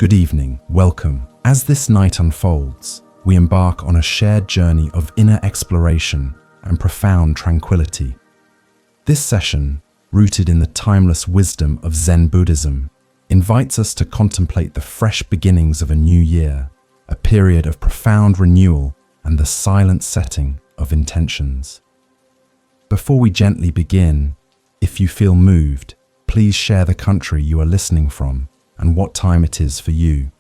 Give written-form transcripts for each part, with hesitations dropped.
Good evening, welcome. As this night unfolds, we embark on a shared journey of inner exploration and profound tranquility. This session, rooted in the timeless wisdom of Zen Buddhism, invites us to contemplate the fresh beginnings of a new year, a period of profound renewal and the silent setting of intentions. Before we gently begin, if you feel moved, please share the country you are listening from and what time it is for you.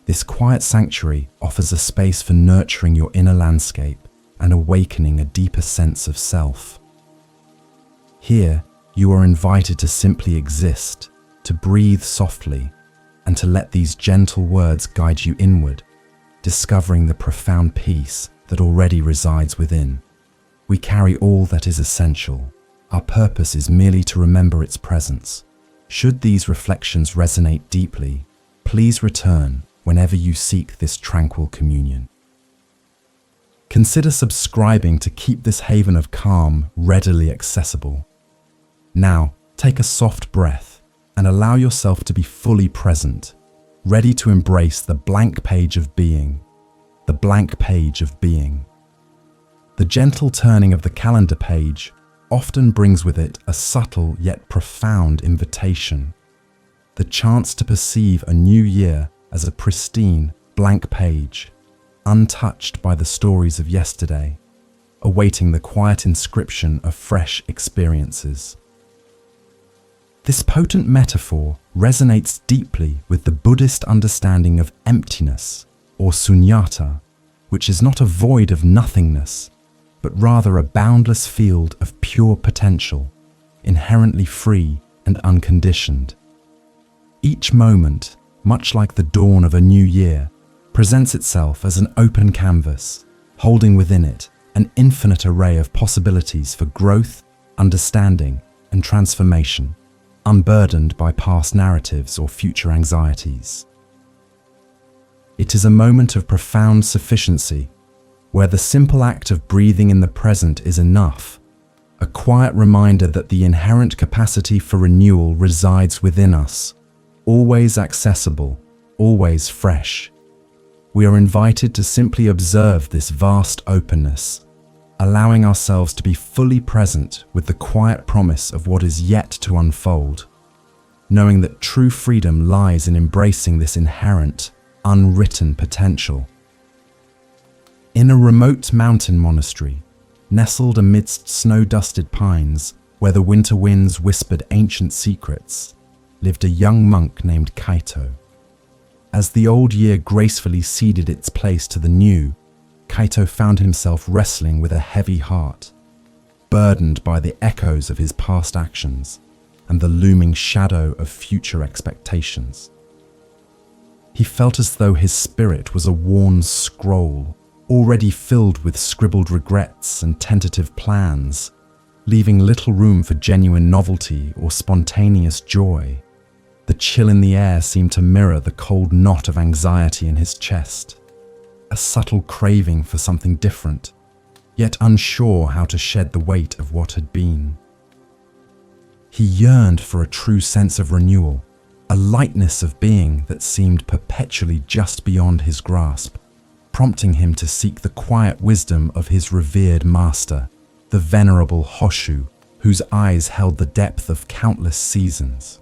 This quiet sanctuary offers a space for nurturing your inner landscape and awakening a deeper sense of self. Here, you are invited to simply exist, to breathe softly, and to let these gentle words guide you inward, discovering the profound peace that already resides within. We carry all that is essential. Our purpose is merely to remember its presence. Should these reflections resonate deeply, please return whenever you seek this tranquil communion. Consider subscribing to keep this haven of calm readily accessible. Now, take a soft breath and allow yourself to be fully present, ready to embrace the blank page of being. The blank page of being. The gentle turning of the calendar page often brings with it a subtle yet profound invitation, the chance to perceive a new year as a pristine, blank page, untouched by the stories of yesterday, awaiting the quiet inscription of fresh experiences. This potent metaphor resonates deeply with the Buddhist understanding of emptiness, or sunyata, which is not a void of nothingness, but rather a boundless field of pure potential, inherently free and unconditioned. Each moment, much like the dawn of a new year, presents itself as an open canvas, holding within it an infinite array of possibilities for growth, understanding, and transformation, unburdened by past narratives or future anxieties. It is a moment of profound sufficiency, where the simple act of breathing in the present is enough, a quiet reminder that the inherent capacity for renewal resides within us, always accessible, always fresh. We are invited to simply observe this vast openness, allowing ourselves to be fully present with the quiet promise of what is yet to unfold, knowing that true freedom lies in embracing this inherent, unwritten potential. In a remote mountain monastery, nestled amidst snow-dusted pines, where the winter winds whispered ancient secrets, lived a young monk named Kaito. As the old year gracefully ceded its place to the new, Kaito found himself wrestling with a heavy heart, burdened by the echoes of his past actions and the looming shadow of future expectations. He felt as though his spirit was a worn scroll, already filled with scribbled regrets and tentative plans, leaving little room for genuine novelty or spontaneous joy. The chill in the air seemed to mirror the cold knot of anxiety in his chest, a subtle craving for something different, yet unsure how to shed the weight of what had been. He yearned for a true sense of renewal, a lightness of being that seemed perpetually just beyond his grasp, prompting him to seek the quiet wisdom of his revered master, the venerable Hoshu, whose eyes held the depth of countless seasons.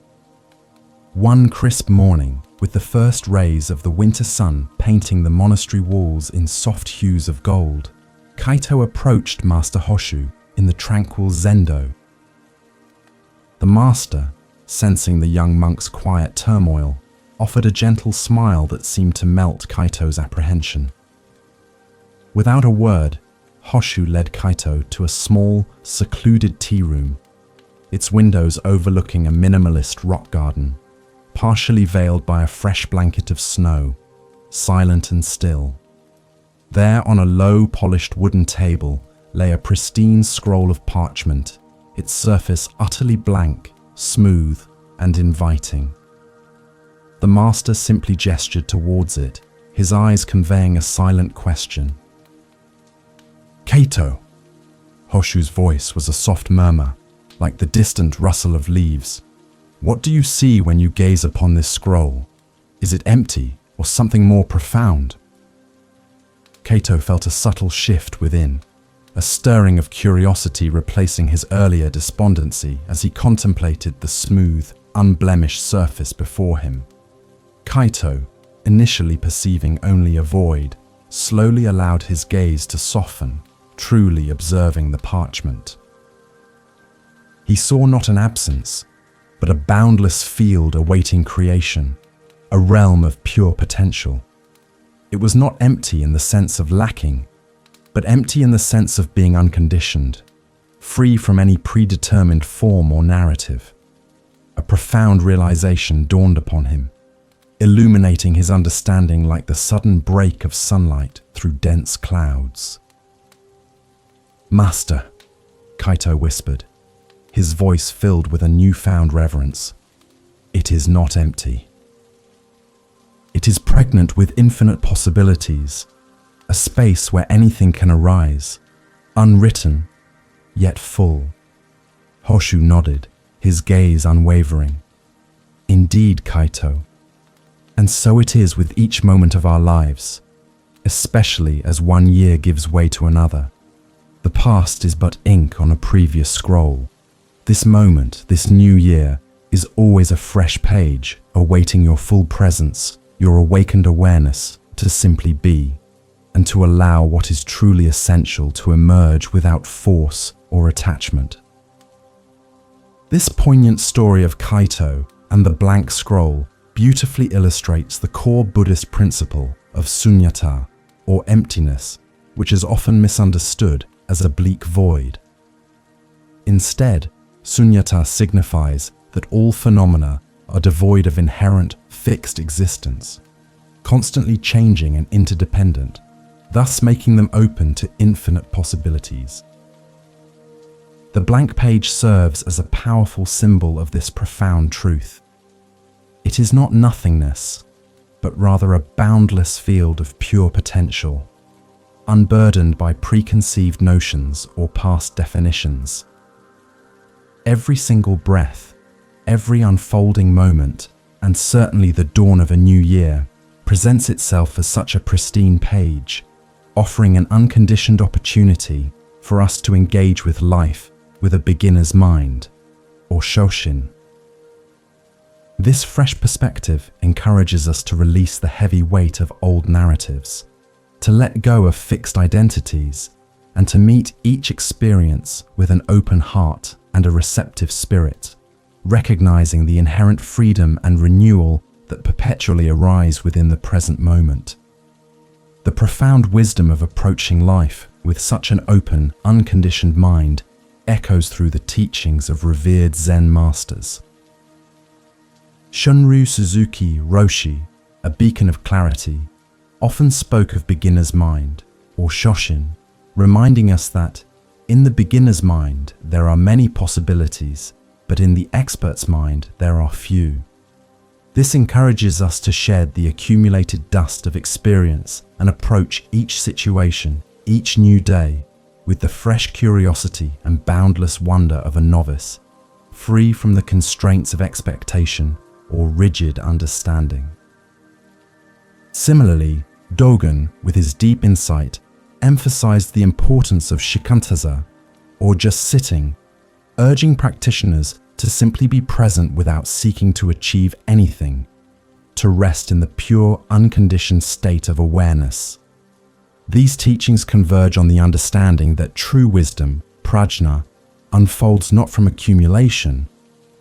One crisp morning, with the first rays of the winter sun painting the monastery walls in soft hues of gold, Kaito approached Master Hoshu in the tranquil zendo. The master, sensing the young monk's quiet turmoil, offered a gentle smile that seemed to melt Kaito's apprehension. Without a word, Hoshu led Kaito to a small, secluded tea room, its windows overlooking a minimalist rock garden, partially veiled by a fresh blanket of snow, silent and still. There on a low, polished wooden table lay a pristine scroll of parchment, its surface utterly blank, smooth, and inviting. The master simply gestured towards it, his eyes conveying a silent question. "Kaito!" Hoshu's voice was a soft murmur, like the distant rustle of leaves. "What do you see when you gaze upon this scroll?" Is it empty or something more profound? Kaito felt a subtle shift within, a stirring of curiosity replacing his earlier despondency as he contemplated the smooth, unblemished surface before him. Kaito, initially perceiving only a void, slowly allowed his gaze to soften, truly observing the parchment. He saw not an absence, but a boundless field awaiting creation, a realm of pure potential. It was not empty in the sense of lacking, but empty in the sense of being unconditioned, free from any predetermined form or narrative. A profound realization dawned upon him, illuminating his understanding like the sudden break of sunlight through dense clouds. "Master," Kaito whispered, his voice filled with a newfound reverence, "it is not empty. It is pregnant with infinite possibilities, a space where anything can arise, unwritten, yet full." Hoshu nodded, his gaze unwavering. "Indeed, Kaito. And so it is with each moment of our lives, especially as one year gives way to another. The past is but ink on a previous scroll. This moment, this new year, is always a fresh page awaiting your full presence, your awakened awareness to simply be, and to allow what is truly essential to emerge without force or attachment." This poignant story of Kaito and the blank scroll beautifully illustrates the core Buddhist principle of sunyata, or emptiness, which is often misunderstood as a bleak void. Instead, sunyata signifies that all phenomena are devoid of inherent, fixed existence, constantly changing and interdependent, thus making them open to infinite possibilities. The blank page serves as a powerful symbol of this profound truth. It is not nothingness, but rather a boundless field of pure potential, unburdened by preconceived notions or past definitions. Every single breath, every unfolding moment, and certainly the dawn of a new year, presents itself as such a pristine page, offering an unconditioned opportunity for us to engage with life with a beginner's mind, or shoshin. This fresh perspective encourages us to release the heavy weight of old narratives, to let go of fixed identities, and to meet each experience with an open heart and a receptive spirit, recognizing the inherent freedom and renewal that perpetually arise within the present moment. The profound wisdom of approaching life with such an open, unconditioned mind echoes through the teachings of revered Zen masters. Shunryu Suzuki Roshi, a beacon of clarity, often spoke of beginner's mind, or shoshin, reminding us that in the beginner's mind there are many possibilities, but in the expert's mind there are few. This encourages us to shed the accumulated dust of experience and approach each situation, each new day, with the fresh curiosity and boundless wonder of a novice, free from the constraints of expectation or rigid understanding. Similarly, Dogen, with his deep insight, emphasized the importance of shikantaza, or just sitting, urging practitioners to simply be present without seeking to achieve anything, to rest in the pure, unconditioned state of awareness. These teachings converge on the understanding that true wisdom, prajna, unfolds not from accumulation,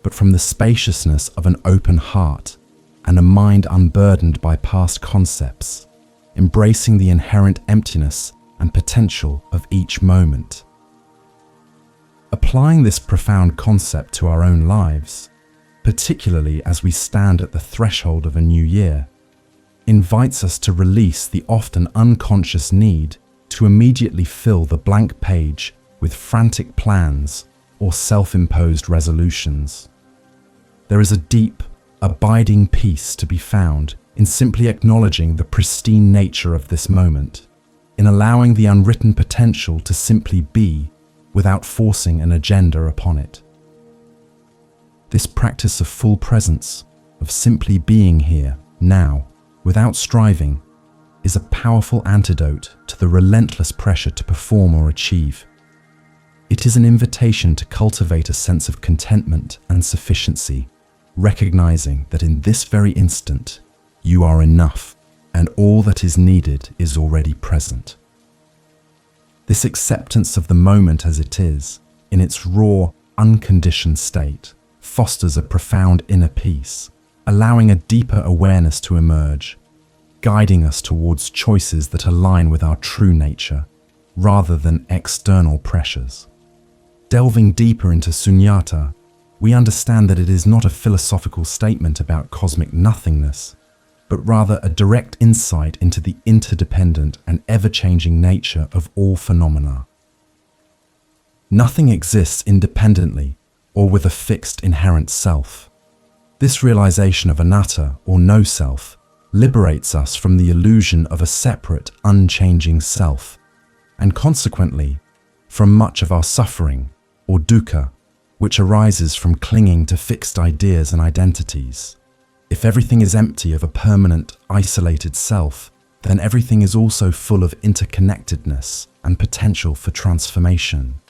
but from the spaciousness of an open heart and a mind unburdened by past concepts, embracing the inherent emptiness and potential of each moment. Applying this profound concept to our own lives, particularly as we stand at the threshold of a new year, invites us to release the often unconscious need to immediately fill the blank page with frantic plans or self-imposed resolutions. There is a deep, abiding peace to be found in simply acknowledging the pristine nature of this moment, in allowing the unwritten potential to simply be without forcing an agenda upon it. This practice of full presence, of simply being here, now, without striving, is a powerful antidote to the relentless pressure to perform or achieve. It is an invitation to cultivate a sense of contentment and sufficiency, recognizing that in this very instant, you are enough and all that is needed is already present. This acceptance of the moment as it is, in its raw, unconditioned state, fosters a profound inner peace, allowing a deeper awareness to emerge, guiding us towards choices that align with our true nature, rather than external pressures. Delving deeper into sunyata, we understand that it is not a philosophical statement about cosmic nothingness, but rather a direct insight into the interdependent and ever-changing nature of all phenomena. Nothing exists independently or with a fixed inherent self. This realization of anatta, or no self, liberates us from the illusion of a separate, unchanging self, and consequently, from much of our suffering, or dukkha, which arises from clinging to fixed ideas and identities. If everything is empty of a permanent, isolated self, then everything is also full of interconnectedness and potential for transformation.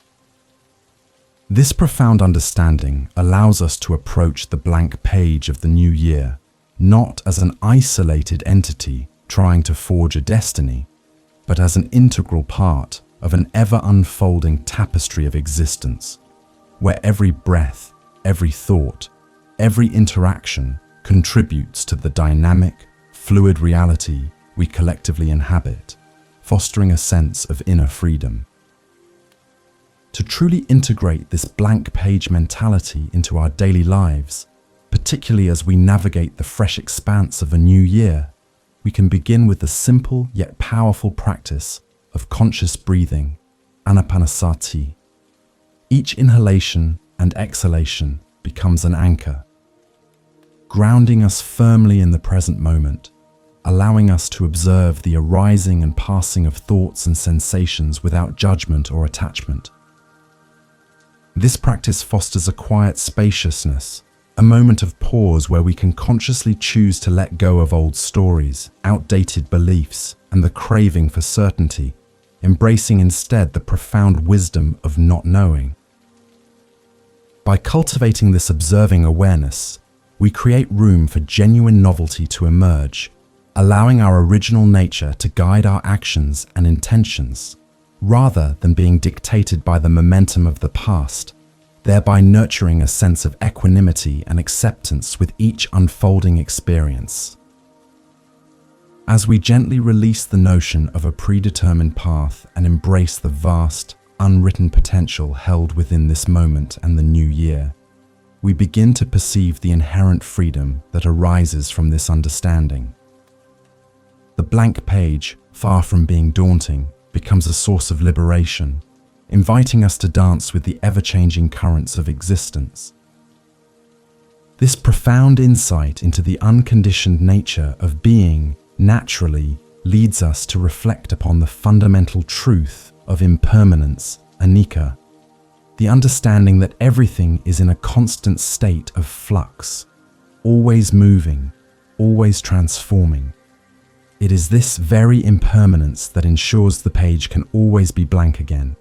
This profound understanding allows us to approach the blank page of the new year, not as an isolated entity trying to forge a destiny, but as an integral part of an ever-unfolding tapestry of existence, where every breath, every thought, every interaction contributes to the dynamic, fluid reality we collectively inhabit, fostering a sense of inner freedom. To truly integrate this blank page mentality into our daily lives, particularly as we navigate the fresh expanse of a new year, we can begin with the simple yet powerful practice of conscious breathing, anapanasati. Each inhalation and exhalation becomes an anchor, grounding us firmly in the present moment, allowing us to observe the arising and passing of thoughts and sensations without judgment or attachment. This practice fosters a quiet spaciousness, a moment of pause where we can consciously choose to let go of old stories, outdated beliefs, and the craving for certainty, embracing instead the profound wisdom of not knowing. By cultivating this observing awareness, we create room for genuine novelty to emerge, allowing our original nature to guide our actions and intentions, rather than being dictated by the momentum of the past, thereby nurturing a sense of equanimity and acceptance with each unfolding experience. As we gently release the notion of a predetermined path and embrace the vast, unwritten potential held within this moment and the new year, we begin to perceive the inherent freedom that arises from this understanding. The blank page, far from being daunting, becomes a source of liberation, inviting us to dance with the ever-changing currents of existence. This profound insight into the unconditioned nature of being naturally leads us to reflect upon the fundamental truth of impermanence, anicca, the understanding that everything is in a constant state of flux, always moving, always transforming. It is this very impermanence that ensures the page can always be blank again,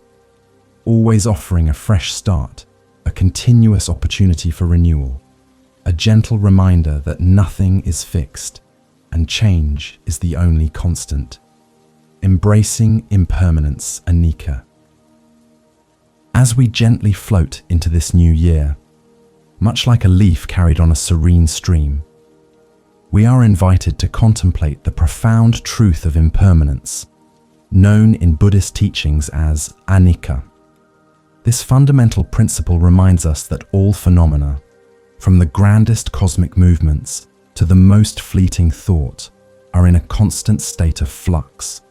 always offering a fresh start, a continuous opportunity for renewal, a gentle reminder that nothing is fixed and change is the only constant. Embracing impermanence, anicca. As we gently float into this new year, much like a leaf carried on a serene stream, we are invited to contemplate the profound truth of impermanence, known in Buddhist teachings as anicca. This fundamental principle reminds us that all phenomena, from the grandest cosmic movements to the most fleeting thought, are in a constant state of flux,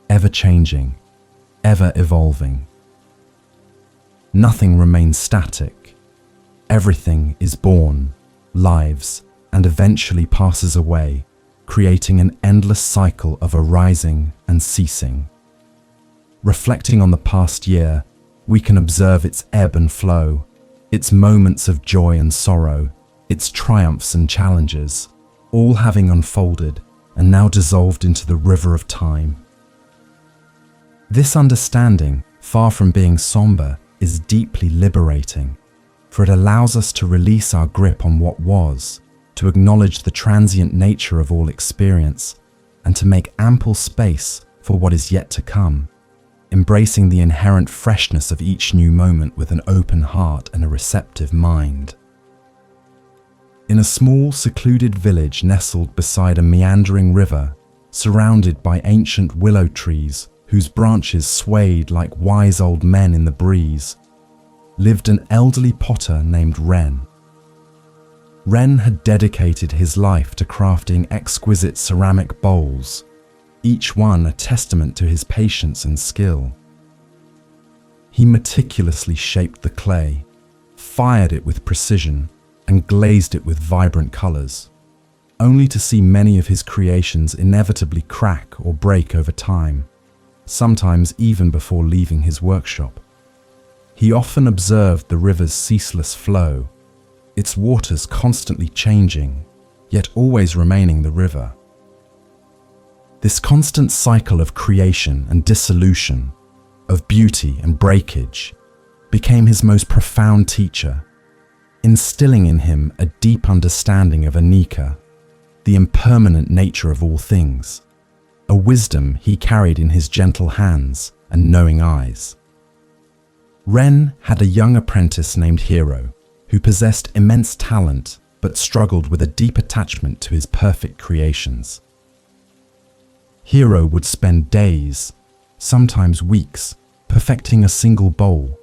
ever-changing, ever-evolving. Nothing remains static. Everything is born, lives, and eventually passes away, creating an endless cycle of arising and ceasing. Reflecting on the past year, we can observe its ebb and flow, its moments of joy and sorrow, its triumphs and challenges, all having unfolded and now dissolved into the river of time. This understanding, far from being somber, is deeply liberating, for it allows us to release our grip on what was, to acknowledge the transient nature of all experience, and to make ample space for what is yet to come, embracing the inherent freshness of each new moment with an open heart and a receptive mind. In a small, secluded village nestled beside a meandering river, surrounded by ancient willow trees whose branches swayed like wise old men in the breeze, lived an elderly potter named Ren. Ren had dedicated his life to crafting exquisite ceramic bowls, each one a testament to his patience and skill. He meticulously shaped the clay, fired it with precision, and glazed it with vibrant colors, only to see many of his creations inevitably crack or break over time, sometimes even before leaving his workshop. He often observed the river's ceaseless flow, its waters constantly changing, yet always remaining the river. This constant cycle of creation and dissolution, of beauty and breakage, became his most profound teacher, instilling in him a deep understanding of anicca, the impermanent nature of all things, a wisdom he carried in his gentle hands and knowing eyes. Ren had a young apprentice named Hero, who possessed immense talent but struggled with a deep attachment to his perfect creations. Hero would spend days, sometimes weeks, perfecting a single bowl,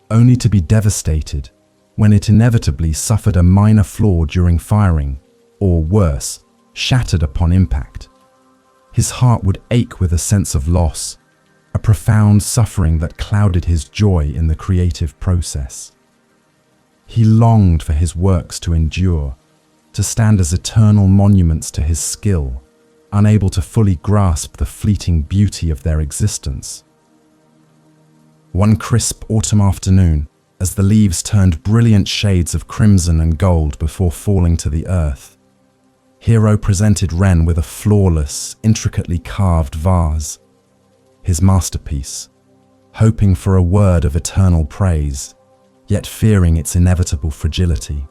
only to be devastated when it inevitably suffered a minor flaw during firing, or worse, shattered upon impact. His heart would ache with a sense of loss, a profound suffering that clouded his joy in the creative process. He longed for his works to endure, to stand as eternal monuments to his skill, unable to fully grasp the fleeting beauty of their existence. One crisp autumn afternoon, as the leaves turned brilliant shades of crimson and gold before falling to the earth, Hero presented Ren with a flawless, intricately carved vase, his masterpiece, hoping for a word of eternal praise, yet fearing its inevitable fragility.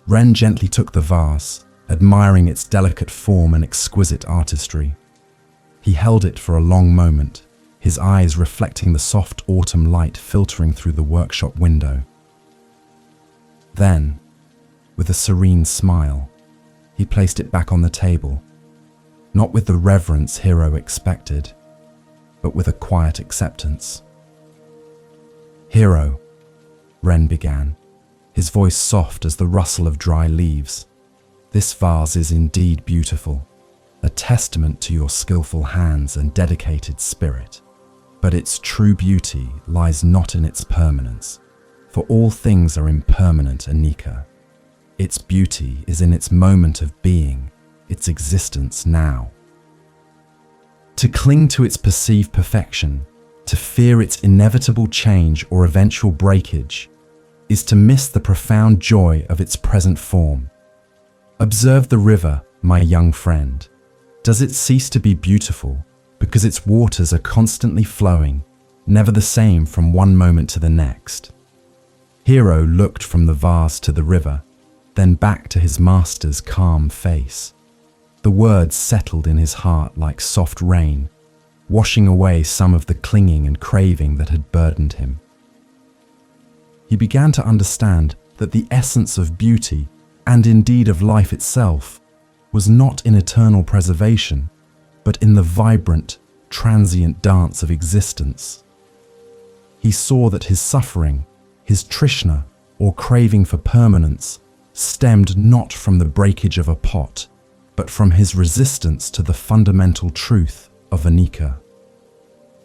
Ren gently took the vase, admiring its delicate form and exquisite artistry. He held it for a long moment, his eyes reflecting the soft autumn light filtering through the workshop window. Then, with a serene smile, he placed it back on the table, not with the reverence Hero expected, but with a quiet acceptance. "Hero," Ren began, his voice soft as the rustle of dry leaves, "this vase is indeed beautiful, a testament to your skillful hands and dedicated spirit. But its true beauty lies not in its permanence, for all things are impermanent anicca. Its beauty is in its moment of being, its existence now. To cling to its perceived perfection, to fear its inevitable change or eventual breakage, is to miss the profound joy of its present form. Observe the river, my young friend. Does it cease to be beautiful because its waters are constantly flowing, never the same from one moment to the next?" Hero looked from the vase to the river, then back to his master's calm face. The words settled in his heart like soft rain, washing away some of the clinging and craving that had burdened him. He began to understand that the essence of beauty, and indeed of life itself, was not in eternal preservation, but in the vibrant, transient dance of existence. He saw that his suffering, his trishna, or craving for permanence, stemmed not from the breakage of a pot, but from his resistance to the fundamental truth of anicca.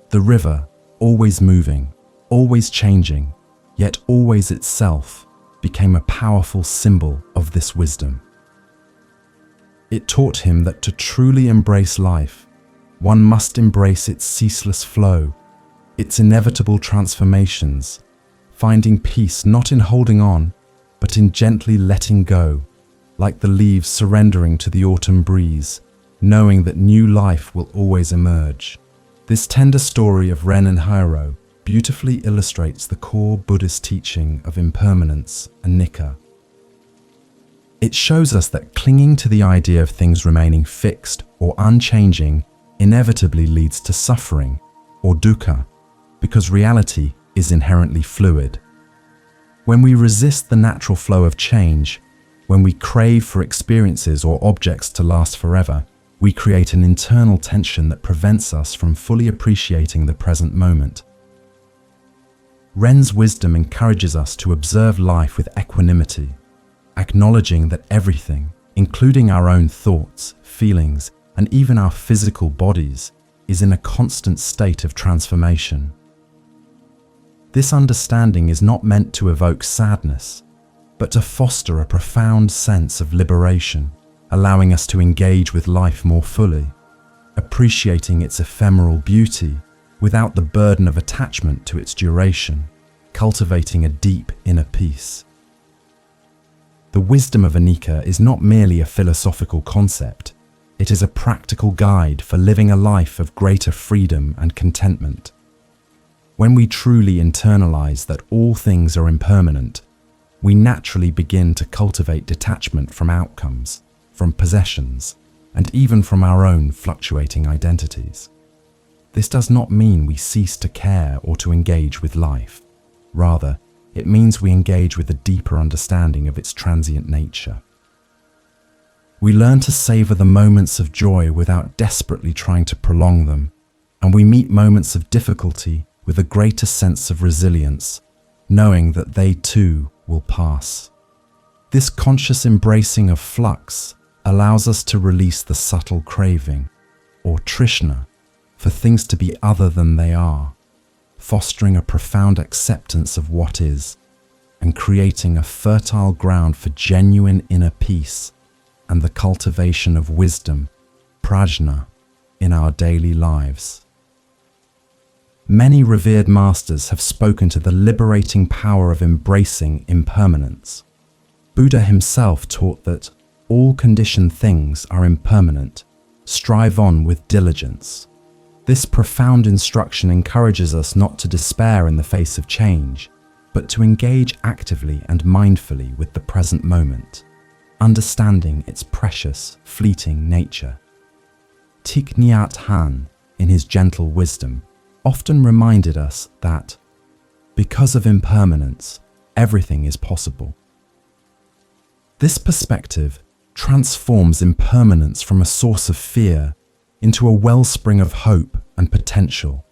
The river, always moving, always changing, yet always itself, became a powerful symbol of this wisdom. It taught him that to truly embrace life, one must embrace its ceaseless flow, its inevitable transformations, finding peace not in holding on, but in gently letting go, like the leaves surrendering to the autumn breeze, knowing that new life will always emerge. This tender story of Ren and Hiro beautifully illustrates the core Buddhist teaching of impermanence and anicca. It shows us that clinging to the idea of things remaining fixed or unchanging inevitably leads to suffering, or dukkha, because reality is inherently fluid. When we resist the natural flow of change, when we crave for experiences or objects to last forever, we create an internal tension that prevents us from fully appreciating the present moment. Ren's wisdom encourages us to observe life with equanimity, acknowledging that everything, including our own thoughts, feelings, and even our physical bodies, is in a constant state of transformation. This understanding is not meant to evoke sadness, but to foster a profound sense of liberation, allowing us to engage with life more fully, appreciating its ephemeral beauty without the burden of attachment to its duration, cultivating a deep inner peace. The wisdom of anicca is not merely a philosophical concept, it is a practical guide for living a life of greater freedom and contentment. When we truly internalize that all things are impermanent, we naturally begin to cultivate detachment from outcomes, from possessions, and even from our own fluctuating identities. This does not mean we cease to care or to engage with life. Rather, it means we engage with a deeper understanding of its transient nature. We learn to savor the moments of joy without desperately trying to prolong them, and we meet moments of difficulty with a greater sense of resilience, knowing that they too will pass. This conscious embracing of flux allows us to release the subtle craving, or trishna, for things to be other than they are, fostering a profound acceptance of what is, and creating a fertile ground for genuine inner peace and the cultivation of wisdom, prajna, in our daily lives. Many revered masters have spoken to the liberating power of embracing impermanence. Buddha himself taught that all conditioned things are impermanent. Strive on with diligence. This profound instruction encourages us not to despair in the face of change, but to engage actively and mindfully with the present moment, understanding its precious, fleeting nature. Thich Nhat Hanh, in his gentle wisdom, often reminded us that, because of impermanence, everything is possible. This perspective transforms impermanence from a source of fear into a wellspring of hope and potential,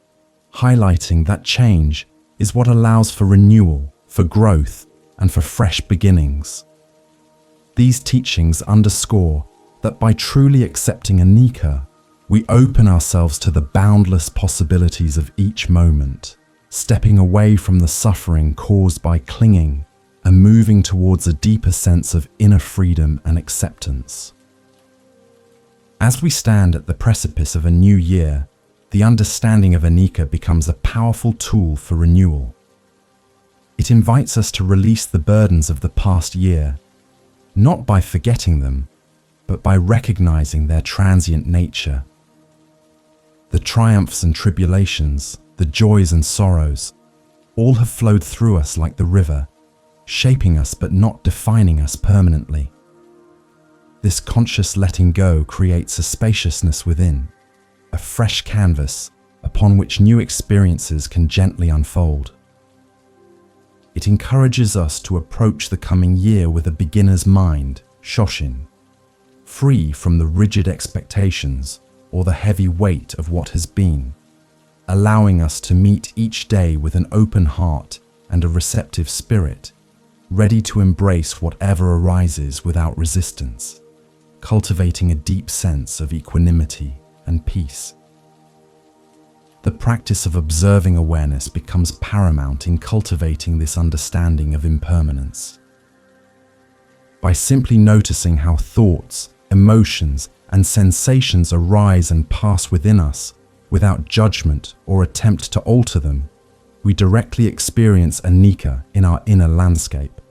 highlighting that change is what allows for renewal, for growth, and for fresh beginnings. These teachings underscore that by truly accepting anicca, we open ourselves to the boundless possibilities of each moment, stepping away from the suffering caused by clinging and moving towards a deeper sense of inner freedom and acceptance. As we stand at the precipice of a new year, the understanding of anicca becomes a powerful tool for renewal. It invites us to release the burdens of the past year, not by forgetting them, but by recognizing their transient nature. The triumphs and tribulations, the joys and sorrows, all have flowed through us like the river, shaping us but not defining us permanently. This conscious letting go creates a spaciousness within, a fresh canvas upon which new experiences can gently unfold. It encourages us to approach the coming year with a beginner's mind, shoshin, free from the rigid expectations or the heavy weight of what has been, allowing us to meet each day with an open heart and a receptive spirit, ready to embrace whatever arises without resistance, cultivating a deep sense of equanimity and peace. The practice of observing awareness becomes paramount in cultivating this understanding of impermanence. By simply noticing how thoughts, emotions, and sensations arise and pass within us without judgment or attempt to alter them, we directly experience anicca in our inner landscape.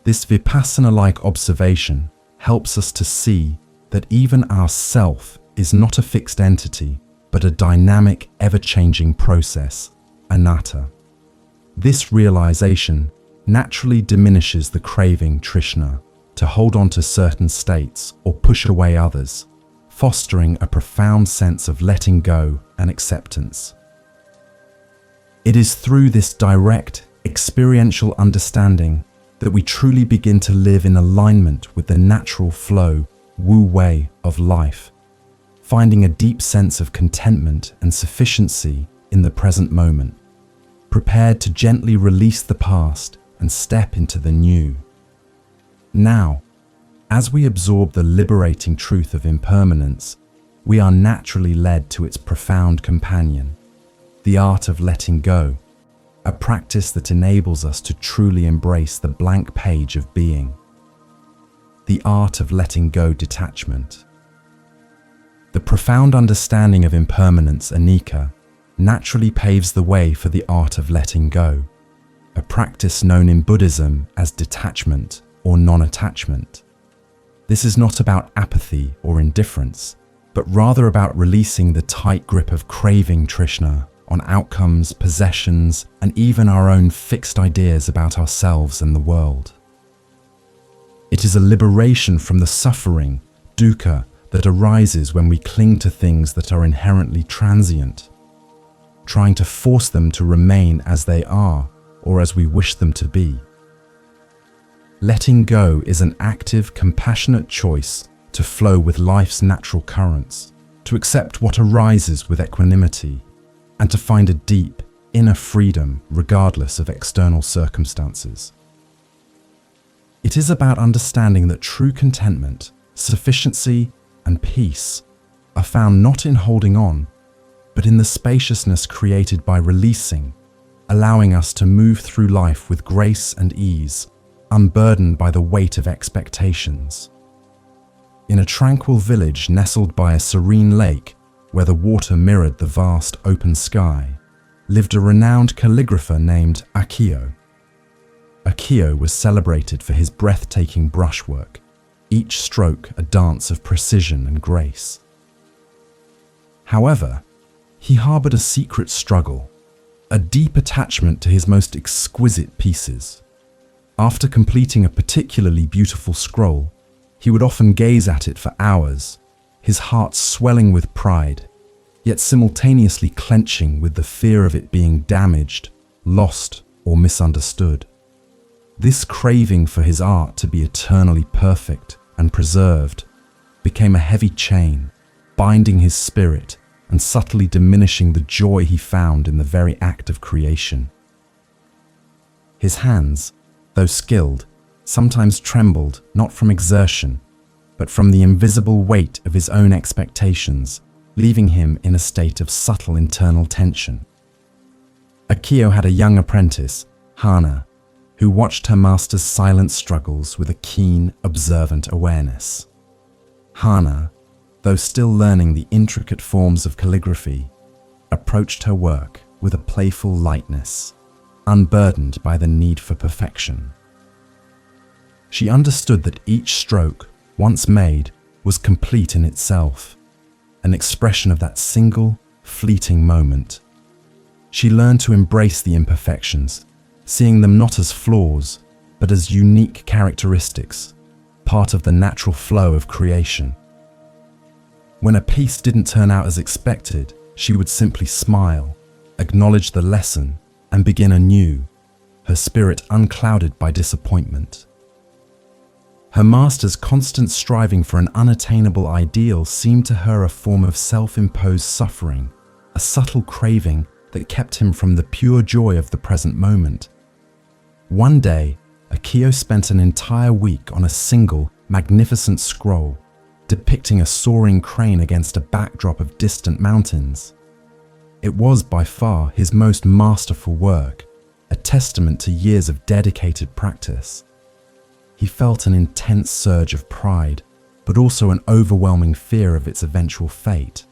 This vipassana-like observation helps us to see that even our self is not a fixed entity, but a dynamic, ever-changing process, anatta. This realization naturally diminishes the craving, trishna, to hold on to certain states or push away others, fostering a profound sense of letting go and acceptance. It is through this direct, experiential understanding that we truly begin to live in alignment with the natural flow, wu wei of life, finding a deep sense of contentment and sufficiency in the present moment, prepared to gently release the past and step into the new. Now, as we absorb the liberating truth of impermanence, we are naturally led to its profound companion, the art of letting go, a practice that enables us to truly embrace the blank page of being. The art of letting go detachment. The profound understanding of impermanence, anicca, naturally paves the way for the art of letting go, a practice known in Buddhism as detachment or non-attachment. This is not about apathy or indifference, but rather about releasing the tight grip of craving, trishna, on outcomes, possessions, and even our own fixed ideas about ourselves and the world. It is a liberation from the suffering, dukkha, that arises when we cling to things that are inherently transient, trying to force them to remain as they are or as we wish them to be. Letting go is an active, compassionate choice to flow with life's natural currents, to accept what arises with equanimity, and to find a deep, inner freedom regardless of external circumstances. It is about understanding that true contentment, sufficiency, and peace are found not in holding on, but in the spaciousness created by releasing, allowing us to move through life with grace and ease, unburdened by the weight of expectations. In a tranquil village nestled by a serene lake, where the water mirrored the vast open sky, lived a renowned calligrapher named Akio. Akio was celebrated for his breathtaking brushwork, each stroke a dance of precision and grace. However, he harbored a secret struggle, a deep attachment to his most exquisite pieces. After completing a particularly beautiful scroll, he would often gaze at it for hours, his heart swelling with pride, yet simultaneously clenching with the fear of it being damaged, lost, or misunderstood. This craving for his art to be eternally perfect and preserved became a heavy chain, binding his spirit and subtly diminishing the joy he found in the very act of creation. His hands, though skilled, sometimes trembled not from exertion, but from the invisible weight of his own expectations, leaving him in a state of subtle internal tension. Akio had a young apprentice, Hana, who watched her master's silent struggles with a keen, observant awareness. Hana, though still learning the intricate forms of calligraphy, approached her work with a playful lightness, unburdened by the need for perfection. She understood that each stroke, once made, was complete in itself, an expression of that single, fleeting moment. She learned to embrace the imperfections, seeing them not as flaws, but as unique characteristics, part of the natural flow of creation. When a piece didn't turn out as expected, she would simply smile, acknowledge the lesson, and begin anew, her spirit unclouded by disappointment. Her master's constant striving for an unattainable ideal seemed to her a form of self-imposed suffering, a subtle craving that kept him from the pure joy of the present moment. One day, Akio spent an entire week on a single, magnificent scroll, depicting a soaring crane against a backdrop of distant mountains. It was by far his most masterful work, a testament to years of dedicated practice. He felt an intense surge of pride, but also an overwhelming fear of its eventual fate.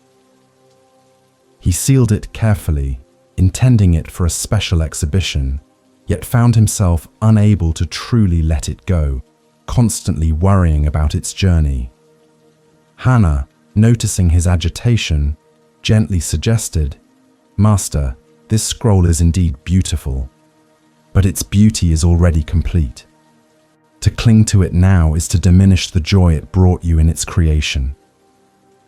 He sealed it carefully, intending it for a special exhibition, yet found himself unable to truly let it go, constantly worrying about its journey. Hannah, noticing his agitation, gently suggested, "Master, this scroll is indeed beautiful, but its beauty is already complete. To cling to it now is to diminish the joy it brought you in its creation.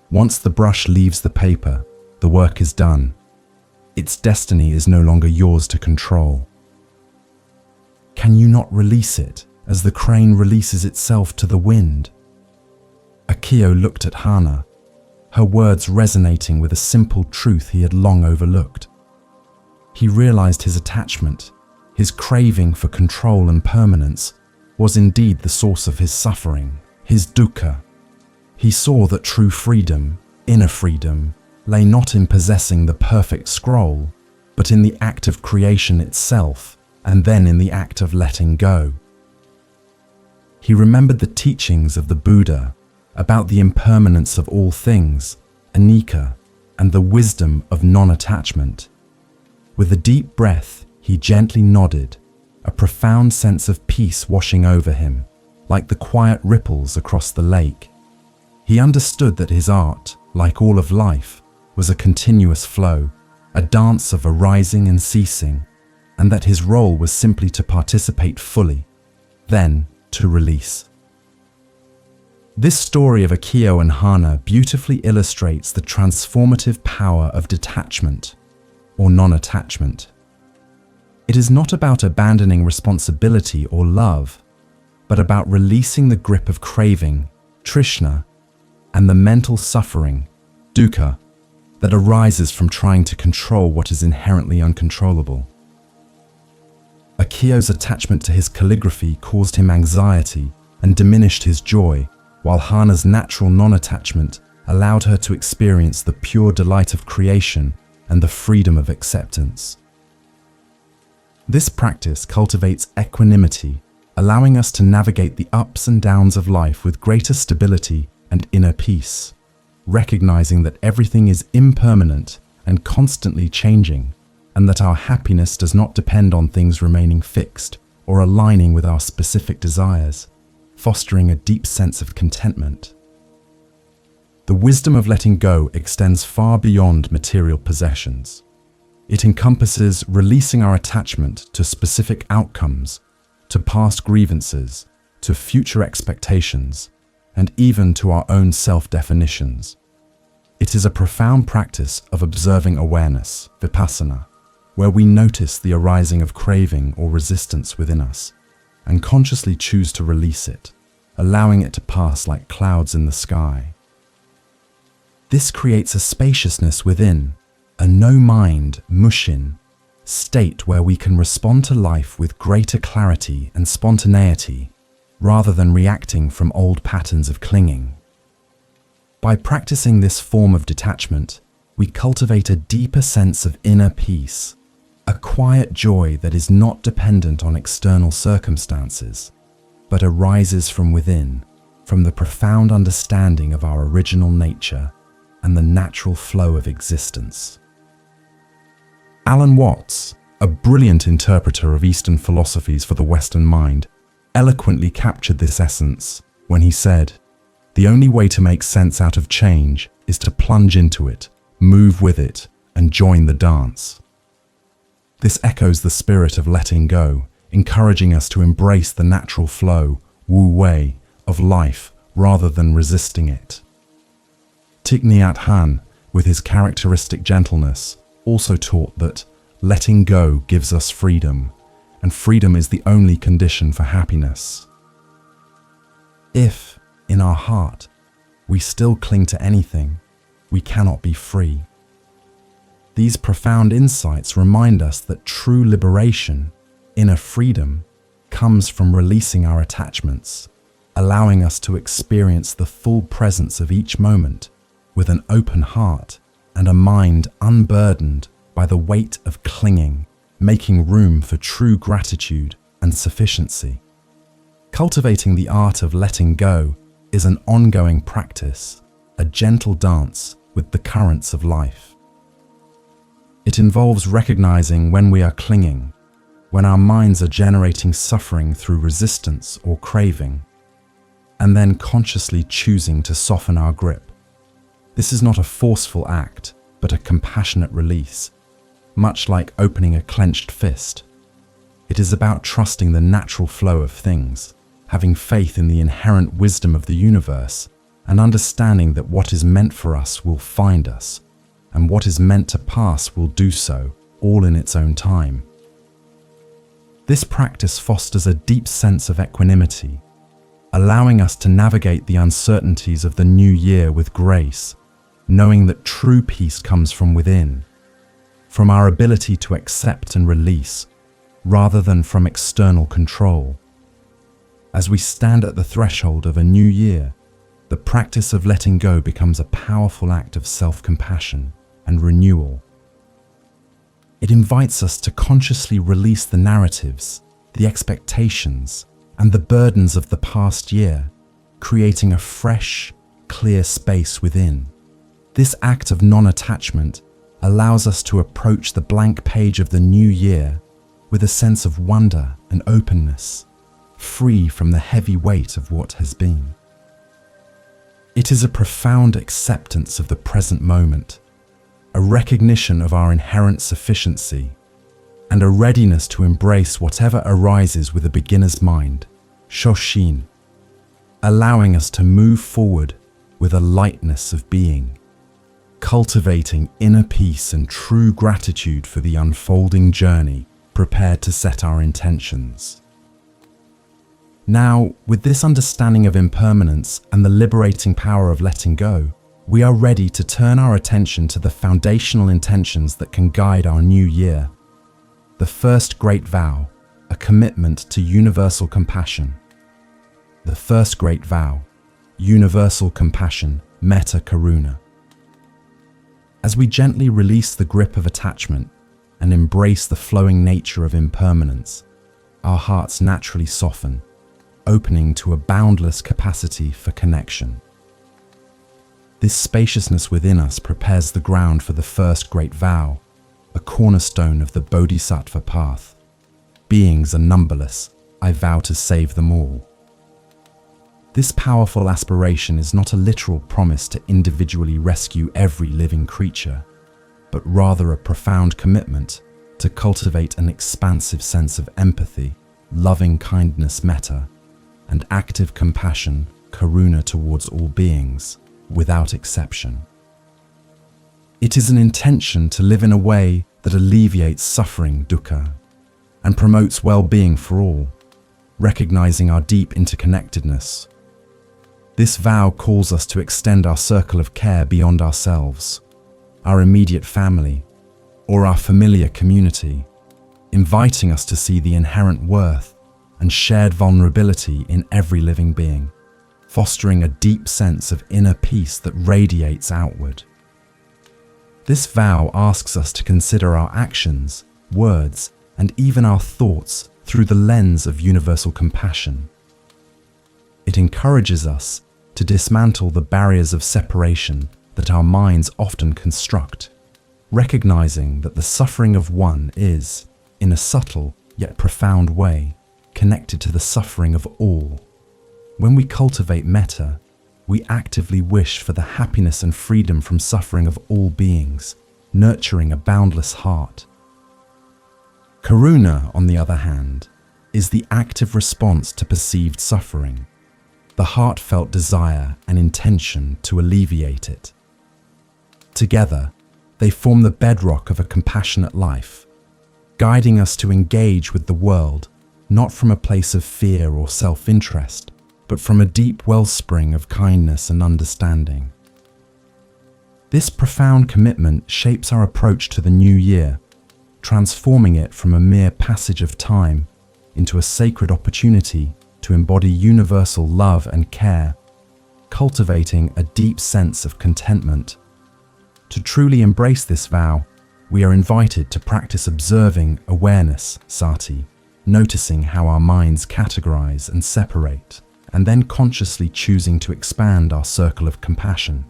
Once the brush leaves the paper, the work is done. Its destiny is no longer yours to control. Can you not release it as the crane releases itself to the wind?" Akio looked at Hana, her words resonating with a simple truth he had long overlooked. He realized his attachment, his craving for control and permanence, was indeed the source of his suffering, his dukkha. He saw that true freedom, inner freedom, lay not in possessing the perfect scroll, but in the act of creation itself, and then in the act of letting go. He remembered the teachings of the Buddha about the impermanence of all things, anicca, and the wisdom of non-attachment. With a deep breath, he gently nodded, a profound sense of peace washing over him, like the quiet ripples across the lake. He understood that his art, like all of life, was a continuous flow, a dance of arising and ceasing, and that his role was simply to participate fully, then to release. This story of Akio and Hana beautifully illustrates the transformative power of detachment, or non-attachment. It is not about abandoning responsibility or love, but about releasing the grip of craving, trishna, and the mental suffering, dukkha, that arises from trying to control what is inherently uncontrollable. Akio's attachment to his calligraphy caused him anxiety and diminished his joy, while Hana's natural non-attachment allowed her to experience the pure delight of creation and the freedom of acceptance. This practice cultivates equanimity, allowing us to navigate the ups and downs of life with greater stability and inner peace, recognizing that everything is impermanent and constantly changing, and that our happiness does not depend on things remaining fixed or aligning with our specific desires, fostering a deep sense of contentment. The wisdom of letting go extends far beyond material possessions. It encompasses releasing our attachment to specific outcomes, to past grievances, to future expectations, and even to our own self-definitions. It is a profound practice of observing awareness, vipassana, where we notice the arising of craving or resistance within us, and consciously choose to release it, allowing it to pass like clouds in the sky. This creates a spaciousness within, a no-mind, mushin, state where we can respond to life with greater clarity and spontaneity, rather than reacting from old patterns of clinging. By practicing this form of detachment, we cultivate a deeper sense of inner peace, a quiet joy that is not dependent on external circumstances, but arises from within, from the profound understanding of our original nature and the natural flow of existence. Alan Watts, a brilliant interpreter of Eastern philosophies for the Western mind, eloquently captured this essence when he said, "The only way to make sense out of change is to plunge into it, move with it, and join the dance." This echoes the spirit of letting go, encouraging us to embrace the natural flow, wu wei, of life rather than resisting it. Thich Nhat Hanh, with his characteristic gentleness, also taught that letting go gives us freedom, and freedom is the only condition for happiness. If, in our heart, we still cling to anything, we cannot be free. These profound insights remind us that true liberation, inner freedom, comes from releasing our attachments, allowing us to experience the full presence of each moment with an open heart and a mind unburdened by the weight of clinging, making room for true gratitude and sufficiency. Cultivating the art of letting go is an ongoing practice, a gentle dance with the currents of life. It involves recognizing when we are clinging, when our minds are generating suffering through resistance or craving, and then consciously choosing to soften our grip. This is not a forceful act, but a compassionate release, much like opening a clenched fist. It is about trusting the natural flow of things, having faith in the inherent wisdom of the universe, and understanding that what is meant for us will find us, and what is meant to pass will do so, all in its own time. This practice fosters a deep sense of equanimity, allowing us to navigate the uncertainties of the new year with grace, knowing that true peace comes from within, from our ability to accept and release, rather than from external control. As we stand at the threshold of a new year, the practice of letting go becomes a powerful act of self-compassion and renewal. It invites us to consciously release the narratives, the expectations, and the burdens of the past year, creating a fresh, clear space within. This act of non-attachment allows us to approach the blank page of the new year with a sense of wonder and openness, free from the heavy weight of what has been. It is a profound acceptance of the present moment, a recognition of our inherent sufficiency, and a readiness to embrace whatever arises with a beginner's mind, shoshin, allowing us to move forward with a lightness of being, cultivating inner peace and true gratitude for the unfolding journey, prepared to set our intentions. Now, with this understanding of impermanence and the liberating power of letting go, we are ready to turn our attention to the foundational intentions that can guide our new year. The first great vow, a commitment to universal compassion. The first great vow, universal compassion, metta karuna. As we gently release the grip of attachment and embrace the flowing nature of impermanence, our hearts naturally soften, opening to a boundless capacity for connection. This spaciousness within us prepares the ground for the first great vow, a cornerstone of the bodhisattva path. Beings are numberless, I vow to save them all. This powerful aspiration is not a literal promise to individually rescue every living creature, but rather a profound commitment to cultivate an expansive sense of empathy, loving kindness metta, and active compassion karuna towards all beings, without exception. It is an intention to live in a way that alleviates suffering dukkha and promotes well-being for all, recognizing our deep interconnectedness. This vow calls us to extend our circle of care beyond ourselves, our immediate family, or our familiar community, inviting us to see the inherent worth and shared vulnerability in every living being, fostering a deep sense of inner peace that radiates outward. This vow asks us to consider our actions, words, and even our thoughts through the lens of universal compassion. It encourages us to dismantle the barriers of separation that our minds often construct, recognizing that the suffering of one is, in a subtle yet profound way, connected to the suffering of all. When we cultivate metta, we actively wish for the happiness and freedom from suffering of all beings, nurturing a boundless heart. Karuna, on the other hand, is the active response to perceived suffering, the heartfelt desire and intention to alleviate it. Together, they form the bedrock of a compassionate life, guiding us to engage with the world not from a place of fear or self-interest, but from a deep wellspring of kindness and understanding. This profound commitment shapes our approach to the new year, transforming it from a mere passage of time into a sacred opportunity to embody universal love and care, cultivating a deep sense of contentment. To truly embrace this vow, we are invited to practice observing awareness, sati, noticing how our minds categorize and separate, and then consciously choosing to expand our circle of compassion.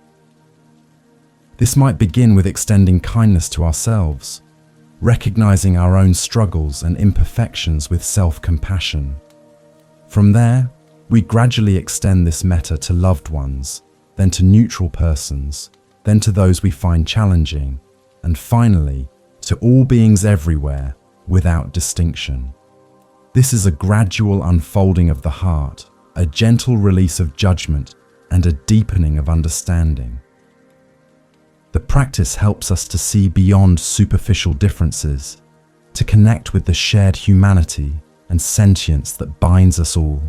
This might begin with extending kindness to ourselves, recognizing our own struggles and imperfections with self-compassion. From there, we gradually extend this metta to loved ones, then to neutral persons, then to those we find challenging, and finally, to all beings everywhere, without distinction. This is a gradual unfolding of the heart, a gentle release of judgment, and a deepening of understanding. The practice helps us to see beyond superficial differences, to connect with the shared humanity and sentience that binds us all,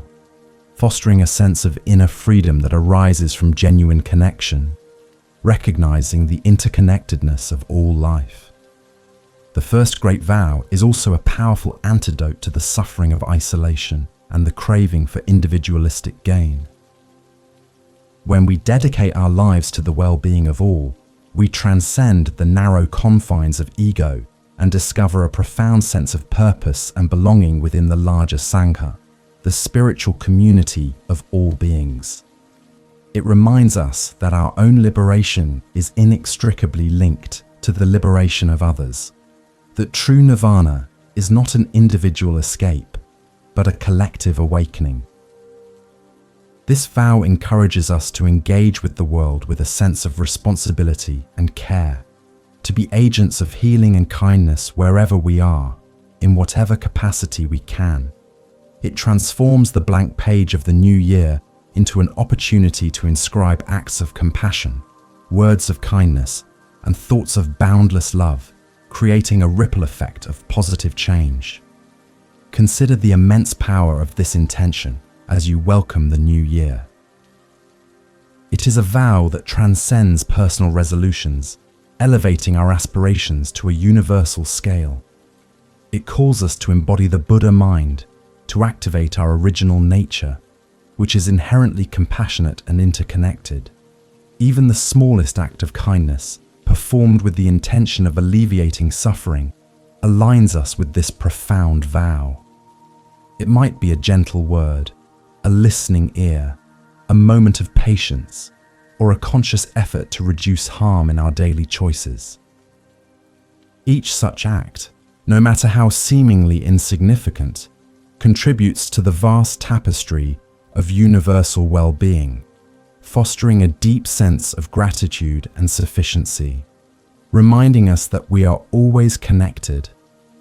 fostering a sense of inner freedom that arises from genuine connection, recognizing the interconnectedness of all life. The first great vow is also a powerful antidote to the suffering of isolation and the craving for individualistic gain. When we dedicate our lives to the well-being of all, we transcend the narrow confines of ego and discover a profound sense of purpose and belonging within the larger Sangha, the spiritual community of all beings. It reminds us that our own liberation is inextricably linked to the liberation of others, that true nirvana is not an individual escape, but a collective awakening. This vow encourages us to engage with the world with a sense of responsibility and care, to be agents of healing and kindness wherever we are, in whatever capacity we can. It transforms the blank page of the new year into an opportunity to inscribe acts of compassion, words of kindness, and thoughts of boundless love, creating a ripple effect of positive change. Consider the immense power of this intention as you welcome the new year. It is a vow that transcends personal resolutions, elevating our aspirations to a universal scale. It calls us to embody the Buddha mind, to activate our original nature, which is inherently compassionate and interconnected. Even the smallest act of kindness, performed with the intention of alleviating suffering, aligns us with this profound vow. It might be a gentle word, a listening ear, a moment of patience, or a conscious effort to reduce harm in our daily choices. Each such act, no matter how seemingly insignificant, contributes to the vast tapestry of universal well-being, fostering a deep sense of gratitude and sufficiency, reminding us that we are always connected,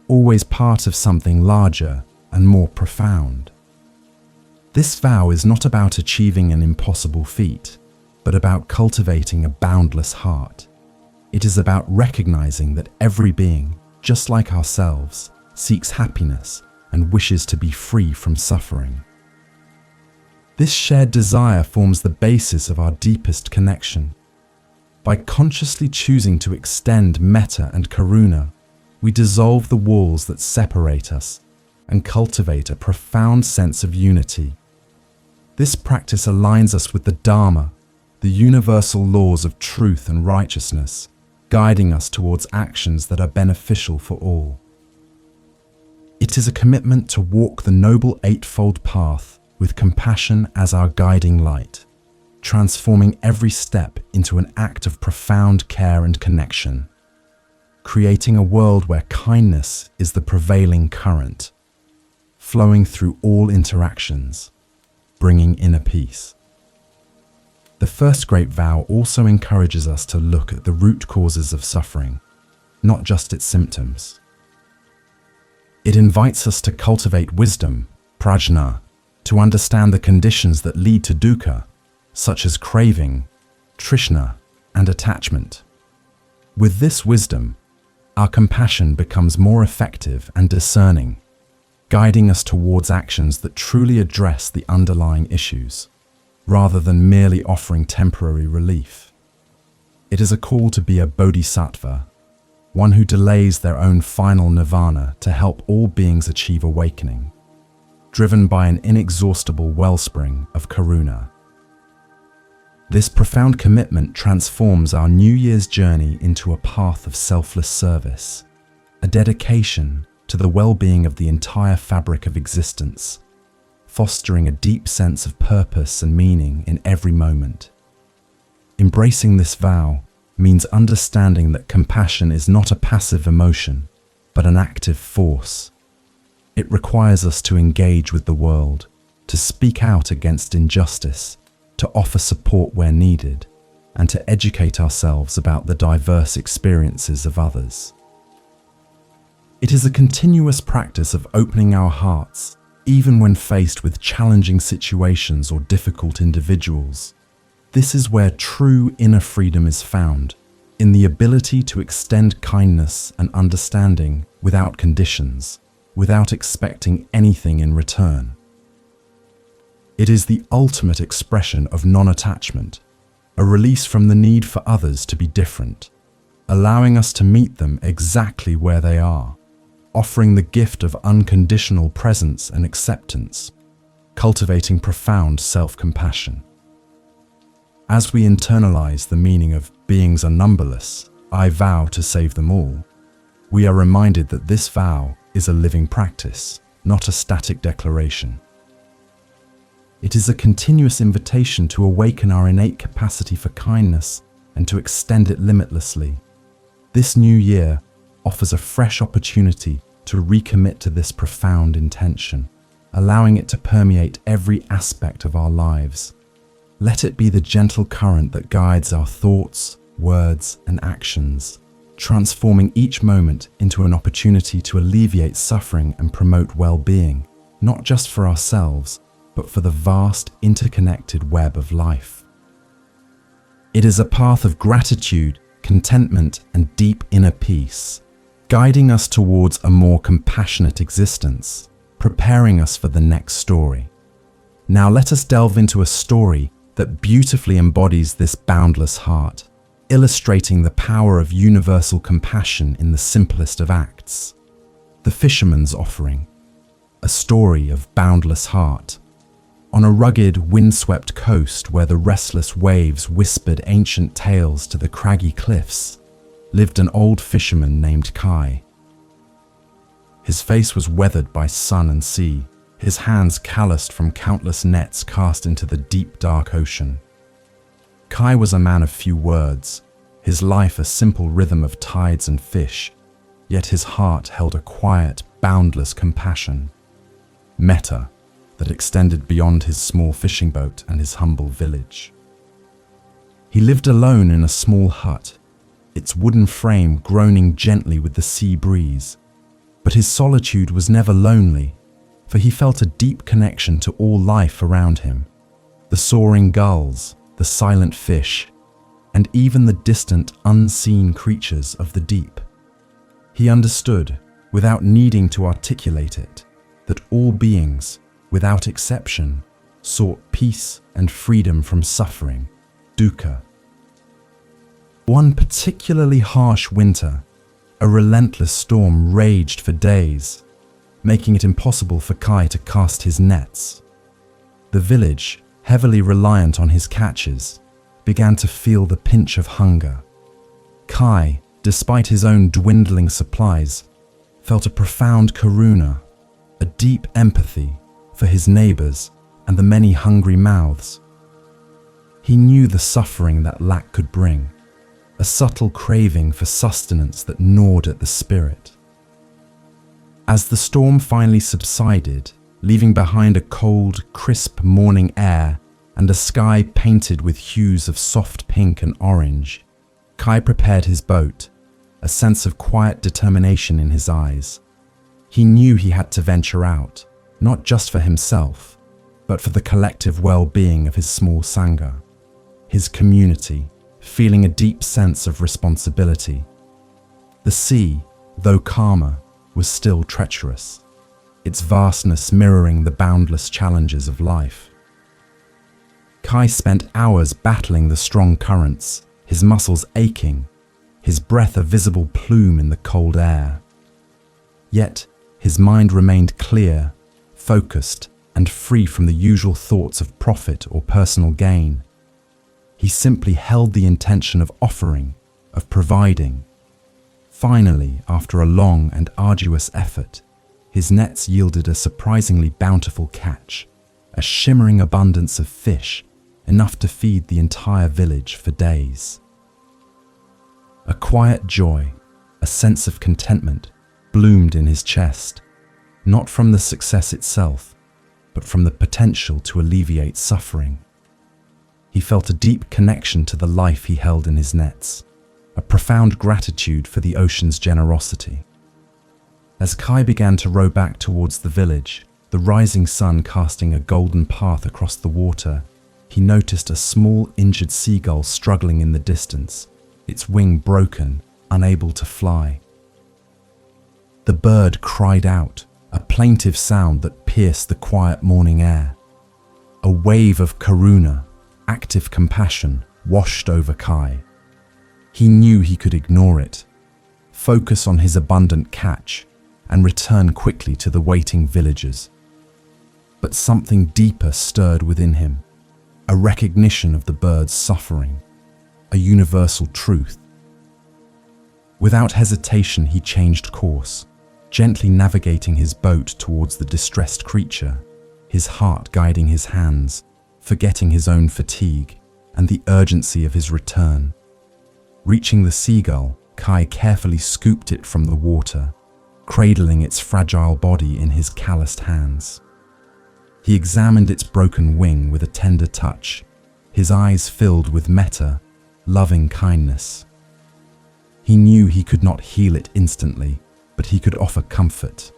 always part of something larger and more profound. This vow is not about achieving an impossible feat, but about cultivating a boundless heart. It is about recognizing that every being, just like ourselves, seeks happiness and wishes to be free from suffering. This shared desire forms the basis of our deepest connection. By consciously choosing to extend metta and karuna, we dissolve the walls that separate us and cultivate a profound sense of unity. This practice aligns us with the Dharma, the universal laws of truth and righteousness, guiding us towards actions that are beneficial for all. It is a commitment to walk the Noble Eightfold Path with compassion as our guiding light, transforming every step into an act of profound care and connection, creating a world where kindness is the prevailing current, flowing through all interactions, bringing inner peace. The first great vow also encourages us to look at the root causes of suffering, not just its symptoms. It invites us to cultivate wisdom, prajna, to understand the conditions that lead to dukkha, such as craving, trishna, and attachment. With this wisdom, our compassion becomes more effective and discerning, guiding us towards actions that truly address the underlying issues, rather than merely offering temporary relief. It is a call to be a bodhisattva, one who delays their own final nirvana to help all beings achieve awakening, driven by an inexhaustible wellspring of karuna. This profound commitment transforms our New Year's journey into a path of selfless service, a dedication to the well-being of the entire fabric of existence, fostering a deep sense of purpose and meaning in every moment. Embracing this vow means understanding that compassion is not a passive emotion, but an active force. It requires us to engage with the world, to speak out against injustice, to offer support where needed, and to educate ourselves about the diverse experiences of others. It is a continuous practice of opening our hearts, even when faced with challenging situations or difficult individuals. This is where true inner freedom is found, in the ability to extend kindness and understanding without conditions, without expecting anything in return. It is the ultimate expression of non-attachment, a release from the need for others to be different, allowing us to meet them exactly where they are, offering the gift of unconditional presence and acceptance, cultivating profound self-compassion. As we internalize the meaning of beings are numberless, I vow to save them all, we are reminded that this vow is a living practice, not a static declaration. It is a continuous invitation to awaken our innate capacity for kindness and to extend it limitlessly. This new year offers a fresh opportunity to recommit to this profound intention, allowing it to permeate every aspect of our lives. Let it be the gentle current that guides our thoughts, words, and actions, transforming each moment into an opportunity to alleviate suffering and promote well-being, not just for ourselves, but for the vast, interconnected web of life. It is a path of gratitude, contentment, and deep inner peace, guiding us towards a more compassionate existence, preparing us for the next story. Now let us delve into a story that beautifully embodies this boundless heart, illustrating the power of universal compassion in the simplest of acts. The Fisherman's Offering, a story of boundless heart. On a rugged, windswept coast where the restless waves whispered ancient tales to the craggy cliffs, lived an old fisherman named Kai. His face was weathered by sun and sea, his hands calloused from countless nets cast into the deep, dark ocean. Kai was a man of few words, his life a simple rhythm of tides and fish, yet his heart held a quiet, boundless compassion, metta, that extended beyond his small fishing boat and his humble village. He lived alone in a small hut, its wooden frame groaning gently with the sea breeze, but his solitude was never lonely, for he felt a deep connection to all life around him, the soaring gulls, the silent fish, and even the distant, unseen creatures of the deep. He understood, without needing to articulate it, that all beings, without exception, sought peace and freedom from suffering, dukkha. One particularly harsh winter, a relentless storm raged for days, making it impossible for Kai to cast his nets. The village, heavily reliant on his catches, began to feel the pinch of hunger. Kai, despite his own dwindling supplies, felt a profound karuna, a deep empathy for his neighbors and the many hungry mouths. He knew the suffering that lack could bring, a subtle craving for sustenance that gnawed at the spirit. As the storm finally subsided, leaving behind a cold, crisp morning air and a sky painted with hues of soft pink and orange, Kai prepared his boat, a sense of quiet determination in his eyes. He knew he had to venture out, not just for himself, but for the collective well-being of his small sangha, his community, feeling a deep sense of responsibility. The sea, though calmer, was still treacherous, its vastness mirroring the boundless challenges of life. Kai spent hours battling the strong currents, his muscles aching, his breath a visible plume in the cold air. Yet, his mind remained clear, focused, and free from the usual thoughts of profit or personal gain. He simply held the intention of offering, of providing. Finally, after a long and arduous effort, his nets yielded a surprisingly bountiful catch, a shimmering abundance of fish, enough to feed the entire village for days. A quiet joy, a sense of contentment, bloomed in his chest, not from the success itself, but from the potential to alleviate suffering. He felt a deep connection to the life he held in his nets, a profound gratitude for the ocean's generosity. As Kai began to row back towards the village, the rising sun casting a golden path across the water, he noticed a small injured seagull struggling in the distance, its wing broken, unable to fly. The bird cried out, a plaintive sound that pierced the quiet morning air. A wave of karuna, active compassion, washed over Kai. He knew he could ignore it, focus on his abundant catch, and return quickly to the waiting villagers. But something deeper stirred within him, a recognition of the bird's suffering, a universal truth. Without hesitation, he changed course, gently navigating his boat towards the distressed creature, his heart guiding his hands, forgetting his own fatigue and the urgency of his return. Reaching the seagull, Kai carefully scooped it from the water, cradling its fragile body in his calloused hands. He examined its broken wing with a tender touch, his eyes filled with metta, loving kindness. He knew he could not heal it instantly, but he could offer comfort.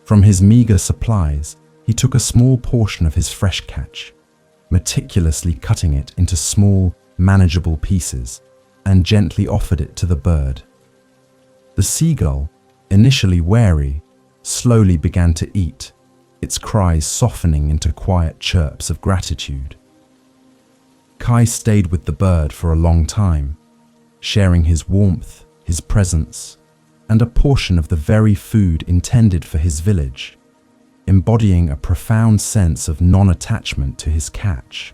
From his meager supplies, he took a small portion of his fresh catch, meticulously cutting it into small, manageable pieces, and gently offered it to the bird. The seagull, initially wary, slowly began to eat, its cries softening into quiet chirps of gratitude. Kai stayed with the bird for a long time, sharing his warmth, his presence, and a portion of the very food intended for his village, embodying a profound sense of non-attachment to his catch.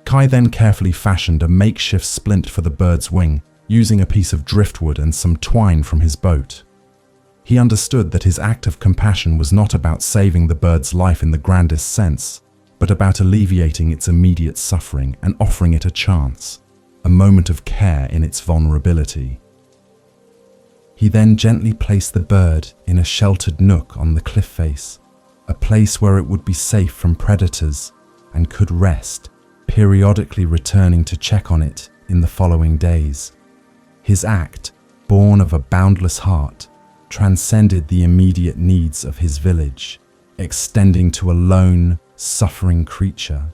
Kai then carefully fashioned a makeshift splint for the bird's wing, using a piece of driftwood and some twine from his boat. He understood that his act of compassion was not about saving the bird's life in the grandest sense, but about alleviating its immediate suffering and offering it a chance, a moment of care in its vulnerability. He then gently placed the bird in a sheltered nook on the cliff face, a place where it would be safe from predators and could rest, periodically returning to check on it in the following days. His act, born of a boundless heart, transcended the immediate needs of his village, extending to a lone, suffering creature,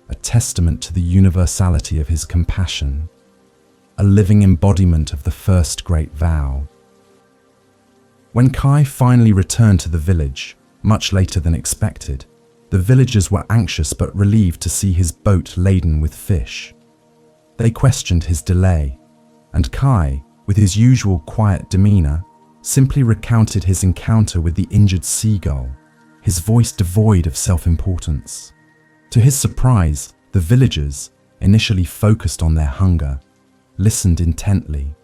a testament to the universality of his compassion, a living embodiment of the first great vow. When Kai finally returned to the village, much later than expected, the villagers were anxious but relieved to see his boat laden with fish. They questioned his delay, and Kai, with his usual quiet demeanor, simply recounted his encounter with the injured seagull, his voice devoid of self-importance. To his surprise, the villagers, initially focused on their hunger, listened intently,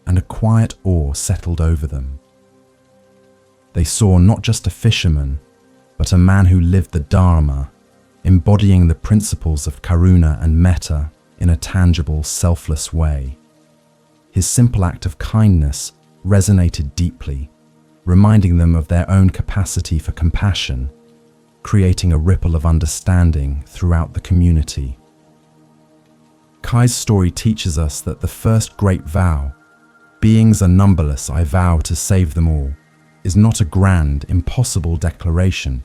and a quiet awe settled over them. They saw not just a fisherman, but a man who lived the Dharma, embodying the principles of karuna and metta in a tangible, selfless way. His simple act of kindness resonated deeply, reminding them of their own capacity for compassion, creating a ripple of understanding throughout the community. Kai's story teaches us that the first great vow, "Beings are numberless, I vow to save them all," is not a grand, impossible declaration,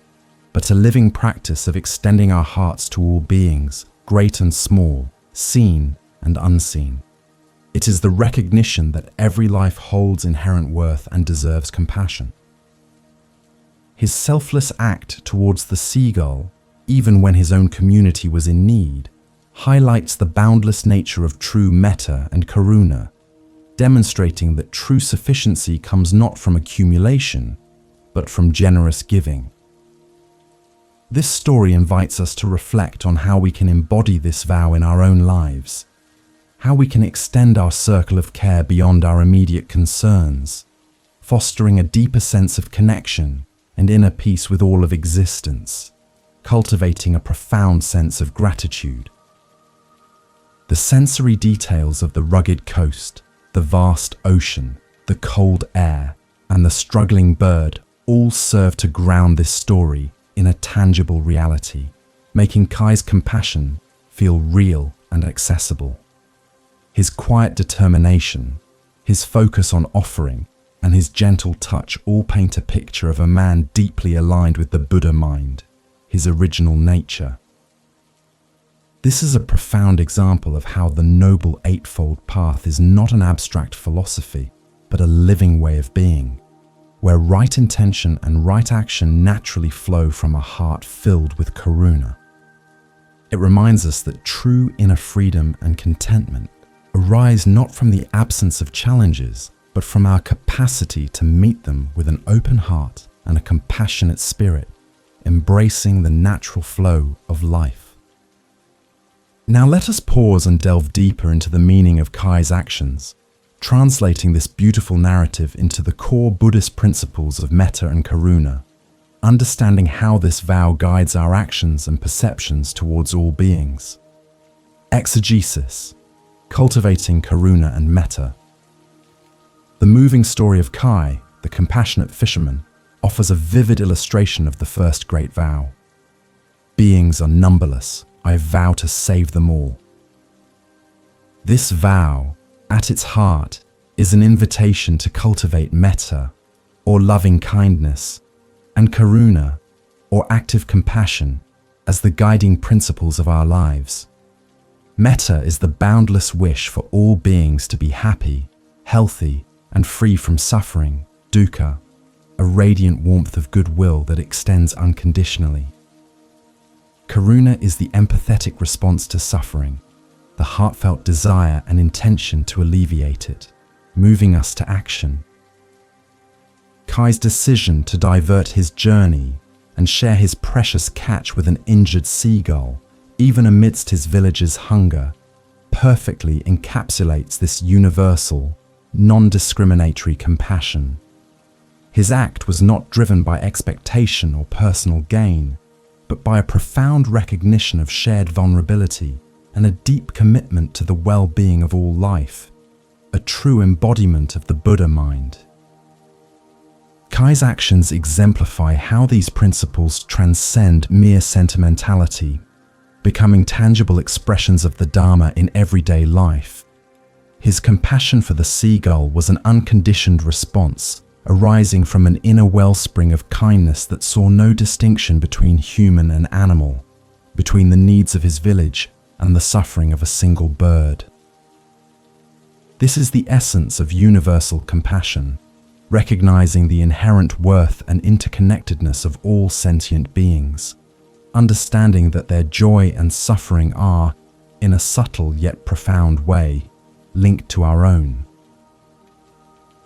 but a living practice of extending our hearts to all beings, great and small, seen and unseen. It is the recognition that every life holds inherent worth and deserves compassion. His selfless act towards the seagull, even when his own community was in need, highlights the boundless nature of true metta and karuna, demonstrating that true sufficiency comes not from accumulation, but from generous giving. This story invites us to reflect on how we can embody this vow in our own lives, how we can extend our circle of care beyond our immediate concerns, fostering a deeper sense of connection and inner peace with all of existence, cultivating a profound sense of gratitude. The sensory details of the rugged coast, the vast ocean, the cold air, and the struggling bird all serve to ground this story in a tangible reality, making Kai's compassion feel real and accessible. His quiet determination, his focus on offering, and his gentle touch all paint a picture of a man deeply aligned with the Buddha mind, his original nature. This is a profound example of how the Noble Eightfold Path is not an abstract philosophy, but a living way of being, where right intention and right action naturally flow from a heart filled with karuna. It reminds us that true inner freedom and contentment arise not from the absence of challenges, but from our capacity to meet them with an open heart and a compassionate spirit, embracing the natural flow of life. Now let us pause and delve deeper into the meaning of Kai's actions, translating this beautiful narrative into the core Buddhist principles of metta and karuna, understanding how this vow guides our actions and perceptions towards all beings. Exegesis: cultivating karuna and metta. The moving story of Kai, the compassionate fisherman, offers a vivid illustration of the first great vow. Beings are numberless. I vow to save them all. This vow, at its heart, is an invitation to cultivate metta, or loving kindness, and karuna, or active compassion, as the guiding principles of our lives. Metta is the boundless wish for all beings to be happy, healthy, and free from suffering, dukkha, a radiant warmth of goodwill that extends unconditionally. Karuna is the empathetic response to suffering, the heartfelt desire and intention to alleviate it, moving us to action. Kai's decision to divert his journey and share his precious catch with an injured seagull, even amidst his village's hunger, perfectly encapsulates this universal, non-discriminatory compassion. His act was not driven by expectation or personal gain, but by a profound recognition of shared vulnerability and a deep commitment to the well-being of all life, a true embodiment of the Buddha mind. Kai's actions exemplify how these principles transcend mere sentimentality, becoming tangible expressions of the Dharma in everyday life. His compassion for the seagull was an unconditioned response, arising from an inner wellspring of kindness that saw no distinction between human and animal, between the needs of his village and the suffering of a single bird. This is the essence of universal compassion, recognizing the inherent worth and interconnectedness of all sentient beings, understanding that their joy and suffering are, in a subtle yet profound way, linked to our own.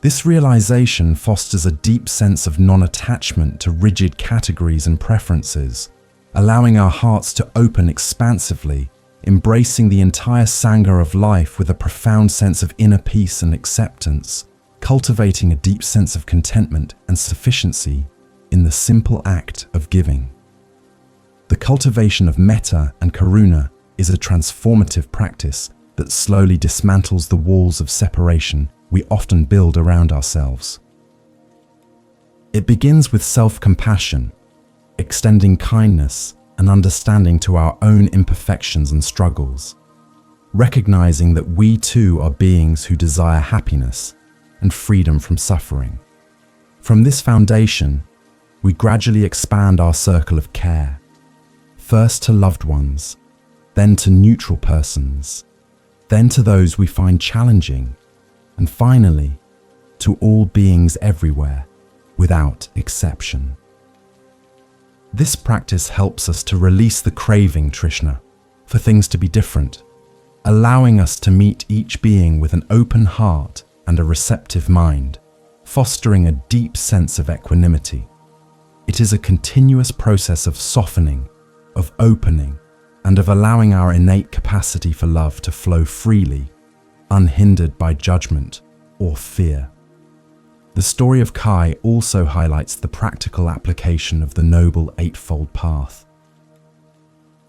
This realization fosters a deep sense of non-attachment to rigid categories and preferences, allowing our hearts to open expansively, embracing the entire sangha of life with a profound sense of inner peace and acceptance, cultivating a deep sense of contentment and sufficiency in the simple act of giving. The cultivation of metta and karuna is a transformative practice that slowly dismantles the walls of separation we often build around ourselves. It begins with self-compassion, extending kindness and understanding to our own imperfections and struggles, recognizing that we too are beings who desire happiness and freedom from suffering. From this foundation, we gradually expand our circle of care, first to loved ones, then to neutral persons, then to those we find challenging, and finally, to all beings everywhere, without exception. This practice helps us to release the craving, Trishna, for things to be different, allowing us to meet each being with an open heart and a receptive mind, fostering a deep sense of equanimity. It is a continuous process of softening, of opening, and of allowing our innate capacity for love to flow freely, unhindered by judgment or fear. The story of Kai also highlights the practical application of the Noble Eightfold Path.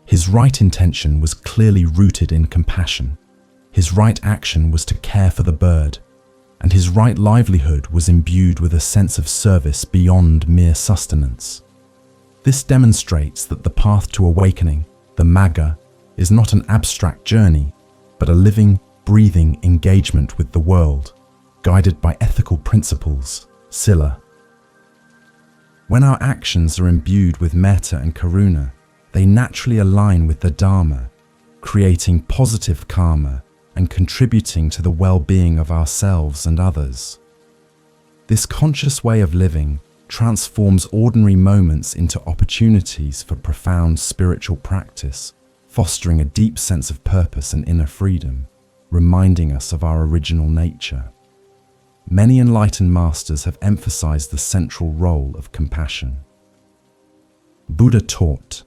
His right intention was clearly rooted in compassion. His right action was to care for the bird, and his right livelihood was imbued with a sense of service beyond mere sustenance. This demonstrates that the path to awakening, the Magga, is not an abstract journey, but a living, breathing engagement with the world, guided by ethical principles, sila. When our actions are imbued with metta and karuna, they naturally align with the Dharma, creating positive karma and contributing to the well-being of ourselves and others. This conscious way of living transforms ordinary moments into opportunities for profound spiritual practice, fostering a deep sense of purpose and inner freedom, reminding us of our original nature. Many enlightened masters have emphasized the central role of compassion. Buddha taught,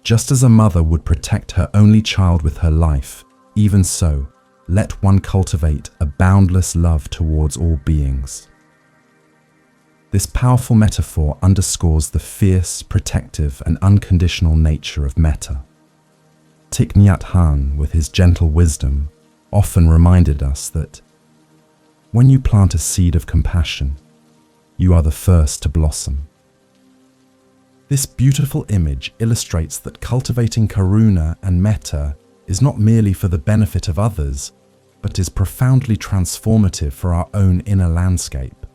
just as a mother would protect her only child with her life, even so, let one cultivate a boundless love towards all beings. This powerful metaphor underscores the fierce, protective, and unconditional nature of metta. Thich Nhat Hanh, with his gentle wisdom, often reminded us that when you plant a seed of compassion, you are the first to blossom. This beautiful image illustrates that cultivating karuna and metta is not merely for the benefit of others, but is profoundly transformative for our own inner landscape,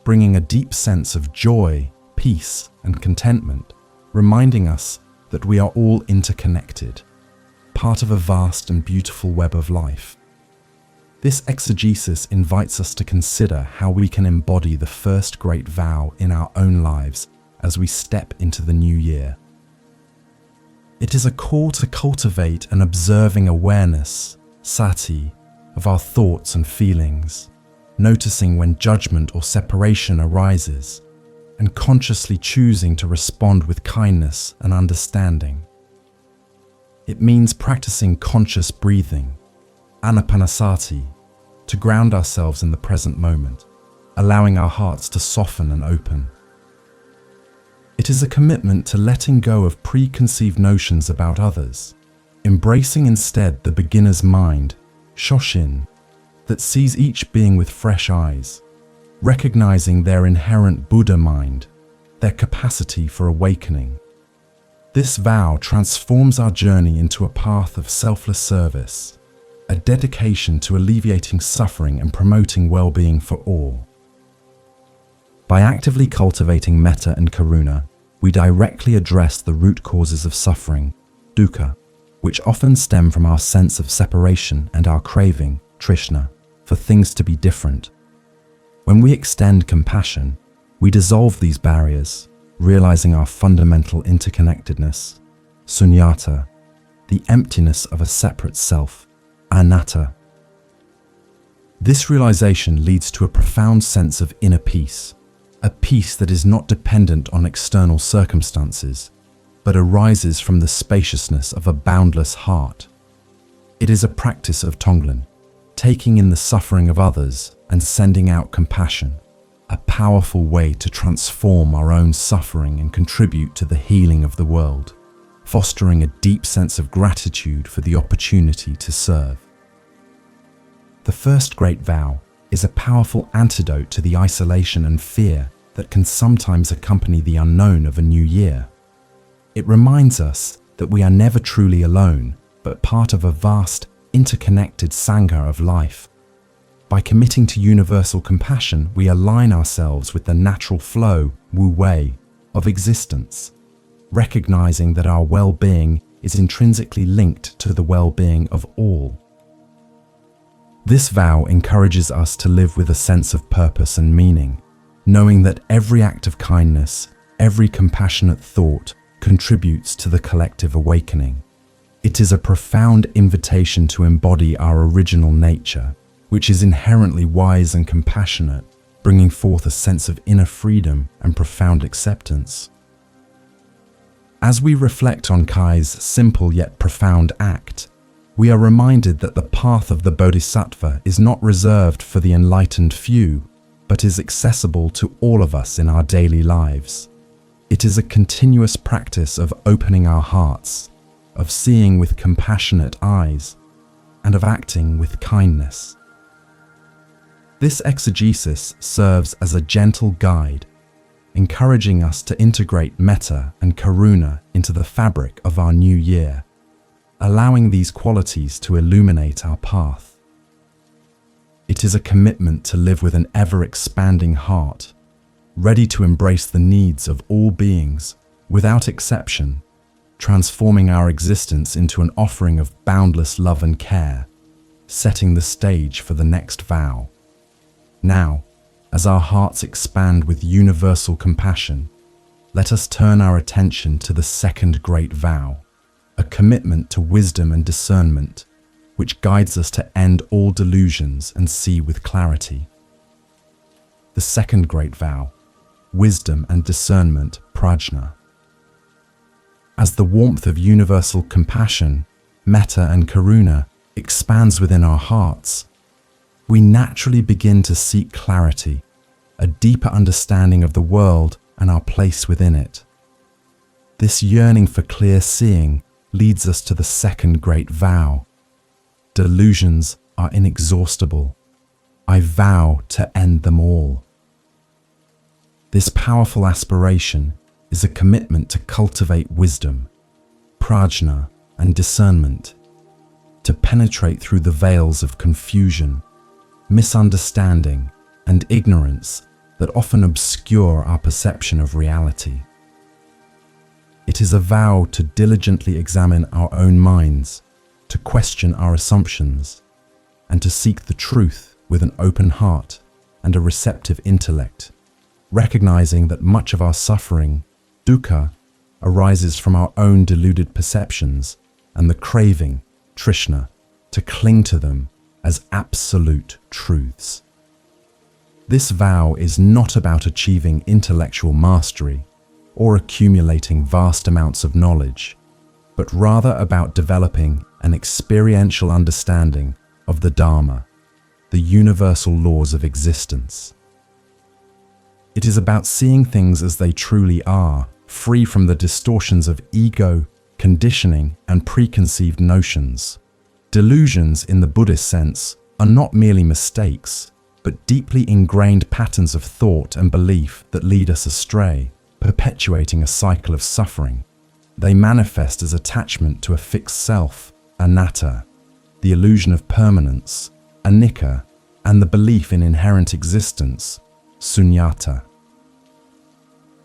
bringing a deep sense of joy, peace, and contentment, reminding us that we are all interconnected, part of a vast and beautiful web of life. This exegesis invites us to consider how we can embody the first great vow in our own lives as we step into the new year. It is a call to cultivate an observing awareness, sati, of our thoughts and feelings, noticing when judgment or separation arises, and consciously choosing to respond with kindness and understanding. It means practicing conscious breathing, anapanasati, to ground ourselves in the present moment, allowing our hearts to soften and open. It is a commitment to letting go of preconceived notions about others, embracing instead the beginner's mind, shoshin, that sees each being with fresh eyes, recognizing their inherent Buddha mind, their capacity for awakening. This vow transforms our journey into a path of selfless service, a dedication to alleviating suffering and promoting well-being for all. By actively cultivating metta and karuna, we directly address the root causes of suffering, dukkha, which often stem from our sense of separation and our craving, trishna, for things to be different. When we extend compassion, we dissolve these barriers, realizing our fundamental interconnectedness, sunyata, the emptiness of a separate self, anatta. This realization leads to a profound sense of inner peace, a peace that is not dependent on external circumstances, but arises from the spaciousness of a boundless heart. It is a practice of Tonglen, taking in the suffering of others and sending out compassion, a powerful way to transform our own suffering and contribute to the healing of the world, fostering a deep sense of gratitude for the opportunity to serve. The first great vow is a powerful antidote to the isolation and fear that can sometimes accompany the unknown of a new year. It reminds us that we are never truly alone, but part of a vast, interconnected sangha of life. By committing to universal compassion, we align ourselves with the natural flow, wu-wei, of existence, recognizing that our well-being is intrinsically linked to the well-being of all. This vow encourages us to live with a sense of purpose and meaning, knowing that every act of kindness, every compassionate thought contributes to the collective awakening. It is a profound invitation to embody our original nature, which is inherently wise and compassionate, bringing forth a sense of inner freedom and profound acceptance. As we reflect on Kai's simple yet profound act, we are reminded that the path of the Bodhisattva is not reserved for the enlightened few, but is accessible to all of us in our daily lives. It is a continuous practice of opening our hearts, of seeing with compassionate eyes, and of acting with kindness. This exegesis serves as a gentle guide, encouraging us to integrate metta and karuna into the fabric of our new year, allowing these qualities to illuminate our path. It is a commitment to live with an ever-expanding heart, ready to embrace the needs of all beings, without exception, transforming our existence into an offering of boundless love and care, setting the stage for the next vow. Now, as our hearts expand with universal compassion, let us turn our attention to the second great vow, a commitment to wisdom and discernment, which guides us to end all delusions and see with clarity. The second great vow, wisdom and discernment, prajna. As the warmth of universal compassion, metta and karuna, expands within our hearts, we naturally begin to seek clarity, a deeper understanding of the world and our place within it. This yearning for clear seeing leads us to the second great vow. Delusions are inexhaustible. I vow to end them all. This powerful aspiration is a commitment to cultivate wisdom, prajna, and discernment, to penetrate through the veils of confusion, misunderstanding, and ignorance that often obscure our perception of reality. It is a vow to diligently examine our own minds, to question our assumptions, and to seek the truth with an open heart and a receptive intellect, recognizing that much of our suffering, dukkha, arises from our own deluded perceptions and the craving, trishna, to cling to them as absolute truths. This vow is not about achieving intellectual mastery or accumulating vast amounts of knowledge, but rather about developing an experiential understanding of the Dharma, the universal laws of existence. It is about seeing things as they truly are, free from the distortions of ego, conditioning, and preconceived notions. Delusions, in the Buddhist sense, are not merely mistakes, but deeply ingrained patterns of thought and belief that lead us astray, perpetuating a cycle of suffering. They manifest as attachment to a fixed self, anatta, the illusion of permanence, anicca, and the belief in inherent existence, sunyata.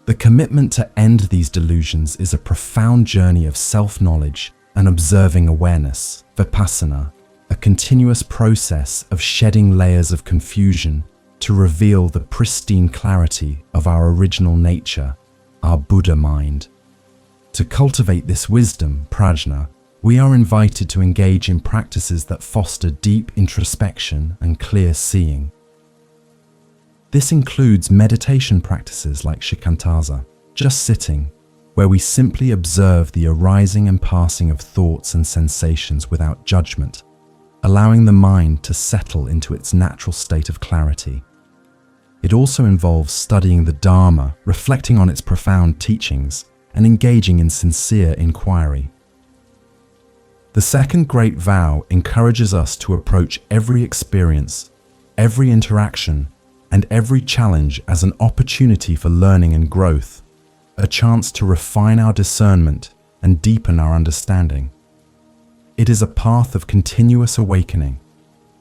The commitment to end these delusions is a profound journey of self-knowledge and observing awareness, vipassana, a continuous process of shedding layers of confusion to reveal the pristine clarity of our original nature, our Buddha mind. To cultivate this wisdom, prajna, we are invited to engage in practices that foster deep introspection and clear seeing. This includes meditation practices like shikantaza, just sitting, where we simply observe the arising and passing of thoughts and sensations without judgment, allowing the mind to settle into its natural state of clarity. It also involves studying the Dharma, reflecting on its profound teachings, and engaging in sincere inquiry. The second great vow encourages us to approach every experience, every interaction, and every challenge as an opportunity for learning and growth, a chance to refine our discernment and deepen our understanding. It is a path of continuous awakening,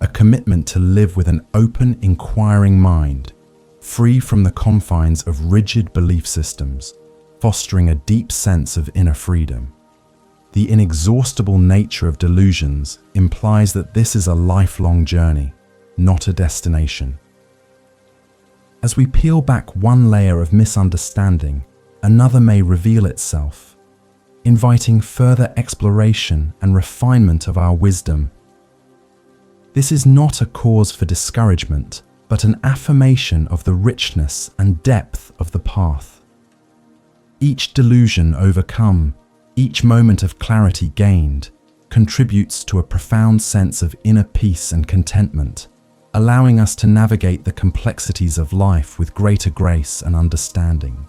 a commitment to live with an open, inquiring mind, free from the confines of rigid belief systems, fostering a deep sense of inner freedom. The inexhaustible nature of delusions implies that this is a lifelong journey, not a destination. As we peel back one layer of misunderstanding, another may reveal itself, inviting further exploration and refinement of our wisdom. This is not a cause for discouragement, but an affirmation of the richness and depth of the path. Each delusion overcome, each moment of clarity gained, contributes to a profound sense of inner peace and contentment, allowing us to navigate the complexities of life with greater grace and understanding.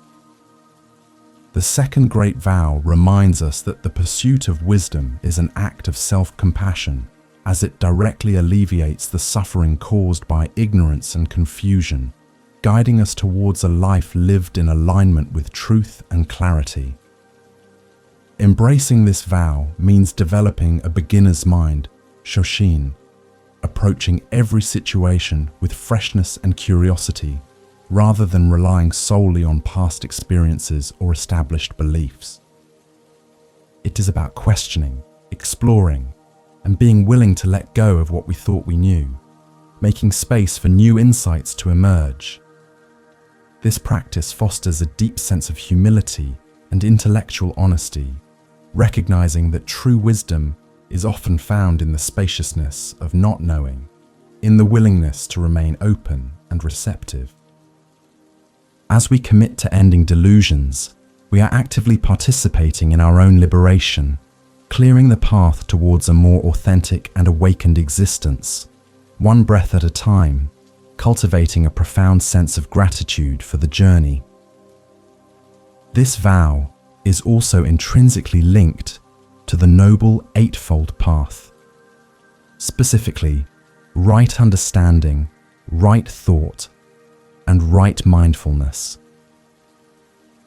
The second great vow reminds us that the pursuit of wisdom is an act of self-compassion, as it directly alleviates the suffering caused by ignorance and confusion, guiding us towards a life lived in alignment with truth and clarity. Embracing this vow means developing a beginner's mind, shoshin, approaching every situation with freshness and curiosity, rather than relying solely on past experiences or established beliefs. It is about questioning, exploring, and being willing to let go of what we thought we knew, making space for new insights to emerge. This practice fosters a deep sense of humility and intellectual honesty, recognizing that true wisdom is often found in the spaciousness of not knowing, in the willingness to remain open and receptive. As we commit to ending delusions, we are actively participating in our own liberation, clearing the path towards a more authentic and awakened existence, one breath at a time, cultivating a profound sense of gratitude for the journey. This vow is also intrinsically linked to the Noble Eightfold Path, specifically right understanding, right thought, and right mindfulness.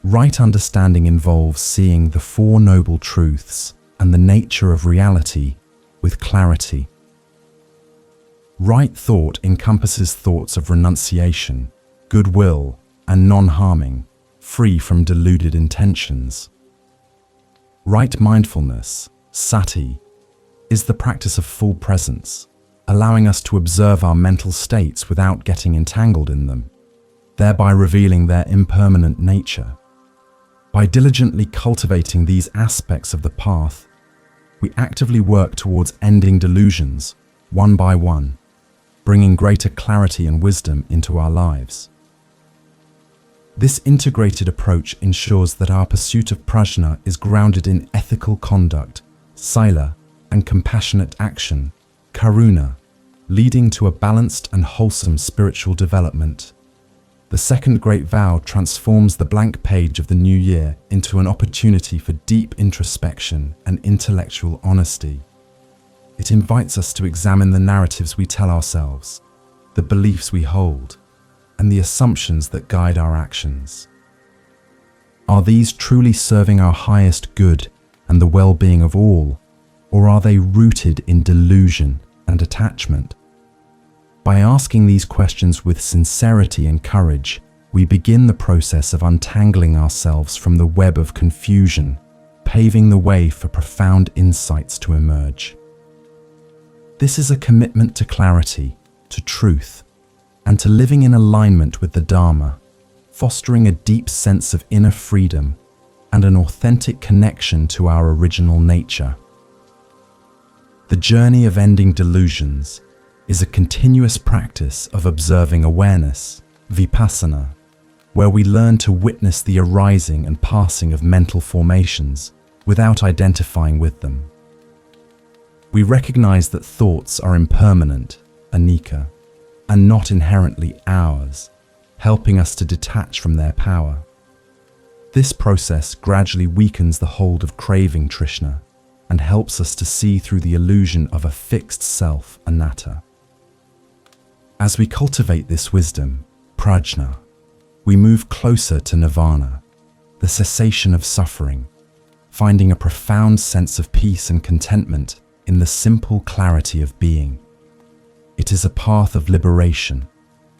Right understanding involves seeing the Four Noble Truths and the nature of reality with clarity. Right thought encompasses thoughts of renunciation, goodwill, and non-harming, free from deluded intentions. Right mindfulness, sati, is the practice of full presence, allowing us to observe our mental states without getting entangled in them, thereby revealing their impermanent nature. By diligently cultivating these aspects of the path, we actively work towards ending delusions, one by one, bringing greater clarity and wisdom into our lives. This integrated approach ensures that our pursuit of prajna is grounded in ethical conduct, sila, and compassionate action, karuna, leading to a balanced and wholesome spiritual development. The second great vow transforms the blank page of the new year into an opportunity for deep introspection and intellectual honesty. It invites us to examine the narratives we tell ourselves, the beliefs we hold, and the assumptions that guide our actions. Are these truly serving our highest good and the well-being of all, or are they rooted in delusion and attachment? By asking these questions with sincerity and courage, we begin the process of untangling ourselves from the web of confusion, paving the way for profound insights to emerge. This is a commitment to clarity, to truth, and to living in alignment with the Dharma, fostering a deep sense of inner freedom and an authentic connection to our original nature. The journey of ending delusions is a continuous practice of observing awareness, vipassana, where we learn to witness the arising and passing of mental formations without identifying with them. We recognize that thoughts are impermanent, anicca, and not inherently ours, helping us to detach from their power. This process gradually weakens the hold of craving trishna and helps us to see through the illusion of a fixed self, anatta. As we cultivate this wisdom, prajna, we move closer to nirvana, the cessation of suffering, finding a profound sense of peace and contentment in the simple clarity of being. It is a path of liberation,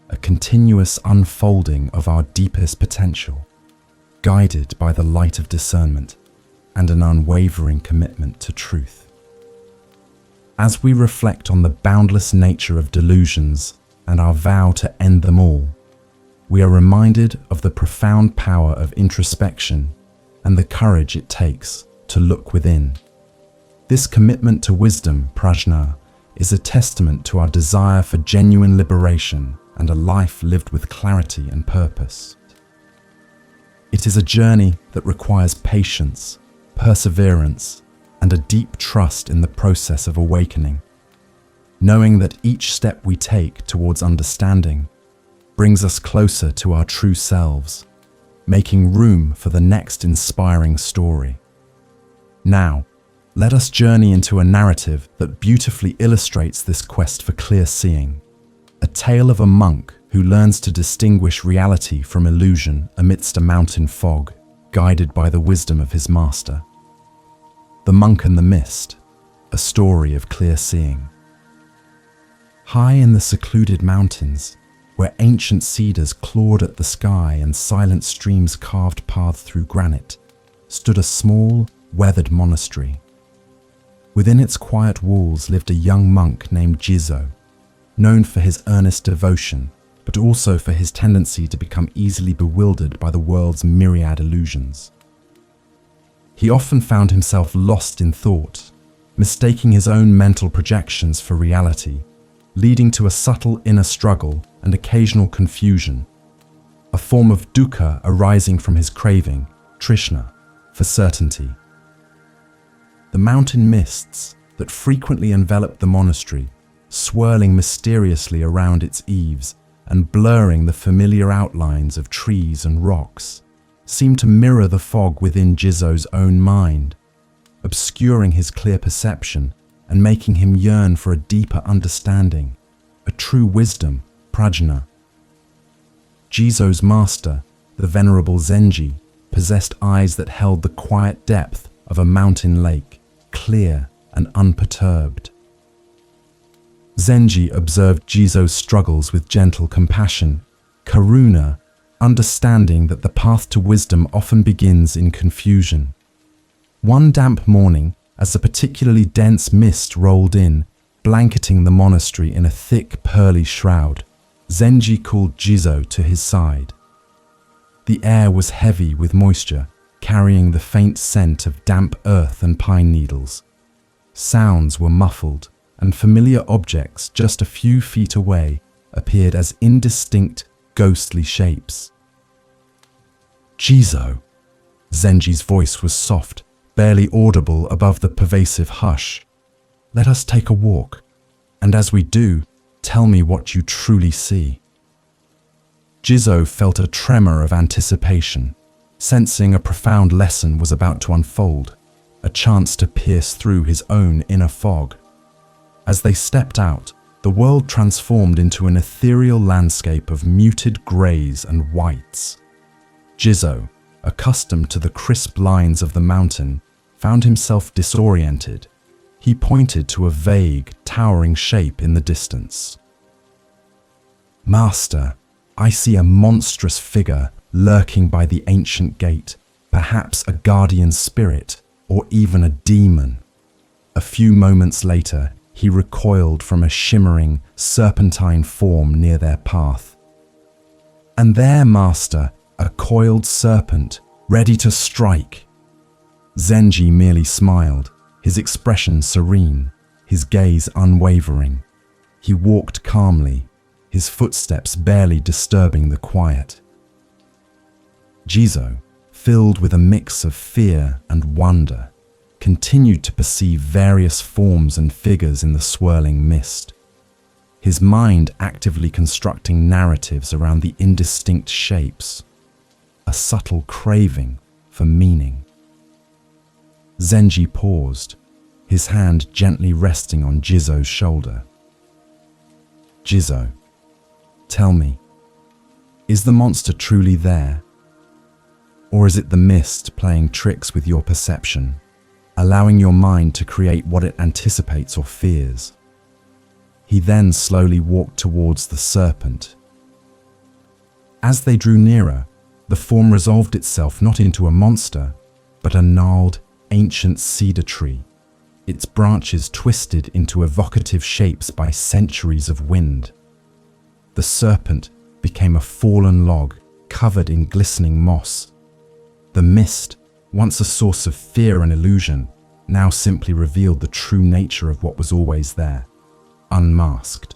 a continuous unfolding of our deepest potential, guided by the light of discernment and an unwavering commitment to truth. As we reflect on the boundless nature of delusions and our vow to end them all, we are reminded of the profound power of introspection and the courage it takes to look within. This commitment to wisdom, prajna, is a testament to our desire for genuine liberation and a life lived with clarity and purpose. It is a journey that requires patience, perseverance, and a deep trust in the process of awakening, knowing that each step we take towards understanding brings us closer to our true selves, making room for the next inspiring story. Now, let us journey into a narrative that beautifully illustrates this quest for clear seeing. A tale of a monk who learns to distinguish reality from illusion amidst a mountain fog, guided by the wisdom of his master. The Monk and the Mist, a story of clear seeing. High in the secluded mountains, where ancient cedars clawed at the sky and silent streams carved paths through granite, stood a small, weathered monastery. Within its quiet walls lived a young monk named Jizo, known for his earnest devotion, but also for his tendency to become easily bewildered by the world's myriad illusions. He often found himself lost in thought, mistaking his own mental projections for reality, leading to a subtle inner struggle and occasional confusion, a form of dukkha arising from his craving, trishna, for certainty. The mountain mists that frequently enveloped the monastery, swirling mysteriously around its eaves and blurring the familiar outlines of trees and rocks, seemed to mirror the fog within Jizo's own mind, obscuring his clear perception and making him yearn for a deeper understanding, a true wisdom, prajna. Jizo's master, the venerable Zenji, possessed eyes that held the quiet depth of a mountain lake, clear and unperturbed. Zenji observed Jizo's struggles with gentle compassion, karuna, understanding that the path to wisdom often begins in confusion. One damp morning, as a particularly dense mist rolled in, blanketing the monastery in a thick, pearly shroud, Zenji called Jizo to his side. The air was heavy with moisture, carrying the faint scent of damp earth and pine needles. Sounds were muffled, and familiar objects just a few feet away appeared as indistinct, ghostly shapes. Jizo. Zenji's voice was soft, barely audible above the pervasive hush. Let us take a walk, and as we do, tell me what you truly see. Jizo felt a tremor of anticipation, sensing a profound lesson was about to unfold, a chance to pierce through his own inner fog. As they stepped out, the world transformed into an ethereal landscape of muted greys and whites. Jizo, accustomed to the crisp lines of the mountain, found himself disoriented. He pointed to a vague, towering shape in the distance. Master, I see a monstrous figure lurking by the ancient gate, perhaps a guardian spirit or even a demon. A few moments later, he recoiled from a shimmering, serpentine form near their path. And there, Master, a coiled serpent, ready to strike. Zenji merely smiled, his expression serene, his gaze unwavering. He walked calmly, his footsteps barely disturbing the quiet. Jizo, filled with a mix of fear and wonder, continued to perceive various forms and figures in the swirling mist, his mind actively constructing narratives around the indistinct shapes, a subtle craving for meaning. Zenji paused, his hand gently resting on Jizo's shoulder. Jizo, tell me, is the monster truly there? Or is it the mist playing tricks with your perception, allowing your mind to create what it anticipates or fears? He then slowly walked towards the serpent. As they drew nearer, the form resolved itself not into a monster, but a gnarled, ancient cedar tree, its branches twisted into evocative shapes by centuries of wind. The serpent became a fallen log covered in glistening moss. The mist, once a source of fear and illusion, now simply revealed the true nature of what was always there, unmasked.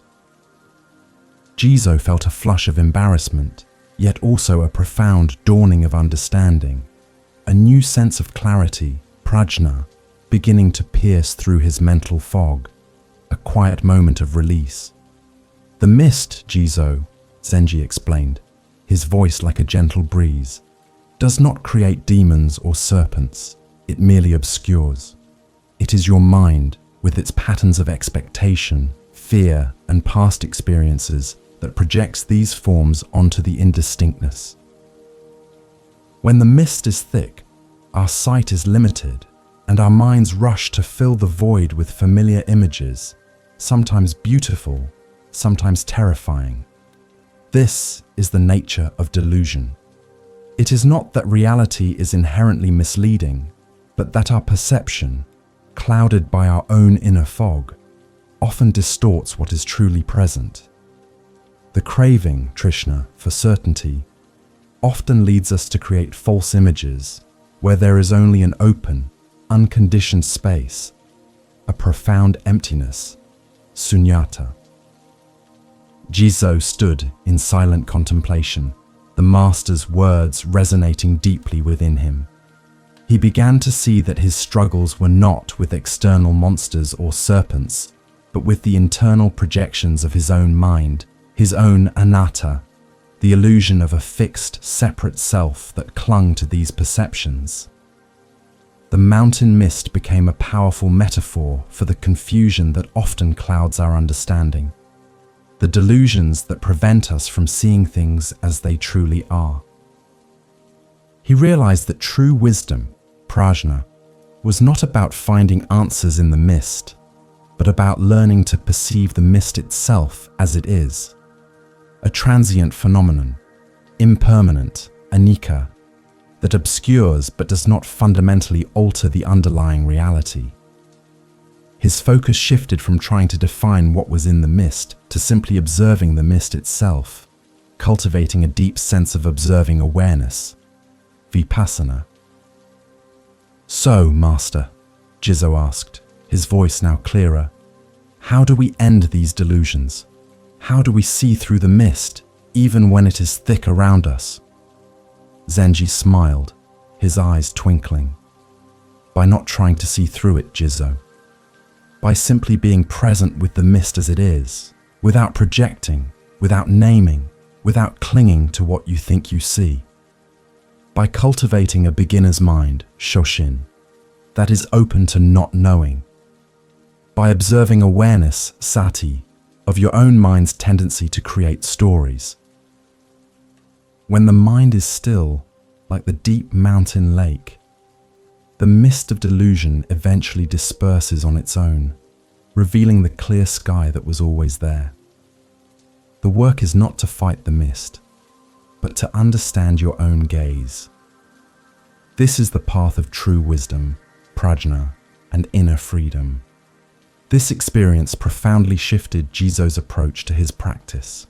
Jizo felt a flush of embarrassment, yet also a profound dawning of understanding, a new sense of clarity, prajna, beginning to pierce through his mental fog, a quiet moment of release. The mist, Jizo, Zenji explained, his voice like a gentle breeze, does not create demons or serpents, it merely obscures. It is your mind, with its patterns of expectation, fear, and past experiences, that projects these forms onto the indistinctness. When the mist is thick, our sight is limited, and our minds rush to fill the void with familiar images, sometimes beautiful, sometimes terrifying. This is the nature of delusion. It is not that reality is inherently misleading, but that our perception, clouded by our own inner fog, often distorts what is truly present. The craving, Trishna, for certainty often leads us to create false images where there is only an open, unconditioned space, a profound emptiness, sunyata. Jizo stood in silent contemplation, the master's words resonating deeply within him. He began to see that his struggles were not with external monsters or serpents, but with the internal projections of his own mind, his own anatta, the illusion of a fixed, separate self that clung to these perceptions. The mountain mist became a powerful metaphor for the confusion that often clouds our understanding, the delusions that prevent us from seeing things as they truly are. He realized that true wisdom, prajna, was not about finding answers in the mist, but about learning to perceive the mist itself as it is, a transient phenomenon, impermanent, anicca, that obscures but does not fundamentally alter the underlying reality. His focus shifted from trying to define what was in the mist to simply observing the mist itself, cultivating a deep sense of observing awareness, vipassana. "So, Master," Jizo asked, his voice now clearer, "how do we end these delusions? How do we see through the mist, even when it is thick around us?" Zenji smiled, his eyes twinkling. "By not trying to see through it, Jizo. By simply being present with the mist as it is, without projecting, without naming, without clinging to what you think you see. By cultivating a beginner's mind, Shoshin, that is open to not knowing. By observing awareness, Sati, of your own mind's tendency to create stories. When the mind is still, like the deep mountain lake, the mist of delusion eventually disperses on its own, revealing the clear sky that was always there. The work is not to fight the mist, but to understand your own gaze. This is the path of true wisdom, prajna, and inner freedom. This experience profoundly shifted Jizo's approach to his practice.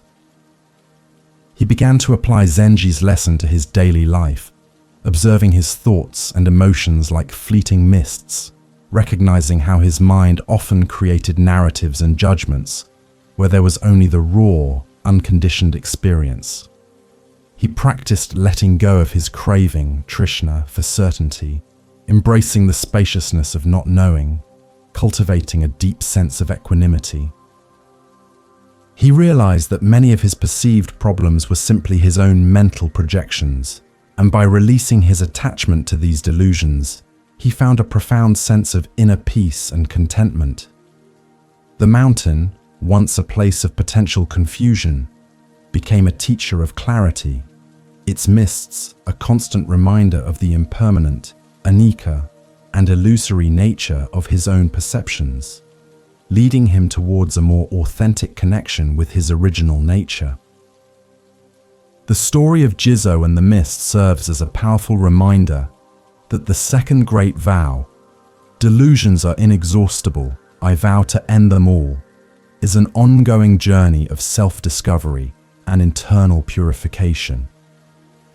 He began to apply Zenji's lesson to his daily life, observing his thoughts and emotions like fleeting mists, recognizing how his mind often created narratives and judgments where there was only the raw, unconditioned experience. He practiced letting go of his craving, Trishna, for certainty, embracing the spaciousness of not knowing, cultivating a deep sense of equanimity. He realized that many of his perceived problems were simply his own mental projections, and by releasing his attachment to these delusions, he found a profound sense of inner peace and contentment. The mountain, once a place of potential confusion, became a teacher of clarity, its mists a constant reminder of the impermanent, anicca, and illusory nature of his own perceptions, leading him towards a more authentic connection with his original nature. The story of Jizo and the mist serves as a powerful reminder that the second great vow, "Delusions are inexhaustible, I vow to end them all," is an ongoing journey of self-discovery and internal purification.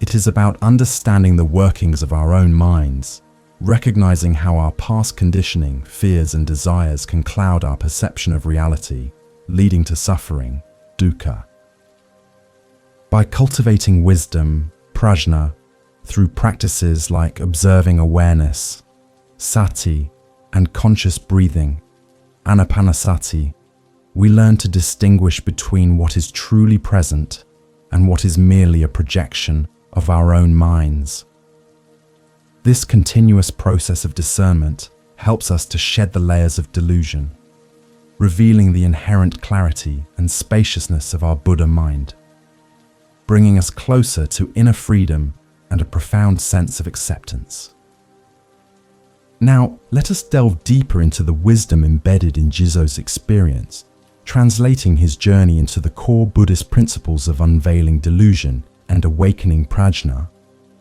It is about understanding the workings of our own minds, recognizing how our past conditioning, fears, and desires can cloud our perception of reality, leading to suffering, dukkha. By cultivating wisdom, prajna, through practices like observing awareness, sati, and conscious breathing, anapanasati, we learn to distinguish between what is truly present and what is merely a projection of our own minds. This continuous process of discernment helps us to shed the layers of delusion, revealing the inherent clarity and spaciousness of our Buddha mind, bringing us closer to inner freedom and a profound sense of acceptance. Now, let us delve deeper into the wisdom embedded in Jizo's experience, translating his journey into the core Buddhist principles of unveiling delusion and awakening prajna,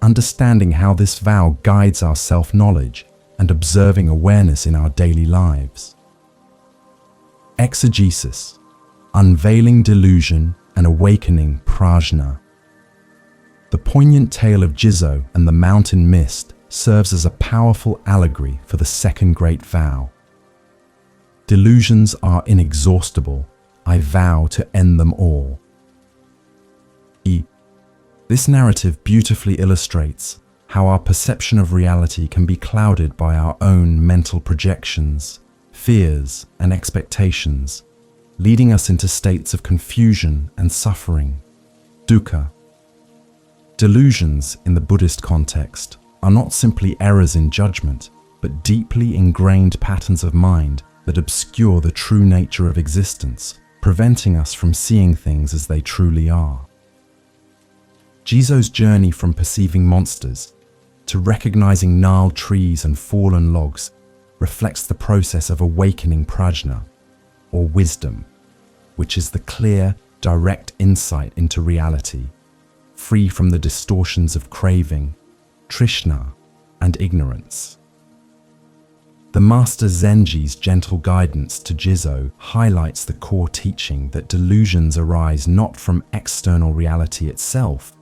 understanding how this vow guides our self-knowledge and observing awareness in our daily lives. Exegesis: unveiling delusion and awakening prajna. The poignant tale of Jizo and the mountain mist serves as a powerful allegory for the second great vow. Delusions are inexhaustible. I vow to end them all. This narrative beautifully illustrates how our perception of reality can be clouded by our own mental projections, fears, and expectations, leading us into states of confusion and suffering, dukkha. Delusions, in the Buddhist context, are not simply errors in judgment, but deeply ingrained patterns of mind that obscure the true nature of existence, preventing us from seeing things as they truly are. Jizo's journey from perceiving monsters to recognizing gnarled trees and fallen logs reflects the process of awakening prajna, or wisdom, which is the clear, direct insight into reality, free from the distortions of craving, trishna, and ignorance. The Master Zenji's gentle guidance to Jizo highlights the core teaching that delusions arise not from external reality itself,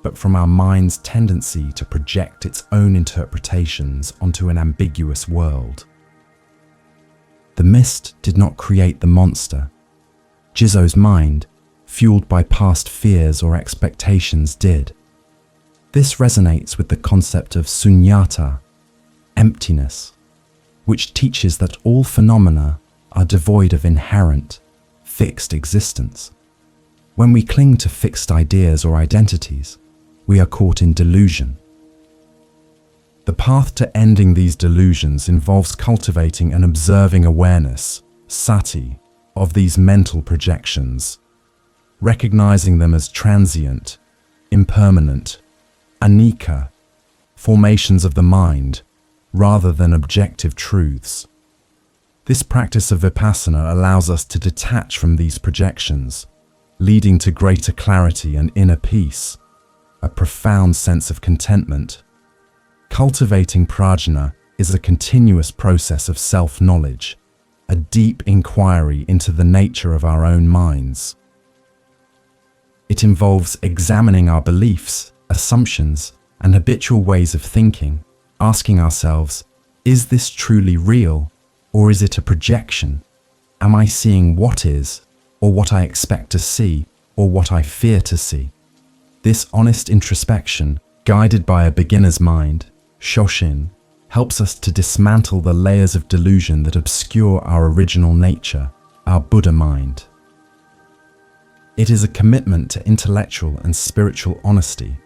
but from our mind's tendency to project its own interpretations onto an ambiguous world. The mist did not create the monster. Jizo's mind, fueled by past fears or expectations, did. This resonates with the concept of sunyata, emptiness, which teaches that all phenomena are devoid of inherent, fixed existence. When we cling to fixed ideas or identities, we are caught in delusion. The path to ending these delusions involves cultivating and observing awareness, sati, of these mental projections, recognizing them as transient, impermanent, anicca, formations of the mind, rather than objective truths. This practice of vipassana allows us to detach from these projections, leading to greater clarity and inner peace, a profound sense of contentment. Cultivating prajna is a continuous process of self-knowledge, a deep inquiry into the nature of our own minds. It involves examining our beliefs, assumptions, and habitual ways of thinking, asking ourselves, is this truly real, or is it a projection? Am I seeing what is, or what I expect to see, or what I fear to see? This honest introspection, guided by a beginner's mind, Shoshin, helps us to dismantle the layers of delusion that obscure our original nature, our Buddha mind. It is a commitment to intellectual and spiritual honesty,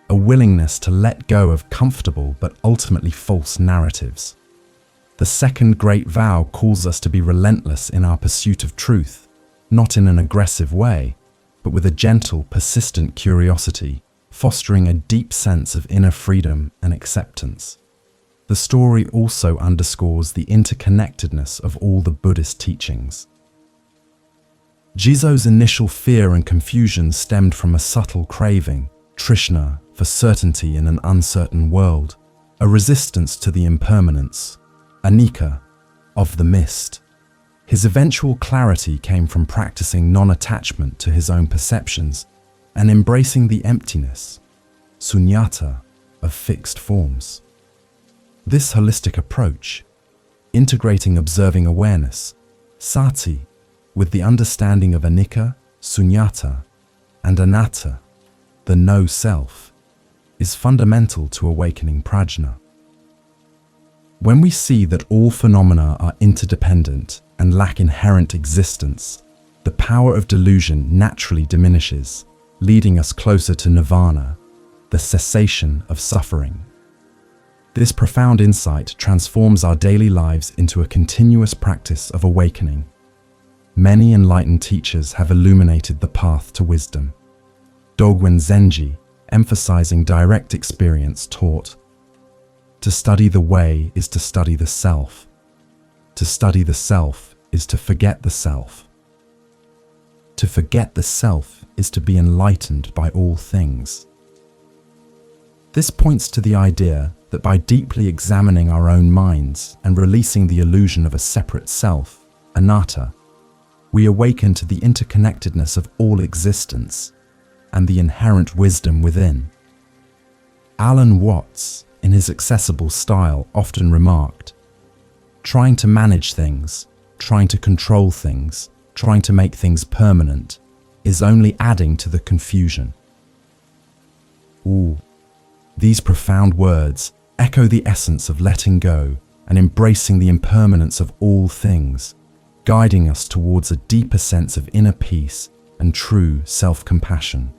a willingness to let go of comfortable but ultimately false narratives. The second great vow calls us to be relentless in our pursuit of truth, not in an aggressive way, but with a gentle, persistent curiosity, fostering a deep sense of inner freedom and acceptance. The story also underscores the interconnectedness of all the Buddhist teachings. Jizo's initial fear and confusion stemmed from a subtle craving, trishna, for certainty in an uncertain world, a resistance to the impermanence, anicca, of the mist. His eventual clarity came from practicing non-attachment to his own perceptions and embracing the emptiness, sunyata, of fixed forms. This holistic approach, integrating observing awareness, sati, with the understanding of anicca, sunyata, and anatta, the no-self, is fundamental to awakening prajna. When we see that all phenomena are interdependent and lack inherent existence, the power of delusion naturally diminishes, leading us closer to nirvana, the cessation of suffering. This profound insight transforms our daily lives into a continuous practice of awakening. Many enlightened teachers have illuminated the path to wisdom. Dogen Zenji, emphasizing direct experience, taught, "To study the way is to study the self. To study the self is to forget the self. To forget the self is to be enlightened by all things." This points to the idea that by deeply examining our own minds and releasing the illusion of a separate self, anatta, we awaken to the interconnectedness of all existence and the inherent wisdom within. Alan Watts, in his accessible style, often remarked, "Trying to manage things, trying to control things, trying to make things permanent is only adding to the confusion." Ooh, these profound words echo the essence of letting go and embracing the impermanence of all things, guiding us towards a deeper sense of inner peace and true self-compassion.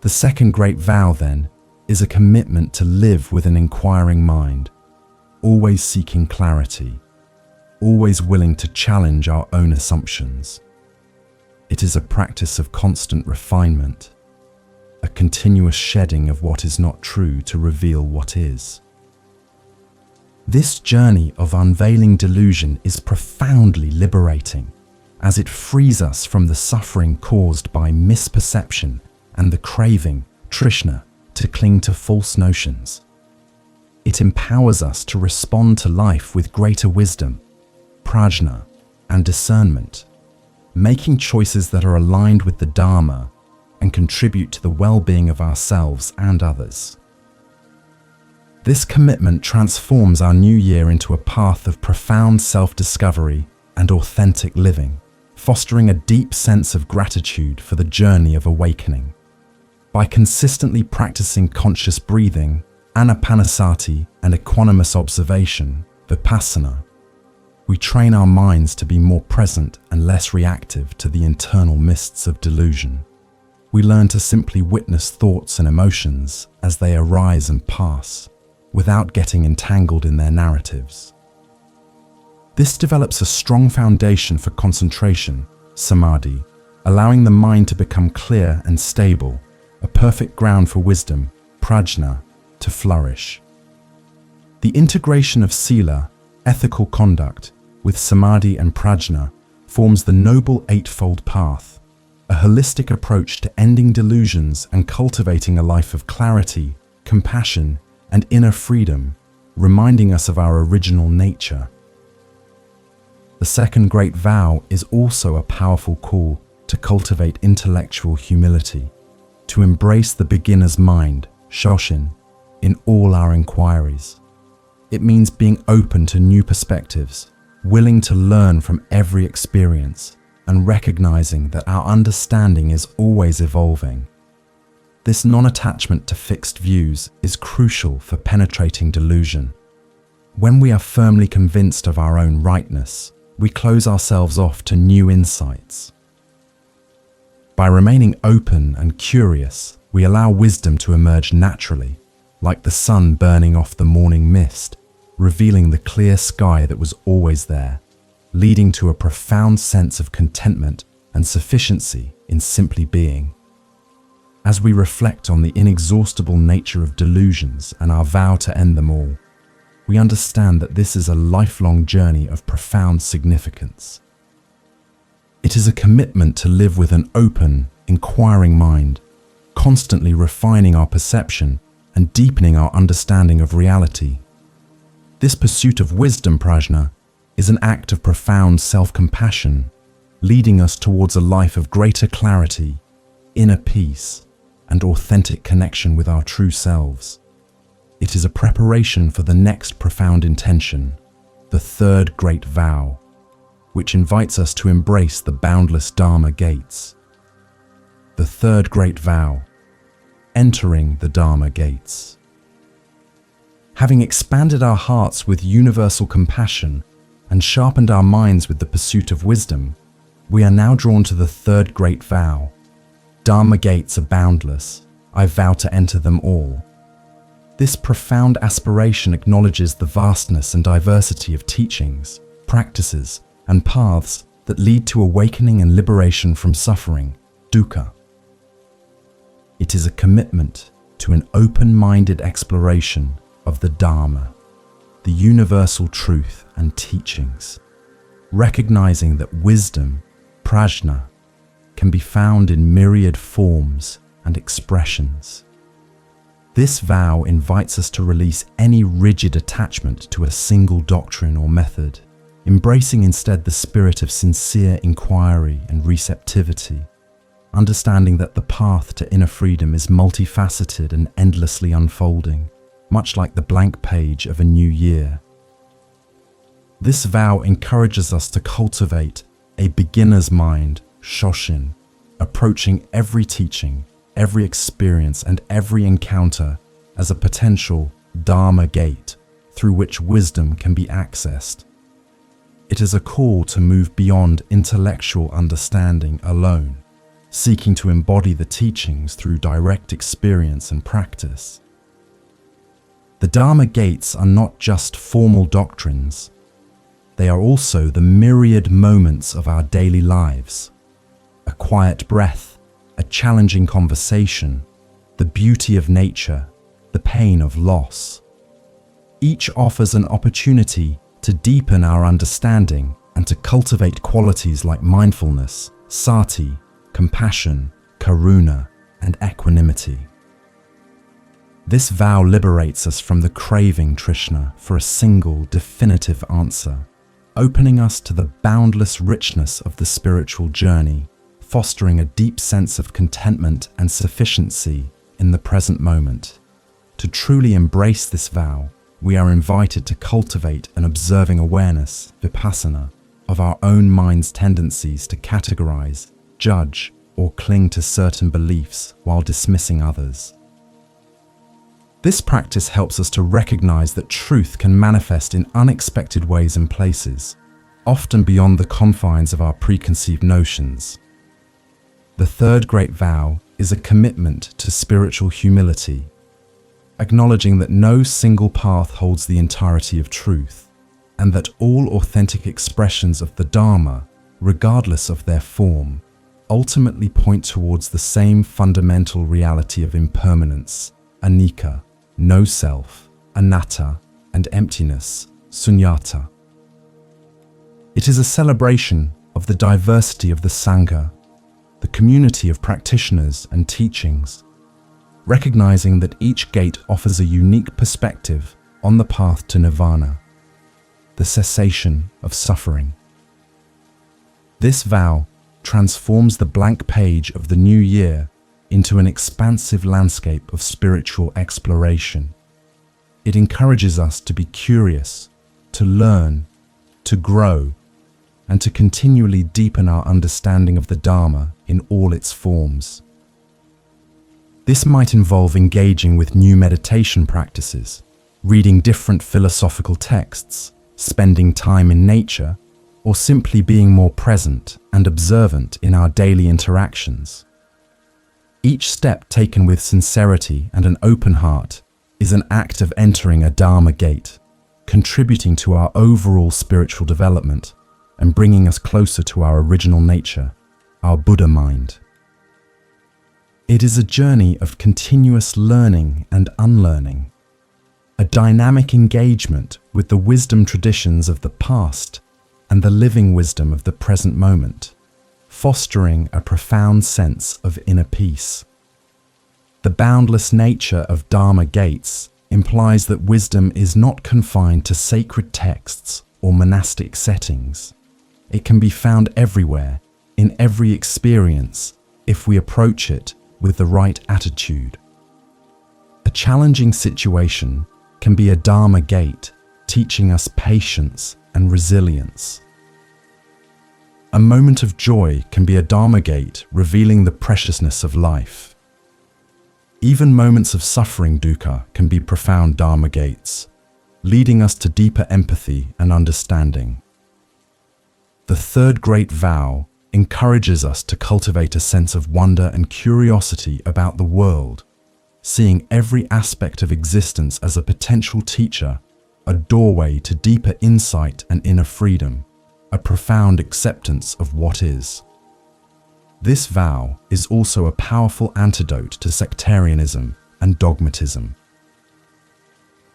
The second great vow, then, is a commitment to live with an inquiring mind, always seeking clarity, always willing to challenge our own assumptions. It is a practice of constant refinement, a continuous shedding of what is not true to reveal what is. This journey of unveiling delusion is profoundly liberating, as it frees us from the suffering caused by misperception and the craving, trishna, to cling to false notions. It empowers us to respond to life with greater wisdom, prajna, and discernment, making choices that are aligned with the Dharma and contribute to the well-being of ourselves and others. This commitment transforms our new year into a path of profound self-discovery and authentic living, fostering a deep sense of gratitude for the journey of awakening. By consistently practicing conscious breathing, anapanasati, and equanimous observation, vipassana, we train our minds to be more present and less reactive to the internal mists of delusion. We learn to simply witness thoughts and emotions as they arise and pass, without getting entangled in their narratives. This develops a strong foundation for concentration, samadhi, allowing the mind to become clear and stable, a perfect ground for wisdom, prajna, to flourish. The integration of sila, ethical conduct, with samadhi and prajna forms the noble eightfold path, a holistic approach to ending delusions and cultivating a life of clarity, compassion, and inner freedom, reminding us of our original nature. The second great vow is also a powerful call to cultivate intellectual humility, to embrace the beginner's mind, shoshin, in all our inquiries. It means being open to new perspectives, willing to learn from every experience, and recognizing that our understanding is always evolving. This non-attachment to fixed views is crucial for penetrating delusion. When we are firmly convinced of our own rightness, we close ourselves off to new insights. By remaining open and curious, we allow wisdom to emerge naturally, like the sun burning off the morning mist, revealing the clear sky that was always there, leading to a profound sense of contentment and sufficiency in simply being. As we reflect on the inexhaustible nature of delusions and our vow to end them all, we understand that this is a lifelong journey of profound significance. It is a commitment to live with an open, inquiring mind, constantly refining our perception and deepening our understanding of reality. This pursuit of wisdom, prajna, is an act of profound self-compassion, leading us towards a life of greater clarity, inner peace, and authentic connection with our true selves. It is a preparation for the next profound intention, the third great vow, which invites us to embrace the boundless Dharma gates. The third great vow, entering the Dharma gates. Having expanded our hearts with universal compassion and sharpened our minds with the pursuit of wisdom, we are now drawn to the third great vow. Dharma gates are boundless. I vow to enter them all. This profound aspiration acknowledges the vastness and diversity of teachings, practices, and paths that lead to awakening and liberation from suffering, dukkha. It is a commitment to an open-minded exploration of the Dharma, the universal truth and teachings, recognizing that wisdom, prajna, can be found in myriad forms and expressions. This vow invites us to release any rigid attachment to a single doctrine or method, embracing instead the spirit of sincere inquiry and receptivity, understanding that the path to inner freedom is multifaceted and endlessly unfolding, much like the blank page of a new year. This vow encourages us to cultivate a beginner's mind, shoshin, approaching every teaching, every experience, and every encounter as a potential Dharma gate through which wisdom can be accessed. It is a call to move beyond intellectual understanding alone, seeking to embody the teachings through direct experience and practice. The Dharma gates are not just formal doctrines, they are also the myriad moments of our daily lives. A quiet breath, a challenging conversation, the beauty of nature, the pain of loss. Each offers an opportunity to deepen our understanding and to cultivate qualities like mindfulness, sati, compassion, karuna, and equanimity. This vow liberates us from the craving Trishna for a single, definitive answer, opening us to the boundless richness of the spiritual journey, fostering a deep sense of contentment and sufficiency in the present moment. To truly embrace this vow, we are invited to cultivate an observing awareness, vipassana, of our own mind's tendencies to categorize, judge, or cling to certain beliefs while dismissing others. This practice helps us to recognize that truth can manifest in unexpected ways and places, often beyond the confines of our preconceived notions. The third great vow is a commitment to spiritual humility, acknowledging that no single path holds the entirety of truth, and that all authentic expressions of the Dharma, regardless of their form, ultimately point towards the same fundamental reality of impermanence, anicca, no self, anatta, and emptiness, sunyata. It is a celebration of the diversity of the Sangha, the community of practitioners and teachings, recognizing that each gate offers a unique perspective on the path to nirvana, the cessation of suffering. This vow transforms the blank page of the new year into an expansive landscape of spiritual exploration. It encourages us to be curious, to learn, to grow, and to continually deepen our understanding of the Dharma in all its forms. This might involve engaging with new meditation practices, reading different philosophical texts, spending time in nature, or simply being more present and observant in our daily interactions. Each step taken with sincerity and an open heart is an act of entering a Dharma gate, contributing to our overall spiritual development and bringing us closer to our original nature, our Buddha mind. It is a journey of continuous learning and unlearning, a dynamic engagement with the wisdom traditions of the past and the living wisdom of the present moment, fostering a profound sense of inner peace. The boundless nature of Dharma gates implies that wisdom is not confined to sacred texts or monastic settings. It can be found everywhere, in every experience, if we approach it with the right attitude. A challenging situation can be a Dharma gate, teaching us patience and resilience. A moment of joy can be a Dharma gate, revealing the preciousness of life. Even moments of suffering, dukkha, can be profound Dharma gates, leading us to deeper empathy and understanding. The third great vow encourages us to cultivate a sense of wonder and curiosity about the world, seeing every aspect of existence as a potential teacher, a doorway to deeper insight and inner freedom, a profound acceptance of what is. This vow is also a powerful antidote to sectarianism and dogmatism.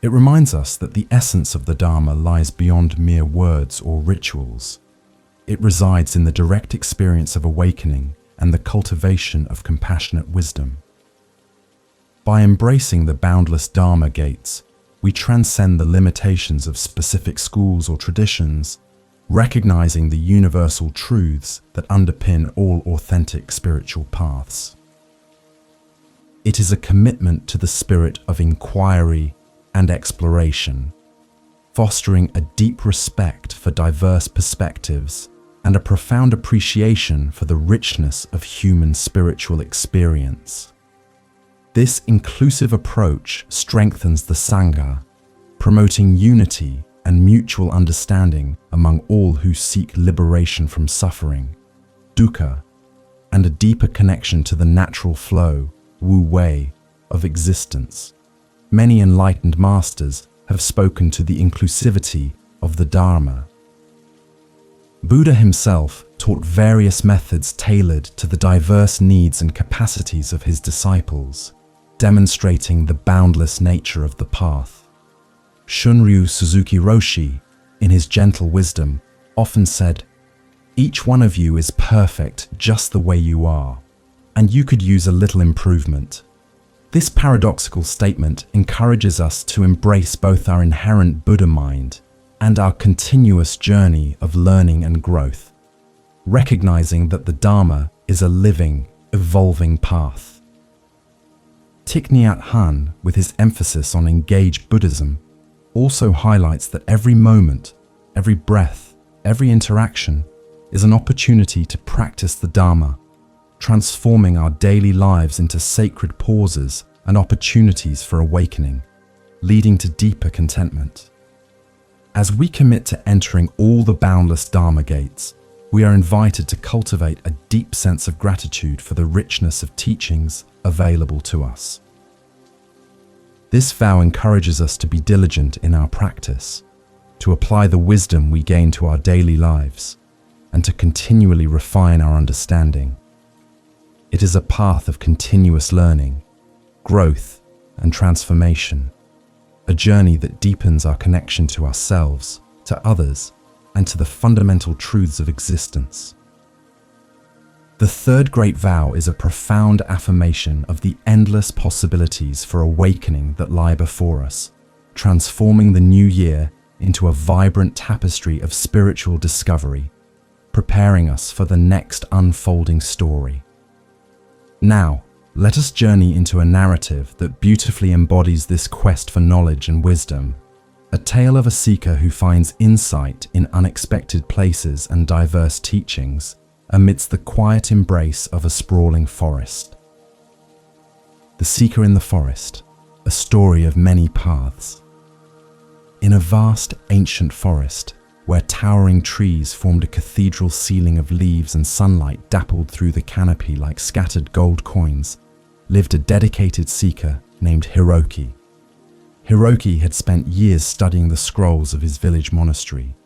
It reminds us that the essence of the Dharma lies beyond mere words or rituals. It resides in the direct experience of awakening and the cultivation of compassionate wisdom. By embracing the boundless Dharma gates, we transcend the limitations of specific schools or traditions, recognizing the universal truths that underpin all authentic spiritual paths. It is a commitment to the spirit of inquiry and exploration, fostering a deep respect for diverse perspectives and a profound appreciation for the richness of human spiritual experience. This inclusive approach strengthens the Sangha, promoting unity and mutual understanding among all who seek liberation from suffering, dukkha, and a deeper connection to the natural flow, wu-wei, of existence. Many enlightened masters have spoken to the inclusivity of the Dharma. Buddha himself taught various methods tailored to the diverse needs and capacities of his disciples, demonstrating the boundless nature of the path. Shunryu Suzuki Roshi, in his gentle wisdom, often said, "Each one of you is perfect just the way you are, and you could use a little improvement." This paradoxical statement encourages us to embrace both our inherent Buddha mind and our continuous journey of learning and growth, recognizing that the Dharma is a living, evolving path. Thich Nhat Hanh, with his emphasis on engaged Buddhism, also highlights that every moment, every breath, every interaction is an opportunity to practice the Dharma, transforming our daily lives into sacred pauses and opportunities for awakening, leading to deeper contentment. As we commit to entering all the boundless Dharma gates, we are invited to cultivate a deep sense of gratitude for the richness of teachings available to us. This vow encourages us to be diligent in our practice, to apply the wisdom we gain to our daily lives, and to continually refine our understanding. It is a path of continuous learning, growth, and transformation, a journey that deepens our connection to ourselves, to others, and to the fundamental truths of existence. The third great vow is a profound affirmation of the endless possibilities for awakening that lie before us, transforming the new year into a vibrant tapestry of spiritual discovery, preparing us for the next unfolding story. Now, let us journey into a narrative that beautifully embodies this quest for knowledge and wisdom, a tale of a seeker who finds insight in unexpected places and diverse teachings amidst the quiet embrace of a sprawling forest. The Seeker in the Forest, a story of many paths. In a vast, ancient forest, where towering trees formed a cathedral ceiling of leaves and sunlight dappled through the canopy like scattered gold coins, lived a dedicated seeker named Hiroki. Hiroki had spent years studying the scrolls of his village monastery,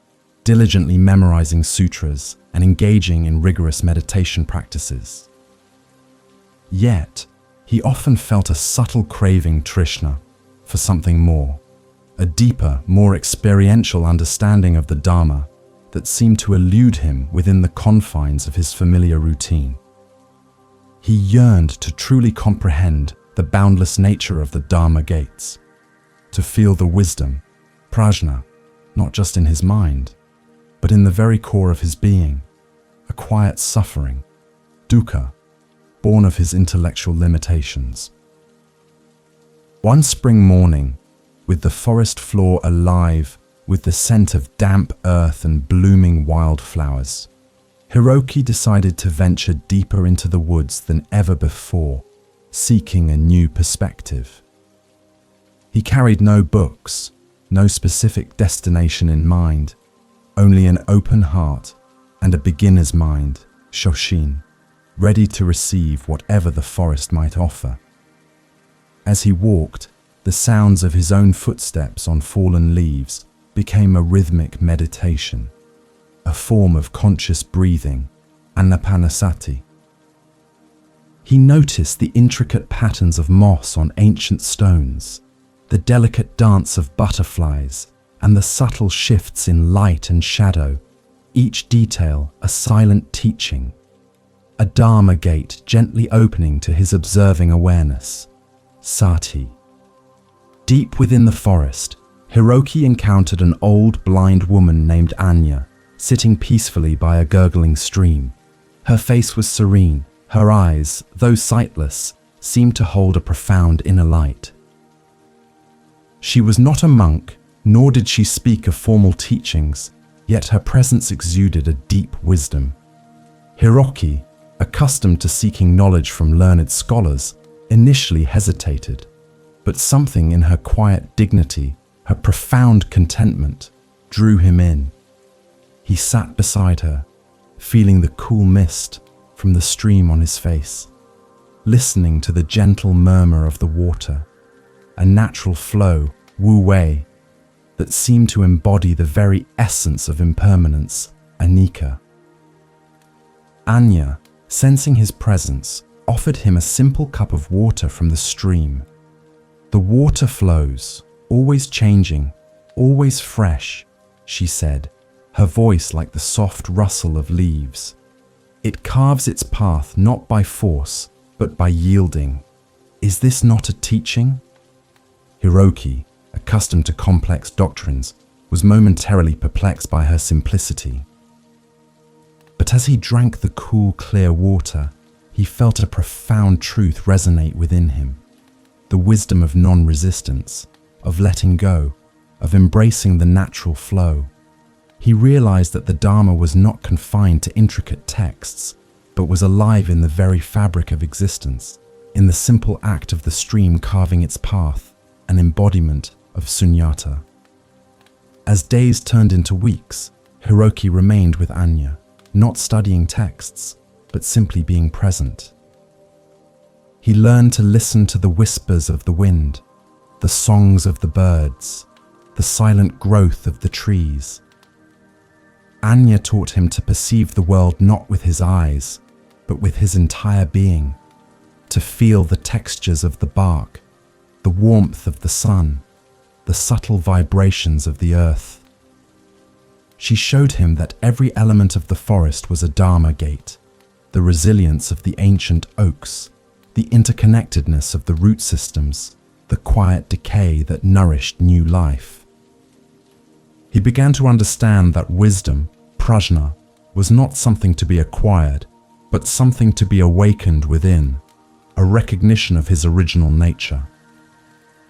diligently memorizing sutras and engaging in rigorous meditation practices. Yet, he often felt a subtle craving trishna for something more, a deeper, more experiential understanding of the Dharma that seemed to elude him within the confines of his familiar routine. He yearned to truly comprehend the boundless nature of the Dharma gates, to feel the wisdom, prajna, not just in his mind, but in the very core of his being, a quiet suffering, dukkha, born of his intellectual limitations. One spring morning, with the forest floor alive with the scent of damp earth and blooming wildflowers, Hiroki decided to venture deeper into the woods than ever before, seeking a new perspective. He carried no books, no specific destination in mind, only an open heart and a beginner's mind, shoshin, ready to receive whatever the forest might offer. As he walked, the sounds of his own footsteps on fallen leaves became a rhythmic meditation, a form of conscious breathing, anapanasati. He noticed the intricate patterns of moss on ancient stones, the delicate dance of butterflies, and the subtle shifts in light and shadow, each detail a silent teaching, a Dharma gate gently opening to his observing awareness, sati. Deep within the forest, Hiroki encountered an old blind woman named Anya, sitting peacefully by a gurgling stream. Her face was serene. Her eyes, though sightless, seemed to hold a profound inner light. She was not a monk, nor did she speak of formal teachings, yet her presence exuded a deep wisdom. Hiroki, accustomed to seeking knowledge from learned scholars, initially hesitated, but something in her quiet dignity, her profound contentment, drew him in. He sat beside her, feeling the cool mist from the stream on his face, listening to the gentle murmur of the water, a natural flow, wu-wei, that seemed to embody the very essence of impermanence, anicca. Anya, sensing his presence, offered him a simple cup of water from the stream. "The water flows, always changing, always fresh," she said, her voice like the soft rustle of leaves. "It carves its path not by force, but by yielding. Is this not a teaching?" Hiroki, accustomed to complex doctrines, was momentarily perplexed by her simplicity. But as he drank the cool, clear water, he felt a profound truth resonate within him. The wisdom of non-resistance, of letting go, of embracing the natural flow. He realized that the Dharma was not confined to intricate texts, but was alive in the very fabric of existence, in the simple act of the stream carving its path, an embodiment of sunyata. As days turned into weeks, Hiroki remained with Anya, not studying texts, but simply being present. He learned to listen to the whispers of the wind, the songs of the birds, the silent growth of the trees. Anya taught him to perceive the world not with his eyes, but with his entire being, to feel the textures of the bark, the warmth of the sun, the subtle vibrations of the earth. She showed him that every element of the forest was a Dharma gate, the resilience of the ancient oaks, the interconnectedness of the root systems, the quiet decay that nourished new life. He began to understand that wisdom, prajna, was not something to be acquired, but something to be awakened within, a recognition of his original nature.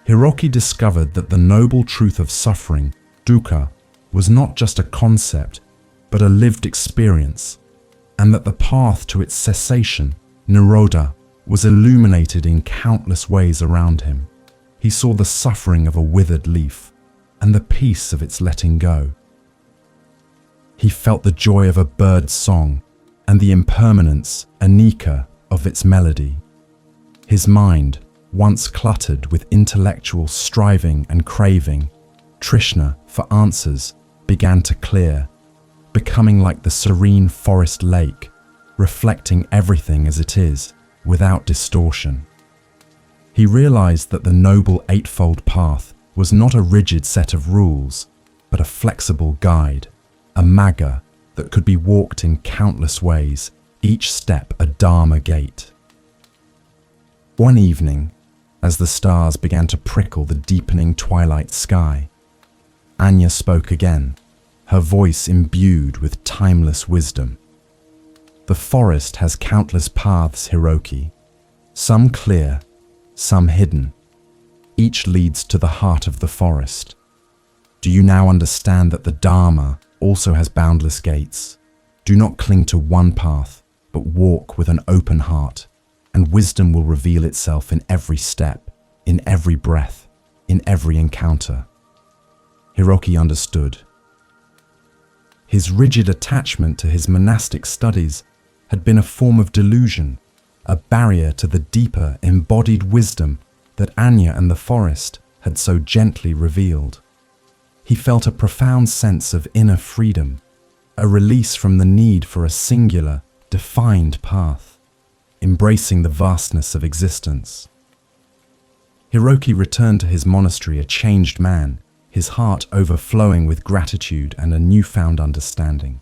Hiroki discovered that the noble truth of suffering, dukkha, was not just a concept, but a lived experience, and that the path to its cessation, nirodha, was illuminated in countless ways around him. He saw the suffering of a withered leaf, and the peace of its letting go. He felt the joy of a bird's song, and the impermanence, anicca, of its melody. His mind, once cluttered with intellectual striving and craving, trishna for answers, began to clear, becoming like the serene forest lake, reflecting everything as it is, without distortion. He realized that the noble eightfold path was not a rigid set of rules, but a flexible guide, a magga that could be walked in countless ways, each step a Dharma gate. One evening, as the stars began to prickle the deepening twilight sky, Anya spoke again, her voice imbued with timeless wisdom. "The forest has countless paths, Hiroki, some clear, some hidden. Each leads to the heart of the forest. Do you now understand that the Dharma also has boundless gates? Do not cling to one path, but walk with an open heart, and wisdom will reveal itself in every step, in every breath, in every encounter." Hiroki understood. His rigid attachment to his monastic studies had been a form of delusion, a barrier to the deeper embodied wisdom that Anya and the forest had so gently revealed. He felt a profound sense of inner freedom, a release from the need for a singular, defined path, embracing the vastness of existence. Hiroki returned to his monastery a changed man, his heart overflowing with gratitude and a newfound understanding.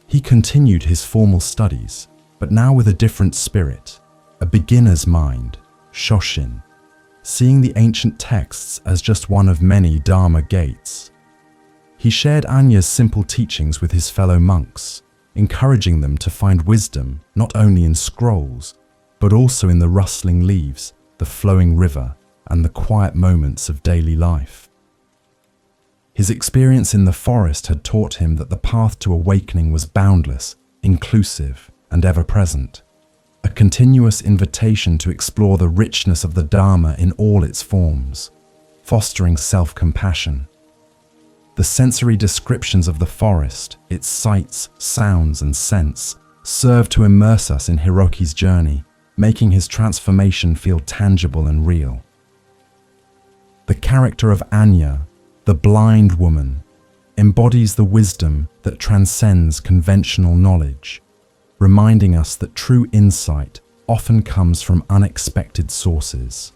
He continued his formal studies, but now with a different spirit, a beginner's mind, Shoshin, seeing the ancient texts as just one of many Dharma gates. He shared Anya's simple teachings with his fellow monks, encouraging them to find wisdom not only in scrolls, but also in the rustling leaves, the flowing river, and the quiet moments of daily life. His experience in the forest had taught him that the path to awakening was boundless, inclusive, and ever-present, a continuous invitation to explore the richness of the Dharma in all its forms, fostering self-compassion. The sensory descriptions of the forest, its sights, sounds, and scents, serve to immerse us in Hiroki's journey, making his transformation feel tangible and real. The character of Anya, the blind woman, embodies the wisdom that transcends conventional knowledge, reminding us that true insight often comes from unexpected sources.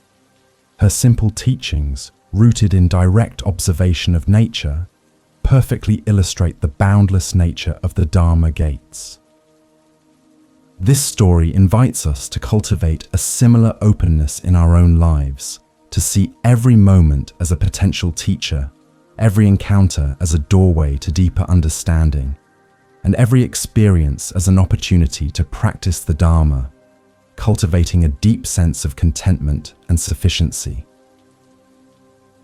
Her simple teachings, rooted in direct observation of nature, perfectly illustrate the boundless nature of the Dharma gates. This story invites us to cultivate a similar openness in our own lives, to see every moment as a potential teacher, every encounter as a doorway to deeper understanding, and every experience as an opportunity to practice the Dharma, cultivating a deep sense of contentment and sufficiency.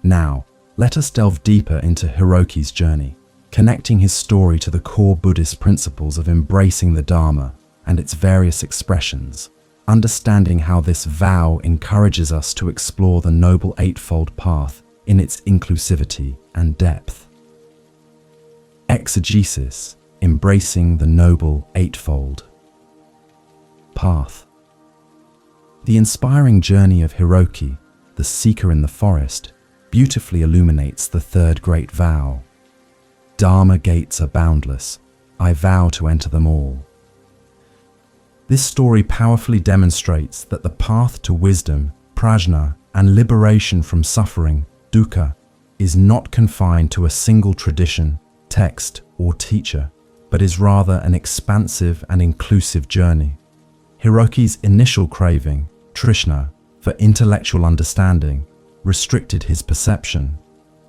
Now, let us delve deeper into Hiroki's journey, connecting his story to the core Buddhist principles of embracing the Dharma and its various expressions, understanding how this vow encourages us to explore the Noble Eightfold Path in its inclusivity and depth. Exegesis, embracing the Noble Eightfold Path. The inspiring journey of Hiroki, the seeker in the forest, beautifully illuminates the third great vow. Dharma gates are boundless. I vow to enter them all. This story powerfully demonstrates that the path to wisdom, prajna, and liberation from suffering, dukkha, is not confined to a single tradition, text, or teacher, but is rather an expansive and inclusive journey. Hiroki's initial craving, trishna, for intellectual understanding, restricted his perception,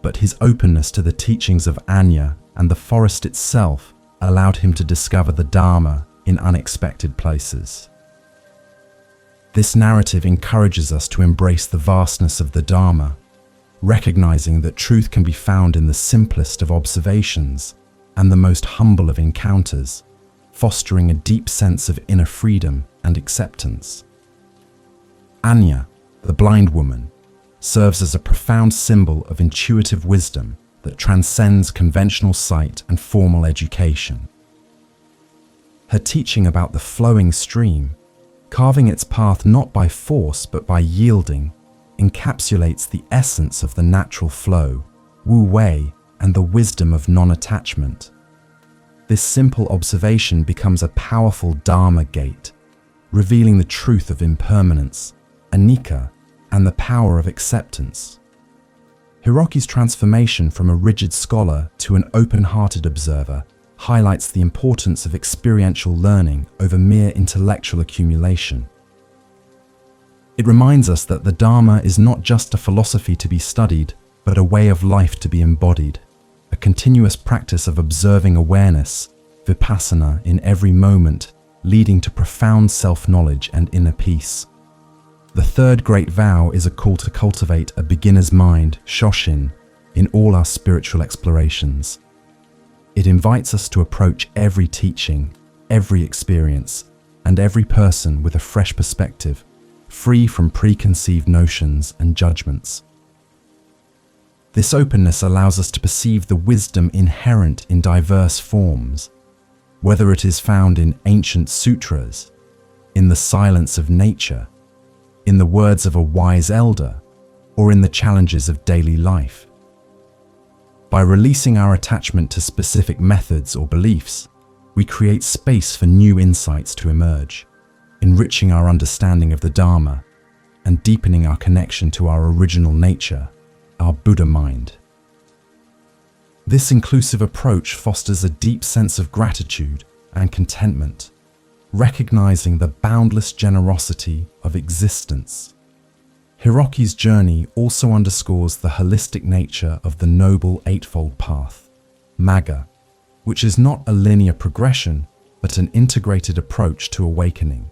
but his openness to the teachings of Anya and the forest itself allowed him to discover the Dharma in unexpected places. This narrative encourages us to embrace the vastness of the Dharma, recognizing that truth can be found in the simplest of observations and the most humble of encounters, fostering a deep sense of inner freedom and acceptance. Anya, the blind woman, serves as a profound symbol of intuitive wisdom that transcends conventional sight and formal education. Her teaching about the flowing stream, carving its path not by force but by yielding, encapsulates the essence of the natural flow, wu wei, and the wisdom of non-attachment. This simple observation becomes a powerful Dharma gate, revealing the truth of impermanence, anicca, and the power of acceptance. Hiroki's transformation from a rigid scholar to an open-hearted observer highlights the importance of experiential learning over mere intellectual accumulation. It reminds us that the Dharma is not just a philosophy to be studied, but a way of life to be embodied, a continuous practice of observing awareness, vipassana in every moment, leading to profound self-knowledge and inner peace. The third great vow is a call to cultivate a beginner's mind, shoshin, in all our spiritual explorations. It invites us to approach every teaching, every experience, and every person with a fresh perspective, free from preconceived notions and judgments. This openness allows us to perceive the wisdom inherent in diverse forms, whether it is found in ancient sutras, in the silence of nature, in the words of a wise elder, or in the challenges of daily life. By releasing our attachment to specific methods or beliefs, we create space for new insights to emerge, enriching our understanding of the Dharma and deepening our connection to our original nature, our Buddha mind. This inclusive approach fosters a deep sense of gratitude and contentment, recognizing the boundless generosity of existence. Hiroki's journey also underscores the holistic nature of the Noble Eightfold Path, Magga, which is not a linear progression, but an integrated approach to awakening.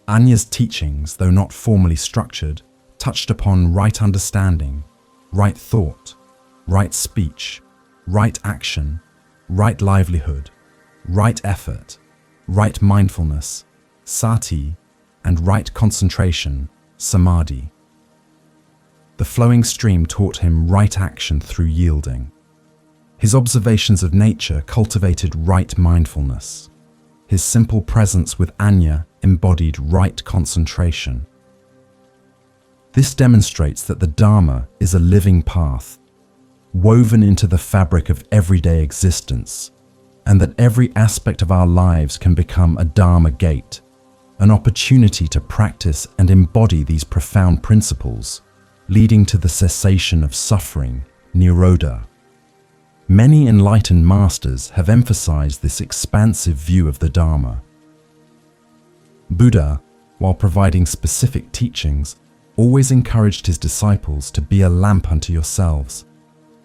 Anya's teachings, though not formally structured, touched upon right understanding, right thought, right speech, right action, right livelihood, right effort, right mindfulness, sati, and right concentration, samadhi. The flowing stream taught him right action through yielding. His observations of nature cultivated right mindfulness. His simple presence with Anya embodied right concentration. This demonstrates that the Dharma is a living path, woven into the fabric of everyday existence, and that every aspect of our lives can become a Dharma gate, an opportunity to practice and embody these profound principles, leading to the cessation of suffering, nirodha. Many enlightened masters have emphasized this expansive view of the Dharma. Buddha, while providing specific teachings, always encouraged his disciples to be a lamp unto yourselves,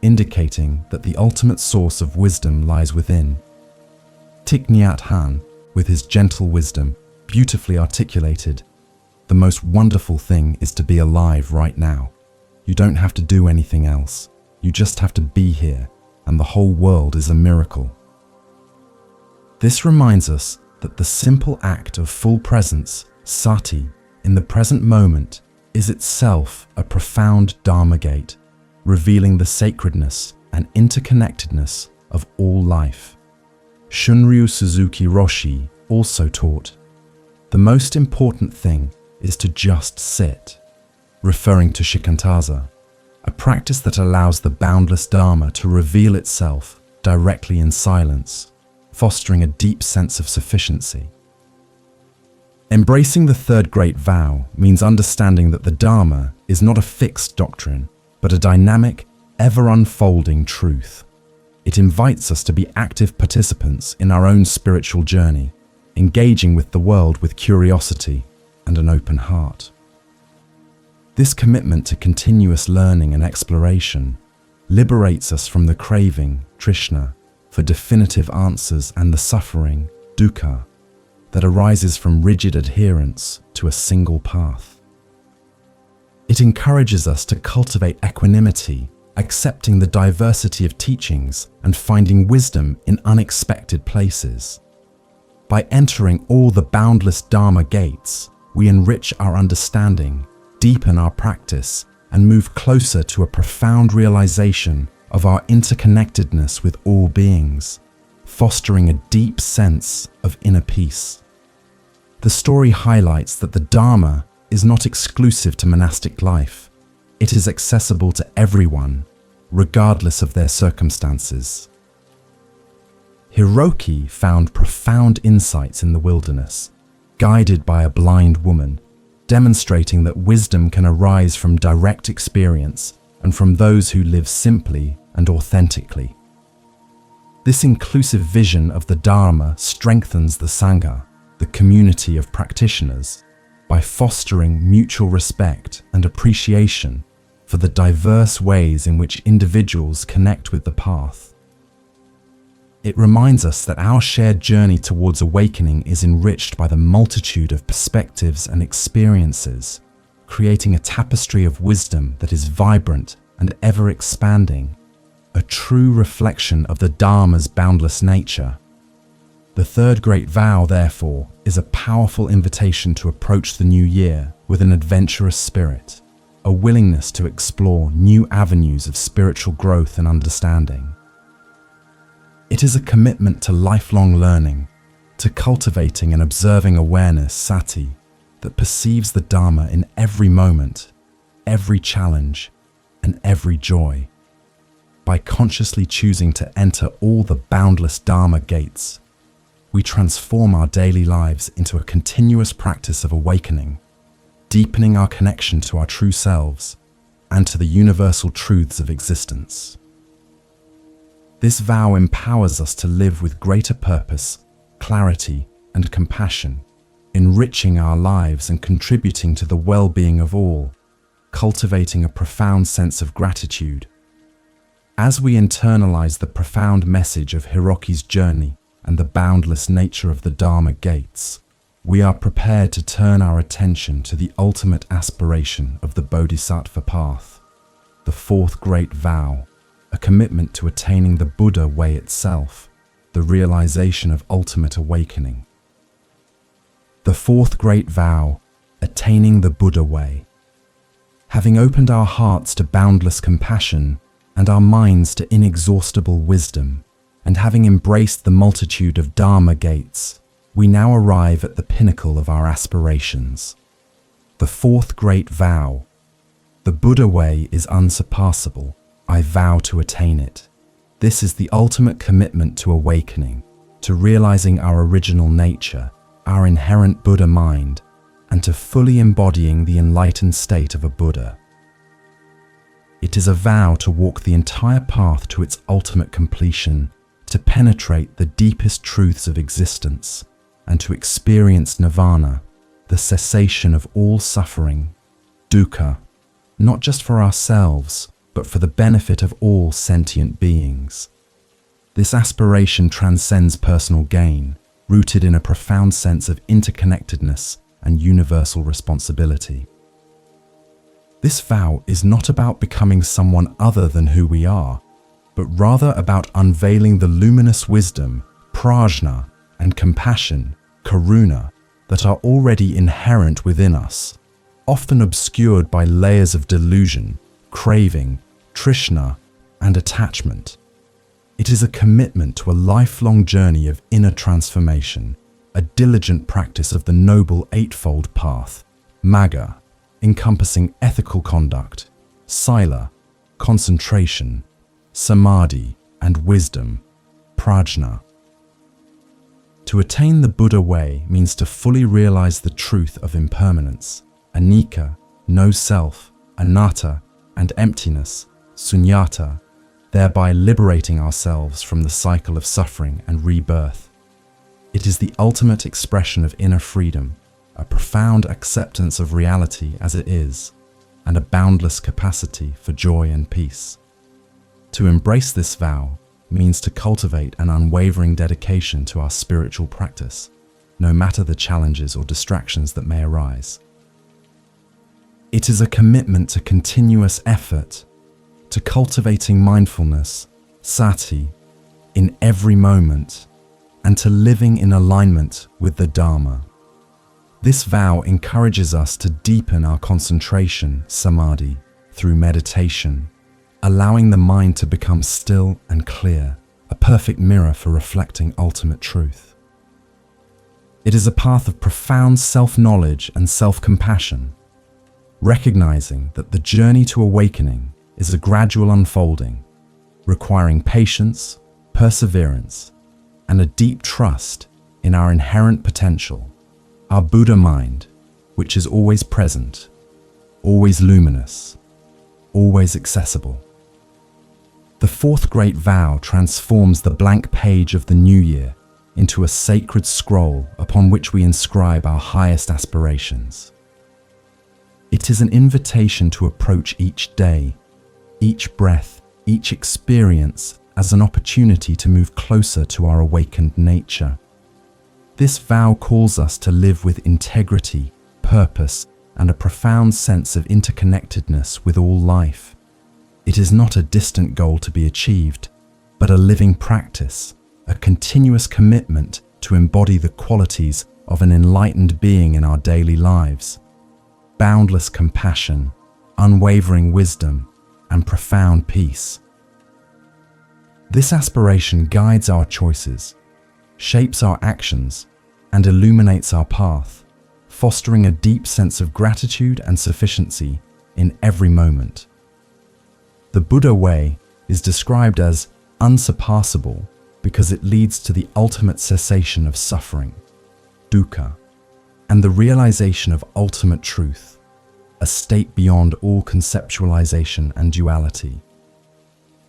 indicating that the ultimate source of wisdom lies within. Thich Nhat Hanh, with his gentle wisdom, beautifully articulated, "The most wonderful thing is to be alive right now. You don't have to do anything else. You just have to be here, and the whole world is a miracle." This reminds us that the simple act of full presence, sati, in the present moment is itself a profound Dharma gate, revealing the sacredness and interconnectedness of all life. Shunryu Suzuki Roshi also taught, "The most important thing is to just sit," referring to shikantaza, a practice that allows the boundless Dharma to reveal itself directly in silence, fostering a deep sense of sufficiency. Embracing the third great vow means understanding that the Dharma is not a fixed doctrine, but a dynamic, ever-unfolding truth. It invites us to be active participants in our own spiritual journey, engaging with the world with curiosity and an open heart. This commitment to continuous learning and exploration liberates us from the craving, trishna, for definitive answers and the suffering, dukkha, that arises from rigid adherence to a single path. It encourages us to cultivate equanimity, accepting the diversity of teachings and finding wisdom in unexpected places. By entering all the boundless Dharma gates, we enrich our understanding, deepen our practice, and move closer to a profound realization of our interconnectedness with all beings, fostering a deep sense of inner peace. The story highlights that the Dharma is not exclusive to monastic life. It is accessible to everyone, regardless of their circumstances. Hiroki found profound insights in the wilderness, guided by a blind woman, demonstrating that wisdom can arise from direct experience and from those who live simply and authentically. This inclusive vision of the Dharma strengthens the Sangha, the community of practitioners, by fostering mutual respect and appreciation for the diverse ways in which individuals connect with the path. It reminds us that our shared journey towards awakening is enriched by the multitude of perspectives and experiences, creating a tapestry of wisdom that is vibrant and ever-expanding, a true reflection of the Dharma's boundless nature. The third great vow, therefore, is a powerful invitation to approach the new year with an adventurous spirit, a willingness to explore new avenues of spiritual growth and understanding. It is a commitment to lifelong learning, to cultivating and observing awareness, sati, that perceives the Dharma in every moment, every challenge, and every joy. By consciously choosing to enter all the boundless Dharma gates, we transform our daily lives into a continuous practice of awakening, deepening our connection to our true selves and to the universal truths of existence. This vow empowers us to live with greater purpose, clarity, and compassion, enriching our lives and contributing to the well-being of all, cultivating a profound sense of gratitude. As we internalize the profound message of Hiroki's journey and the boundless nature of the Dharma gates, we are prepared to turn our attention to the ultimate aspiration of the Bodhisattva path, the fourth great vow, a commitment to attaining the Buddha way itself, the realization of ultimate awakening. The fourth great vow, attaining the Buddha way. Having opened our hearts to boundless compassion and our minds to inexhaustible wisdom, and having embraced the multitude of Dharma gates, we now arrive at the pinnacle of our aspirations. The fourth great vow. The Buddha way is unsurpassable. I vow to attain it. This is the ultimate commitment to awakening, to realizing our original nature, our inherent Buddha mind, and to fully embodying the enlightened state of a Buddha. It is a vow to walk the entire path to its ultimate completion, to penetrate the deepest truths of existence, and to experience nirvana, the cessation of all suffering, dukkha, not just for ourselves, but for the benefit of all sentient beings. This aspiration transcends personal gain, rooted in a profound sense of interconnectedness and universal responsibility. This vow is not about becoming someone other than who we are, but rather about unveiling the luminous wisdom, prajna, and compassion, karuna, that are already inherent within us, often obscured by layers of delusion, craving, trishna, and attachment. It is a commitment to a lifelong journey of inner transformation, a diligent practice of the Noble Eightfold Path, Magga, encompassing ethical conduct, sila, concentration, samadhi, and wisdom, prajna. To attain the Buddha way means to fully realize the truth of impermanence, anicca, no self, anatta, and emptiness, sunyata, thereby liberating ourselves from the cycle of suffering and rebirth. It is the ultimate expression of inner freedom, a profound acceptance of reality as it is, and a boundless capacity for joy and peace. To embrace this vow means to cultivate an unwavering dedication to our spiritual practice, no matter the challenges or distractions that may arise. It is a commitment to continuous effort, to cultivating mindfulness, sati, in every moment, and to living in alignment with the Dharma. This vow encourages us to deepen our concentration, samadhi, through meditation, allowing the mind to become still and clear, a perfect mirror for reflecting ultimate truth. It is a path of profound self-knowledge and self-compassion, recognizing that the journey to awakening is a gradual unfolding, requiring patience, perseverance, and a deep trust in our inherent potential, our Buddha mind, which is always present, always luminous, always accessible. The fourth great vow transforms the blank page of the new year into a sacred scroll upon which we inscribe our highest aspirations. It is an invitation to approach each day, each breath, each experience as an opportunity to move closer to our awakened nature. This vow calls us to live with integrity, purpose, and a profound sense of interconnectedness with all life. It is not a distant goal to be achieved, but a living practice, a continuous commitment to embody the qualities of an enlightened being in our daily lives. Boundless compassion, unwavering wisdom, and profound peace. This aspiration guides our choices, shapes our actions, and illuminates our path, fostering a deep sense of gratitude and sufficiency in every moment. The Buddha way is described as unsurpassable because it leads to the ultimate cessation of suffering, dukkha, and the realization of ultimate truth, a state beyond all conceptualization and duality.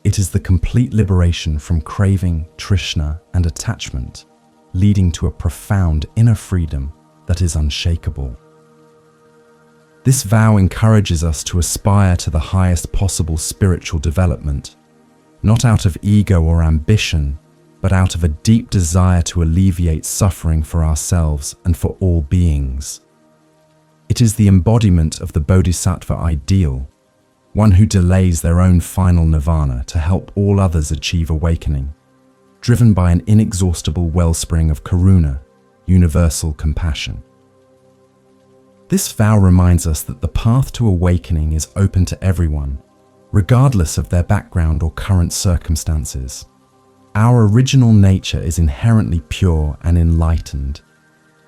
It is the complete liberation from craving, trishna, and attachment, leading to a profound inner freedom that is unshakable. This vow encourages us to aspire to the highest possible spiritual development, not out of ego or ambition, but out of a deep desire to alleviate suffering for ourselves and for all beings. It is the embodiment of the bodhisattva ideal, one who delays their own final nirvana to help all others achieve awakening, driven by an inexhaustible wellspring of karuna, universal compassion. This vow reminds us that the path to awakening is open to everyone, regardless of their background or current circumstances. Our original nature is inherently pure and enlightened.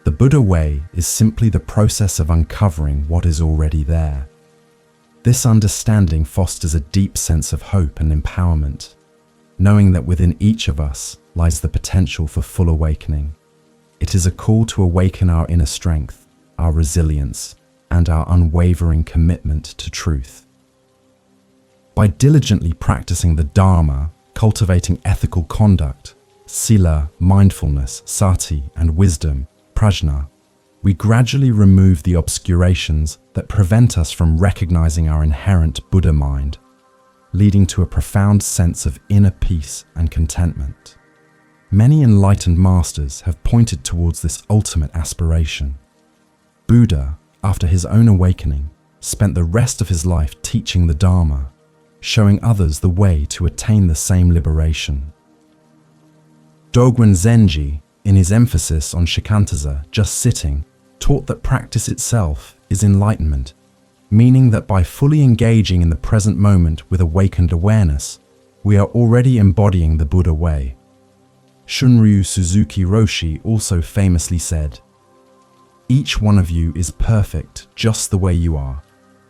The Buddha way is simply the process of uncovering what is already there. This understanding fosters a deep sense of hope and empowerment, knowing that within each of us lies the potential for full awakening. It is a call to awaken our inner strength, our resilience, and our unwavering commitment to truth. By diligently practicing the Dharma, cultivating ethical conduct, sila, mindfulness, sati, and wisdom, prajna, we gradually remove the obscurations that prevent us from recognizing our inherent Buddha mind, leading to a profound sense of inner peace and contentment. Many enlightened masters have pointed towards this ultimate aspiration. Buddha, after his own awakening, spent the rest of his life teaching the Dharma, showing others the way to attain the same liberation. Dogen Zenji, in his emphasis on shikantaza, just sitting, taught that practice itself is enlightenment, meaning that by fully engaging in the present moment with awakened awareness, we are already embodying the Buddha way. Shunryu Suzuki Roshi also famously said, "Each one of you is perfect just the way you are,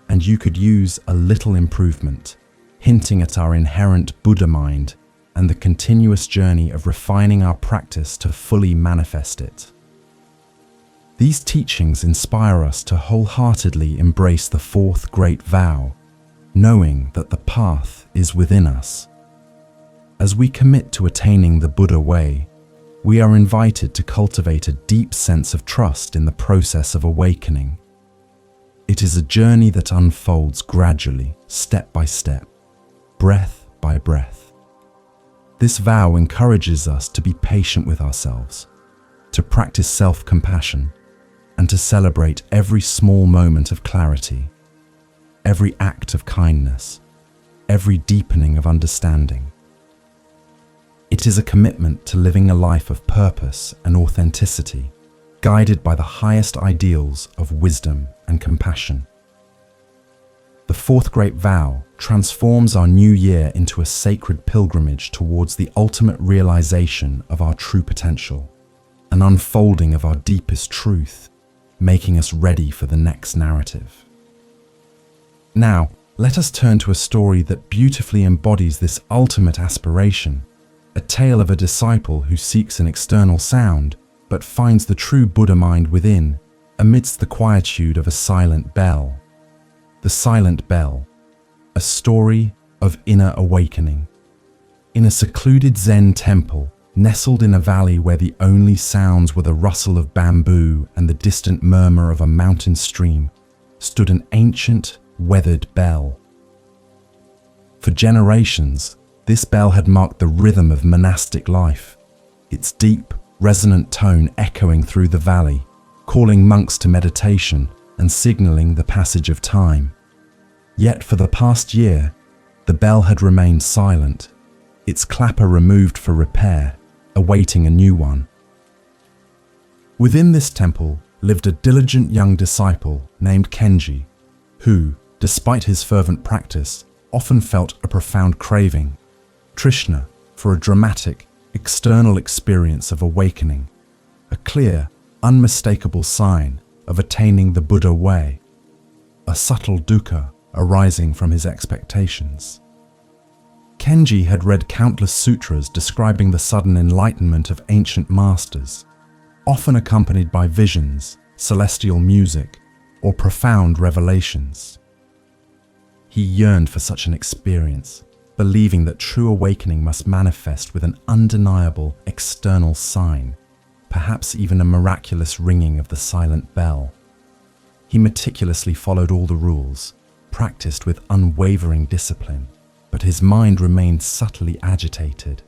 and you could use a little improvement," hinting at our inherent Buddha mind and the continuous journey of refining our practice to fully manifest it. These teachings inspire us to wholeheartedly embrace the fourth great vow, knowing that the path is within us. As we commit to attaining the Buddha way, we are invited to cultivate a deep sense of trust in the process of awakening. It is a journey that unfolds gradually, step by step, breath by breath. This vow encourages us to be patient with ourselves, to practice self-compassion, and to celebrate every small moment of clarity, every act of kindness, every deepening of understanding. It is a commitment to living a life of purpose and authenticity, guided by the highest ideals of wisdom and compassion. The fourth great vow transforms our new year into a sacred pilgrimage towards the ultimate realization of our true potential, an unfolding of our deepest truth, making us ready for the next narrative. Now, let us turn to a story that beautifully embodies this ultimate aspiration, a tale of a disciple who seeks an external sound, but finds the true Buddha mind within, amidst the quietude of a silent bell. The Silent Bell, a story of inner awakening. In a secluded Zen temple, nestled in a valley where the only sounds were the rustle of bamboo and the distant murmur of a mountain stream, stood an ancient, weathered bell. For generations, this bell had marked the rhythm of monastic life, its deep, resonant tone echoing through the valley, calling monks to meditation and signaling the passage of time. Yet for the past year, the bell had remained silent, its clapper removed for repair, awaiting a new one. Within this temple lived a diligent young disciple named Kenji, who, despite his fervent practice, often felt a profound craving, trishna, for a dramatic, external experience of awakening, a clear, unmistakable sign of attaining the Buddha way, a subtle dukkha arising from his expectations. Kenji had read countless sutras describing the sudden enlightenment of ancient masters, often accompanied by visions, celestial music, or profound revelations. He yearned for such an experience, believing that true awakening must manifest with an undeniable external sign, perhaps even a miraculous ringing of the silent bell. He meticulously followed all the rules, practiced with unwavering discipline, but his mind remained subtly agitated,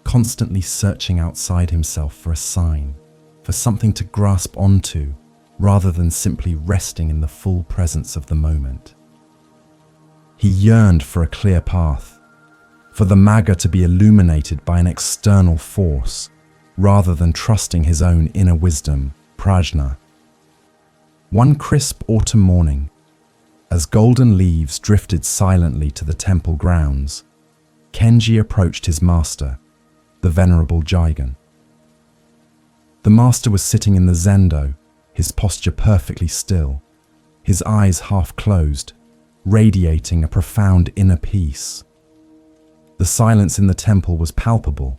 constantly searching outside himself for a sign, for something to grasp onto, rather than simply resting in the full presence of the moment. He yearned for a clear path, for the Magga to be illuminated by an external force, rather than trusting his own inner wisdom, prajna. One crisp autumn morning, as golden leaves drifted silently to the temple grounds, Kenji approached his master, the Venerable Jigen. The master was sitting in the zendo, his posture perfectly still, his eyes half closed, radiating a profound inner peace. The silence in the temple was palpable,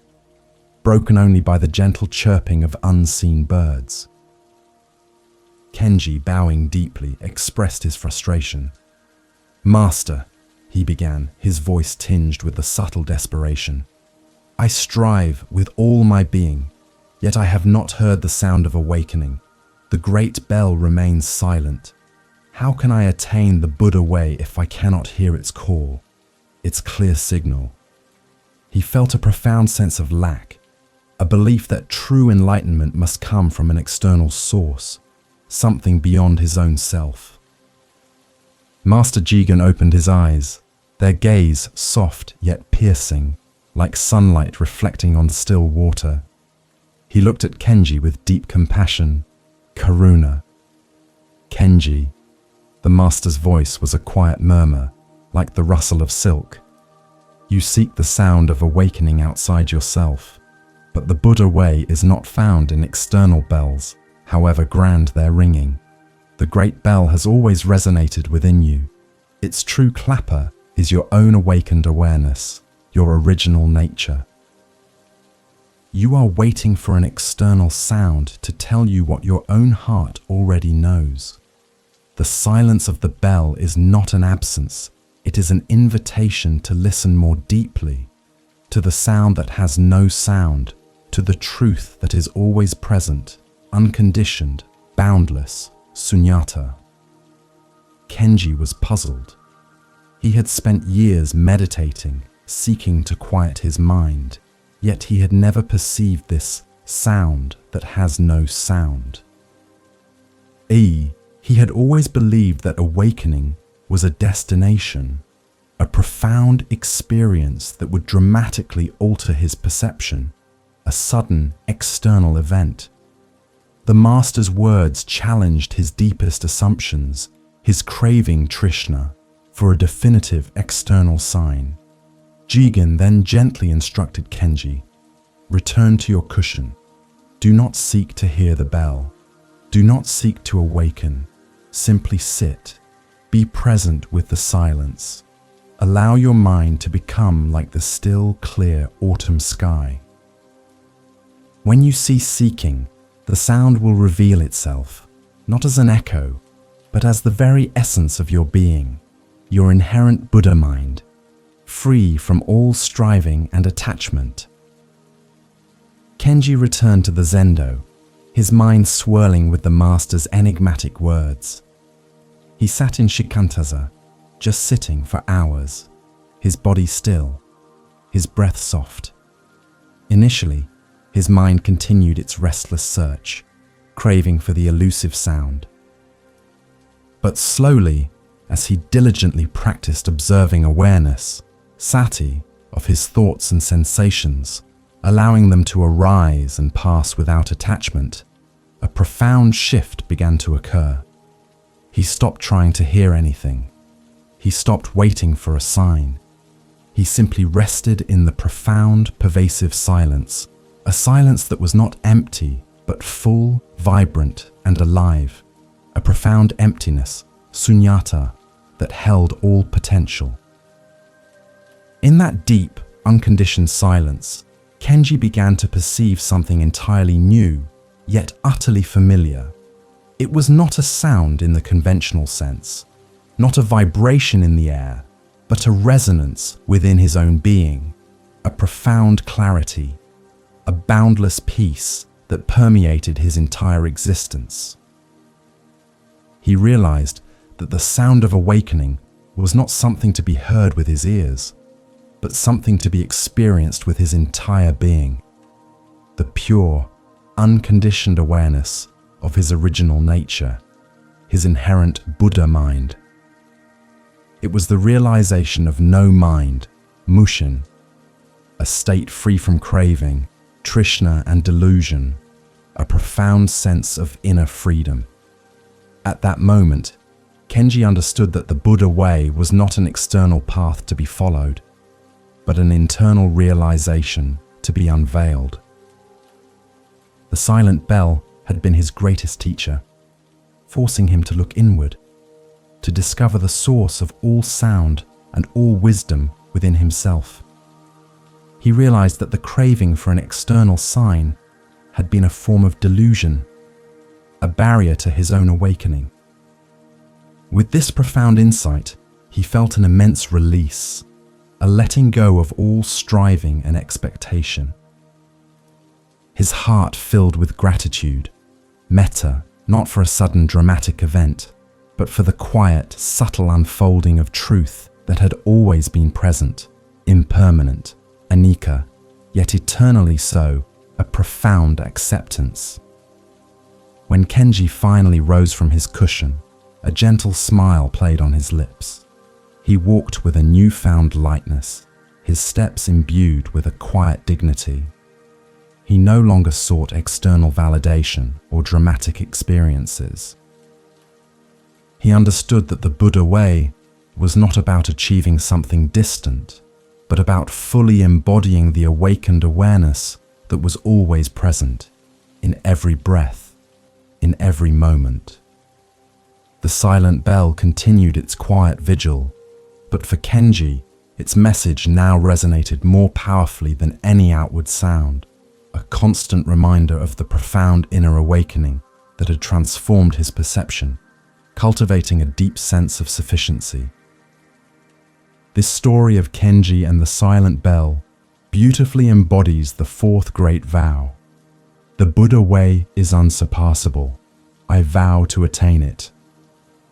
broken only by the gentle chirping of unseen birds. Kenji, bowing deeply, expressed his frustration. "Master," he began, his voice tinged with a subtle desperation, "I strive with all my being, yet I have not heard the sound of awakening. The great bell remains silent. How can I attain the Buddha way if I cannot hear its call, its clear signal?" He felt a profound sense of lack, a belief that true enlightenment must come from an external source, something beyond his own self. Master Jigen opened his eyes, their gaze soft yet piercing, like sunlight reflecting on still water. He looked at Kenji with deep compassion, karuna. "Kenji," the master's voice was a quiet murmur, like the rustle of silk. "You seek the sound of awakening outside yourself, but the Buddha way is not found in external bells, however grand their ringing. The great bell has always resonated within you. Its true clapper is your own awakened awareness, your original nature. You are waiting for an external sound to tell you what your own heart already knows. The silence of the bell is not an absence, it is an invitation to listen more deeply, to the sound that has no sound, to the truth that is always present, unconditioned, boundless, sunyata." Kenji was puzzled. He had spent years meditating, seeking to quiet his mind, yet he had never perceived this sound that has no sound. He had always believed that awakening was a destination, a profound experience that would dramatically alter his perception, a sudden external event. The master's words challenged his deepest assumptions, his craving Trishna for a definitive external sign. Jigen then gently instructed Kenji, "Return to your cushion. Do not seek to hear the bell. Do not seek to awaken. Simply sit. Be present with the silence. Allow your mind to become like the still, clear autumn sky. When you cease seeking, the sound will reveal itself, not as an echo, but as the very essence of your being, your inherent Buddha mind, free from all striving and attachment." Kenji returned to the zendo, his mind swirling with the master's enigmatic words. He sat in shikantaza, just sitting for hours, his body still, his breath soft. Initially, his mind continued its restless search, craving for the elusive sound. But slowly, as he diligently practiced observing awareness, sati, of his thoughts and sensations, allowing them to arise and pass without attachment, a profound shift began to occur. He stopped trying to hear anything. He stopped waiting for a sign. He simply rested in the profound, pervasive silence, a silence that was not empty, but full, vibrant, and alive. a profound emptiness, sunyata, that held all potential. In that deep, unconditioned silence, Kenji began to perceive something entirely new, yet utterly familiar. It was not a sound in the conventional sense, not a vibration in the air, but a resonance within his own being, a profound clarity, a boundless peace that permeated his entire existence. He realized that the sound of awakening was not something to be heard with his ears, but something to be experienced with his entire being, the pure, unconditioned awareness of his original nature, his inherent Buddha mind. It was the realization of no mind, mushin, a state free from craving, trishna and delusion, a profound sense of inner freedom. At that moment, Kenji understood that the Buddha way was not an external path to be followed, but an internal realization to be unveiled. The silent bell had been his greatest teacher, forcing him to look inward, to discover the source of all sound and all wisdom within himself. He realized that the craving for an external sign had been a form of delusion, a barrier to his own awakening. With this profound insight, he felt an immense release, a letting go of all striving and expectation. His heart filled with gratitude, metta, not for a sudden dramatic event, but for the quiet, subtle unfolding of truth that had always been present, impermanent, anicca, yet eternally so, a profound acceptance. When Kenji finally rose from his cushion, a gentle smile played on his lips. He walked with a newfound lightness, his steps imbued with a quiet dignity. He no longer sought external validation or dramatic experiences. He understood that the Buddha way was not about achieving something distant, but about fully embodying the awakened awareness that was always present, in every breath, in every moment. The silent bell continued its quiet vigil, but for Kenji, its message now resonated more powerfully than any outward sound, a constant reminder of the profound inner awakening that had transformed his perception, cultivating a deep sense of sufficiency. This story of Kenji and the silent bell beautifully embodies the fourth great vow. The Buddha way is unsurpassable. I vow to attain it.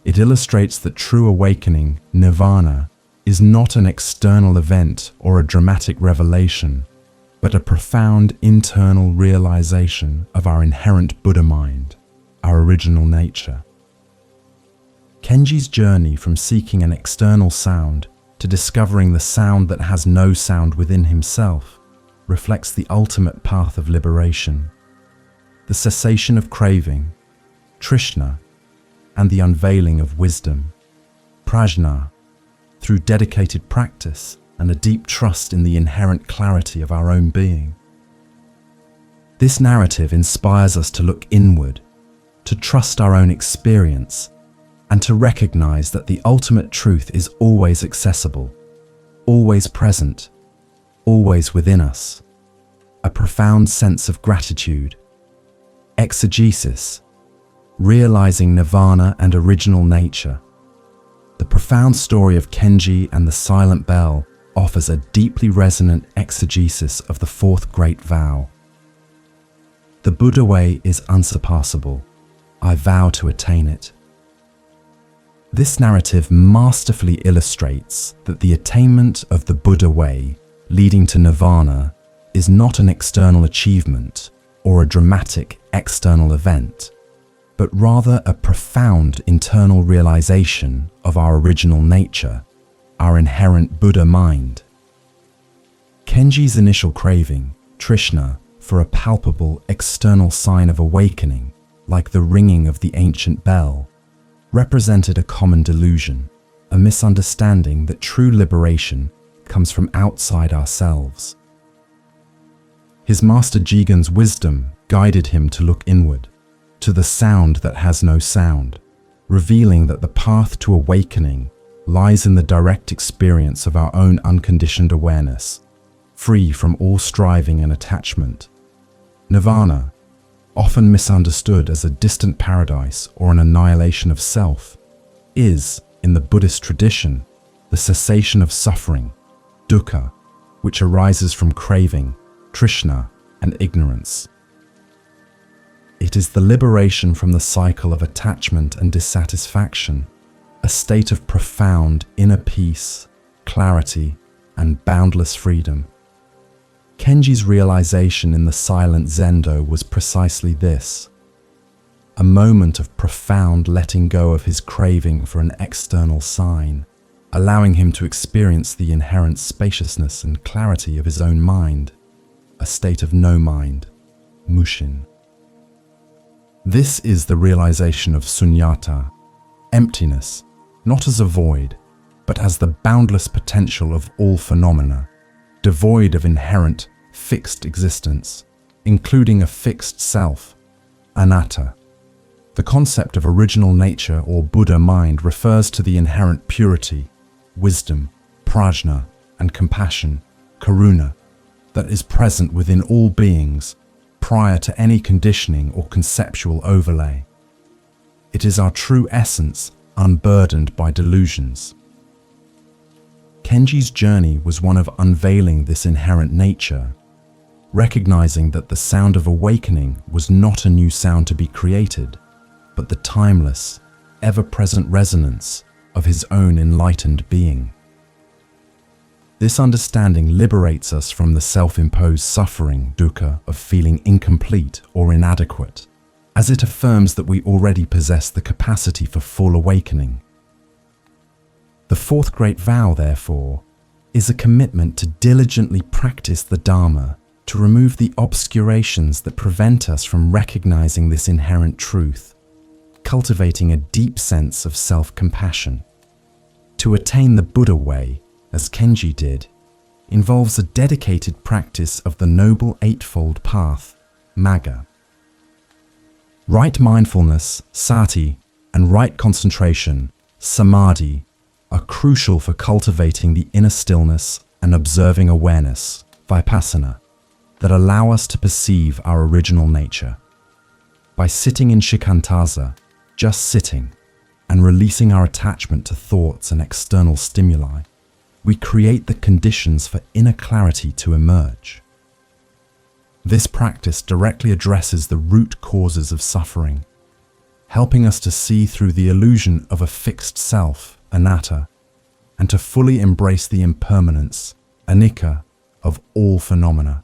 It illustrates that true awakening, nirvana, is not an external event or a dramatic revelation, but a profound internal realization of our inherent Buddha mind, our original nature. Kenji's journey from seeking an external sound to discovering the sound that has no sound within himself reflects the ultimate path of liberation, the cessation of craving, trishna, and the unveiling of wisdom, prajna, through dedicated practice and a deep trust in the inherent clarity of our own being. This narrative inspires us to look inward, to trust our own experience, and to recognize that the ultimate truth is always accessible, always present, always within us. A profound sense of gratitude, exegesis, realizing nirvana and original nature. The profound story of Kenji and the silent bell offers a deeply resonant exegesis of the fourth great vow. The Buddha way is unsurpassable. I vow to attain it. This narrative masterfully illustrates that the attainment of the Buddha way, leading to nirvana, is not an external achievement or a dramatic external event, but rather a profound internal realization of our original nature, our inherent Buddha mind. Kenji's initial craving, trishna, for a palpable external sign of awakening, like the ringing of the ancient bell, represented a common delusion, a misunderstanding that true liberation comes from outside ourselves. His master Jigen's wisdom guided him to look inward, to the sound that has no sound, revealing that the path to awakening lies in the direct experience of our own unconditioned awareness, free from all striving and attachment. Nirvana, often misunderstood as a distant paradise or an annihilation of self, is, in the Buddhist tradition, the cessation of suffering, dukkha, which arises from craving, trishna, and ignorance. It is the liberation from the cycle of attachment and dissatisfaction, a state of profound inner peace, clarity, and boundless freedom. Kenji's realization in the silent zendo was precisely this: a moment of profound letting go of his craving for an external sign, allowing him to experience the inherent spaciousness and clarity of his own mind, a state of no mind, mushin. This is the realization of sunyata, emptiness, not as a void, but as the boundless potential of all phenomena, devoid of inherent, fixed existence, including a fixed self, anatta. The concept of original nature or Buddha mind refers to the inherent purity, wisdom, prajna, and compassion, karuna, that is present within all beings prior to any conditioning or conceptual overlay. It is our true essence, unburdened by delusions. Kenji's journey was one of unveiling this inherent nature, recognizing that the sound of awakening was not a new sound to be created, but the timeless, ever-present resonance of his own enlightened being. This understanding liberates us from the self-imposed suffering, dukkha, of feeling incomplete or inadequate, as it affirms that we already possess the capacity for full awakening. The fourth great vow, therefore, is a commitment to diligently practice the Dharma, to remove the obscurations that prevent us from recognizing this inherent truth, cultivating a deep sense of self-compassion. To attain the Buddha way, as Kenji did, involves a dedicated practice of the Noble Eightfold Path, Magga. Right mindfulness, sati, and right concentration, samadhi, are crucial for cultivating the inner stillness and observing awareness, vipassana, that allow us to perceive our original nature. By sitting in shikantaza, just sitting, and releasing our attachment to thoughts and external stimuli, we create the conditions for inner clarity to emerge. This practice directly addresses the root causes of suffering, helping us to see through the illusion of a fixed self, anatta, and to fully embrace the impermanence, anicca, of all phenomena.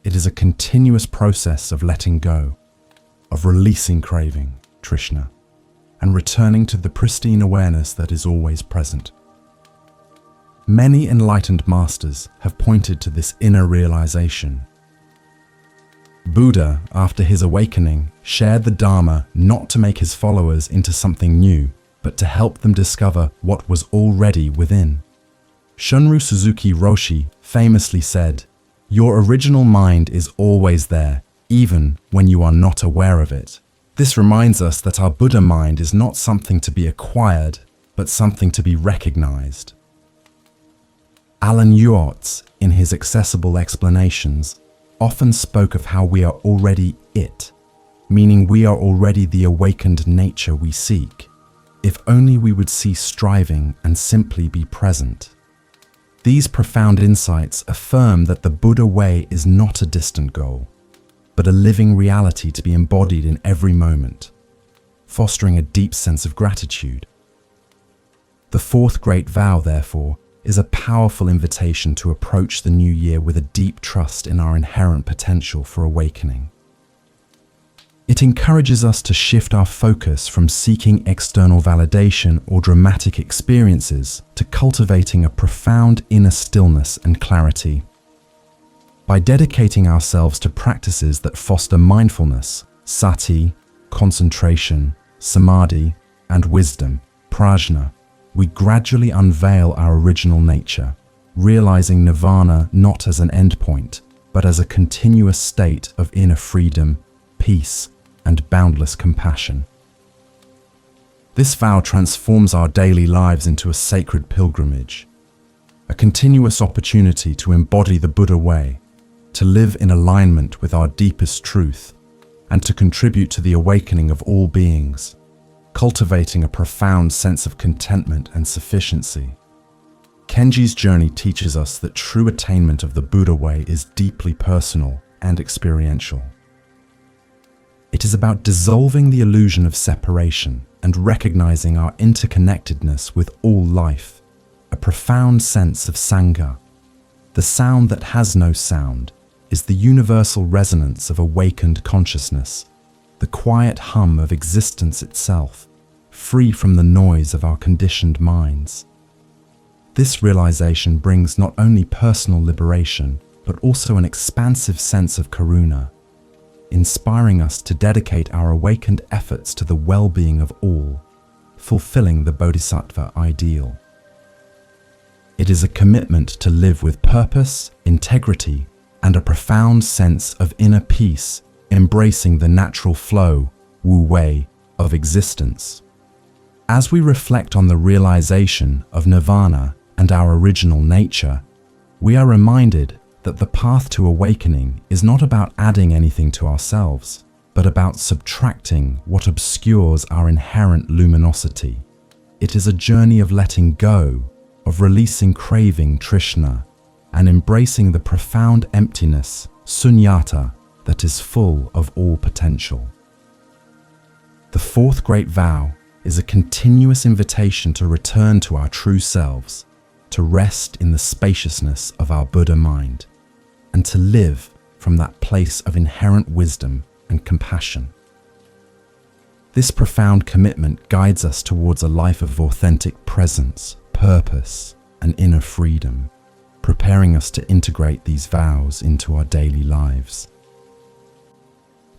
It is a continuous process of letting go, of releasing craving, trishna, and returning to the pristine awareness that is always present. Many enlightened masters have pointed to this inner realization. Buddha, after his awakening, shared the Dharma not to make his followers into something new, but to help them discover what was already within. Shunryu Suzuki Roshi famously said, "Your original mind is always there, even when you are not aware of it." This reminds us that our Buddha mind is not something to be acquired, but something to be recognized. Alan Yuotz, in his accessible explanations, often spoke of how we are already it, meaning we are already the awakened nature we seek, if only we would cease striving and simply be present. These profound insights affirm that the Buddha way is not a distant goal, but a living reality to be embodied in every moment, fostering a deep sense of gratitude. The fourth great vow, therefore, is a powerful invitation to approach the new year with a deep trust in our inherent potential for awakening. It encourages us to shift our focus from seeking external validation or dramatic experiences to cultivating a profound inner stillness and clarity. By dedicating ourselves to practices that foster mindfulness, sati, concentration, samadhi, and wisdom, prajna, we gradually unveil our original nature, realizing nirvana not as an endpoint, but as a continuous state of inner freedom, peace, and boundless compassion. This vow transforms our daily lives into a sacred pilgrimage, a continuous opportunity to embody the Buddha way, to live in alignment with our deepest truth, and to contribute to the awakening of all beings, cultivating a profound sense of contentment and sufficiency. Kenji's journey teaches us that true attainment of the Buddha way is deeply personal and experiential. It is about dissolving the illusion of separation and recognizing our interconnectedness with all life, a profound sense of Sangha. The sound that has no sound is the universal resonance of awakened consciousness, the quiet hum of existence itself, free from the noise of our conditioned minds. This realization brings not only personal liberation, but also an expansive sense of karuna, inspiring us to dedicate our awakened efforts to the well-being of all, fulfilling the Bodhisattva ideal. It is a commitment to live with purpose, integrity, and a profound sense of inner peace, embracing the natural flow, wu wei, of existence. As we reflect on the realization of nirvana and our original nature, we are reminded that the path to awakening is not about adding anything to ourselves, but about subtracting what obscures our inherent luminosity. It is a journey of letting go, of releasing craving, trishna, and embracing the profound emptiness, sunyata, that is full of all potential. The fourth great vow is a continuous invitation to return to our true selves, to rest in the spaciousness of our Buddha mind, and to live from that place of inherent wisdom and compassion. This profound commitment guides us towards a life of authentic presence, purpose, and inner freedom, preparing us to integrate these vows into our daily lives.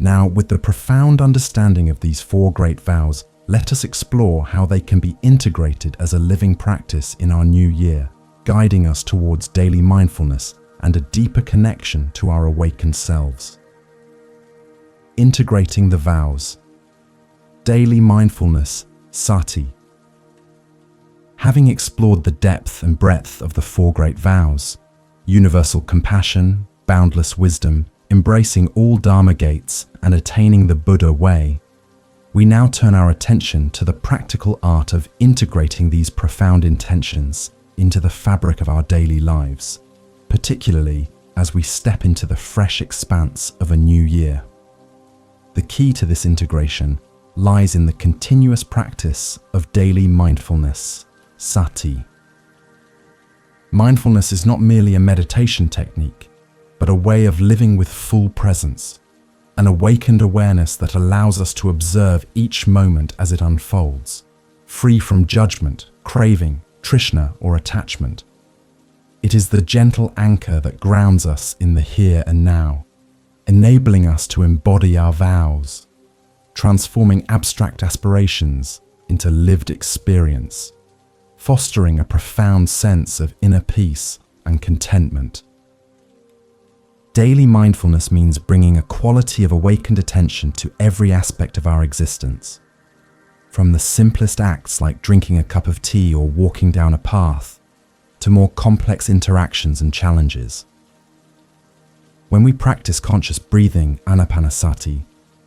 Now, with the profound understanding of these four great vows, let us explore how they can be integrated as a living practice in our new year, guiding us towards daily mindfulness and a deeper connection to our awakened selves. Integrating the vows. Daily mindfulness, sati. Having explored the depth and breadth of the four great vows, universal compassion, boundless wisdom, embracing all Dharma gates, and attaining the Buddha way, we now turn our attention to the practical art of integrating these profound intentions into the fabric of our daily lives, particularly as we step into the fresh expanse of a new year. The key to this integration lies in the continuous practice of daily mindfulness, sati. Mindfulness is not merely a meditation technique, but a way of living with full presence, an awakened awareness that allows us to observe each moment as it unfolds, free from judgment, craving, trishna, or attachment. It is the gentle anchor that grounds us in the here and now, enabling us to embody our vows, transforming abstract aspirations into lived experience, fostering a profound sense of inner peace and contentment. Daily mindfulness means bringing a quality of awakened attention to every aspect of our existence, from the simplest acts like drinking a cup of tea or walking down a path, to more complex interactions and challenges. When we practice conscious breathing, anapanasati,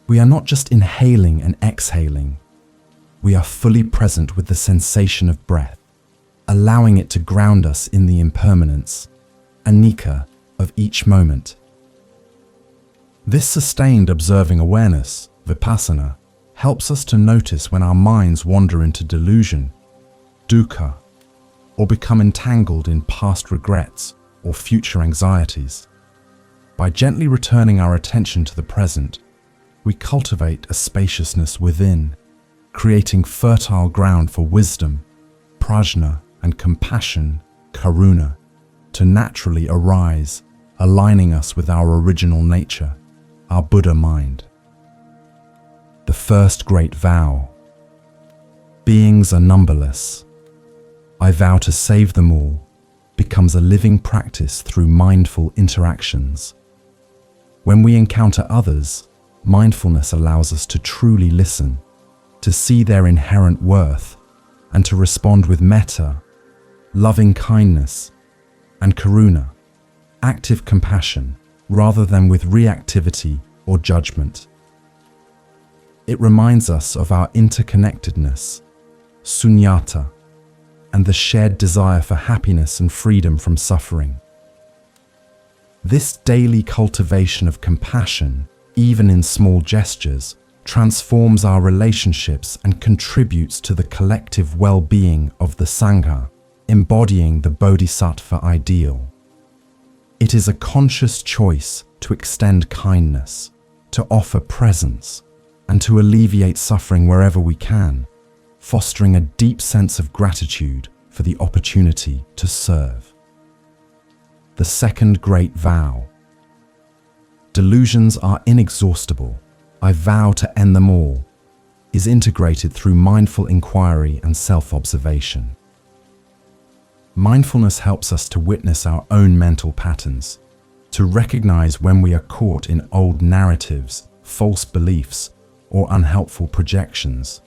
we are not just inhaling and exhaling, we are fully present with the sensation of breath, allowing it to ground us in the impermanence, anicca, of each moment. This sustained observing awareness, vipassana, helps us to notice when our minds wander into delusion, dukkha, or become entangled in past regrets or future anxieties. By gently returning our attention to the present, we cultivate a spaciousness within, creating fertile ground for wisdom, prajna, and compassion, karuna, to naturally arise, aligning us with our original nature, our Buddha mind. The first great vow. Beings are numberless. I vow to save them all becomes a living practice through mindful interactions. When we encounter others, mindfulness allows us to truly listen, to see their inherent worth, and to respond with metta, loving kindness, and karuna, active compassion, rather than with reactivity or judgment. It reminds us of our interconnectedness, sunyata, and the shared desire for happiness and freedom from suffering. This daily cultivation of compassion, even in small gestures, transforms our relationships and contributes to the collective well-being of the Sangha, embodying the Bodhisattva ideal. It is a conscious choice to extend kindness, to offer presence, and to alleviate suffering wherever we can, fostering a deep sense of gratitude for the opportunity to serve. The second great vow. Delusions are inexhaustible. I vow to end them all, is integrated through mindful inquiry and self-observation. Mindfulness helps us to witness our own mental patterns, to recognize when we are caught in old narratives, false beliefs, or unhelpful projections.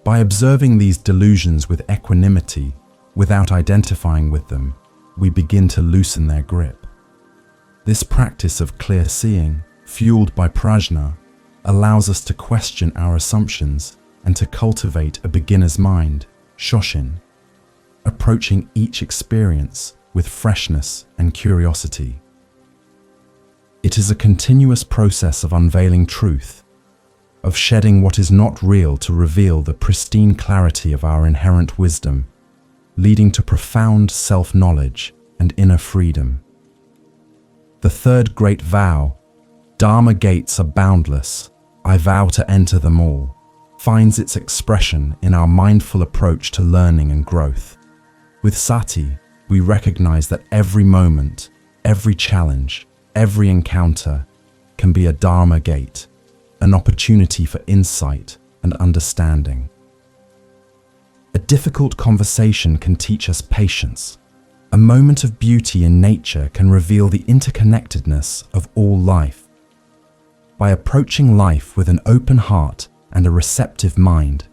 By observing these delusions with equanimity, without identifying with them, we begin to loosen their grip. This practice of clear seeing, fueled by prajna, allows us to question our assumptions and to cultivate a beginner's mind, shoshin, approaching each experience with freshness and curiosity. It is a continuous process of unveiling truth, of shedding what is not real to reveal the pristine clarity of our inherent wisdom, leading to profound self-knowledge and inner freedom. The third great vow, Dharma gates are boundless, I vow to enter them all, finds its expression in our mindful approach to learning and growth. With sati, we recognize that every moment, every challenge, every encounter can be a Dharma gate, an opportunity for insight and understanding. A difficult conversation can teach us patience. A moment of beauty in nature can reveal the interconnectedness of all life. By approaching life with an open heart and a receptive mind,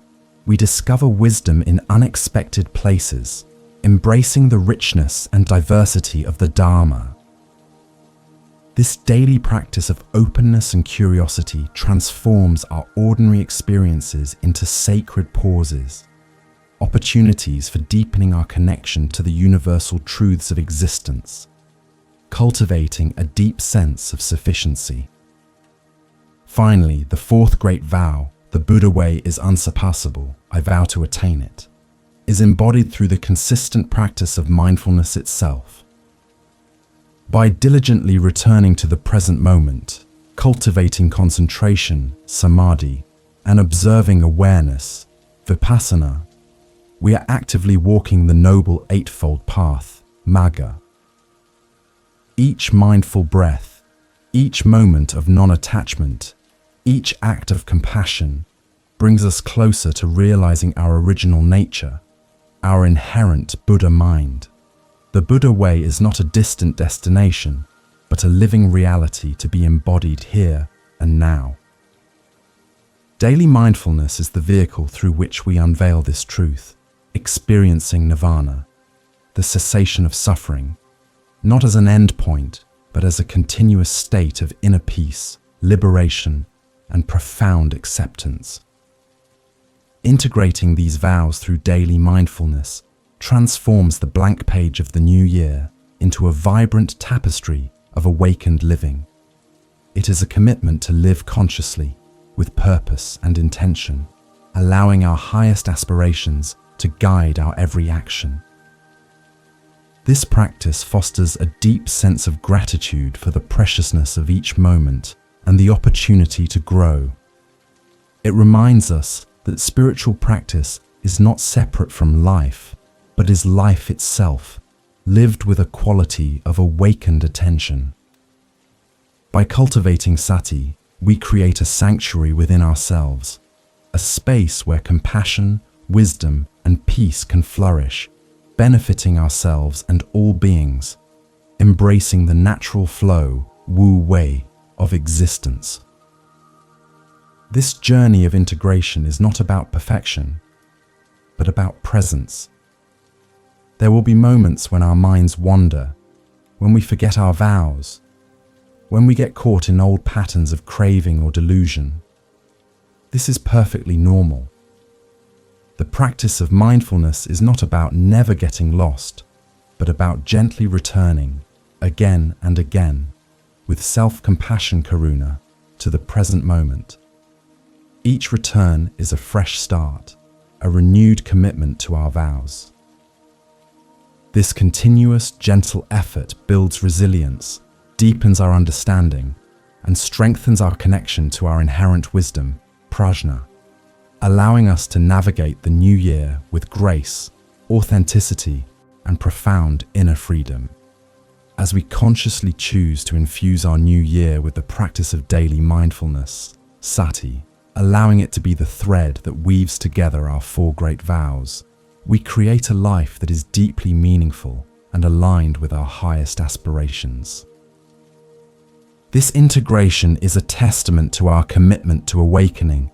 we discover wisdom in unexpected places, embracing the richness and diversity of the Dharma. This daily practice of openness and curiosity transforms our ordinary experiences into sacred pauses, opportunities for deepening our connection to the universal truths of existence, cultivating a deep sense of sufficiency. Finally, the fourth great vow, the Buddha way is unsurpassable, I vow to attain it, is embodied through the consistent practice of mindfulness itself. By diligently returning to the present moment, cultivating concentration, samadhi, and observing awareness, vipassana, we are actively walking the noble eightfold path, magga. Each mindful breath, each moment of non-attachment, each act of compassion brings us closer to realizing our original nature, our inherent Buddha mind. The Buddha way is not a distant destination, but a living reality to be embodied here and now. Daily mindfulness is the vehicle through which we unveil this truth, experiencing nirvana, the cessation of suffering, not as an end point, but as a continuous state of inner peace, liberation, and profound acceptance. Integrating these vows through daily mindfulness transforms the blank page of the new year into a vibrant tapestry of awakened living. It is a commitment to live consciously, with purpose and intention, allowing our highest aspirations to guide our every action. This practice fosters a deep sense of gratitude for the preciousness of each moment and the opportunity to grow. It reminds us that spiritual practice is not separate from life, but is life itself, lived with a quality of awakened attention. By cultivating sati, we create a sanctuary within ourselves, a space where compassion, wisdom, and peace can flourish, benefiting ourselves and all beings, embracing the natural flow, wu wei, of existence. This journey of integration is not about perfection, but about presence. There will be moments when our minds wander, when we forget our vows, when we get caught in old patterns of craving or delusion. This is perfectly normal. The practice of mindfulness is not about never getting lost, but about gently returning, again and again, with self-compassion karuna, to the present moment. Each return is a fresh start, a renewed commitment to our vows. This continuous, gentle effort builds resilience, deepens our understanding, and strengthens our connection to our inherent wisdom, prajna, allowing us to navigate the new year with grace, authenticity, and profound inner freedom. As we consciously choose to infuse our new year with the practice of daily mindfulness, sati, allowing it to be the thread that weaves together our four great vows, we create a life that is deeply meaningful and aligned with our highest aspirations. This integration is a testament to our commitment to awakening,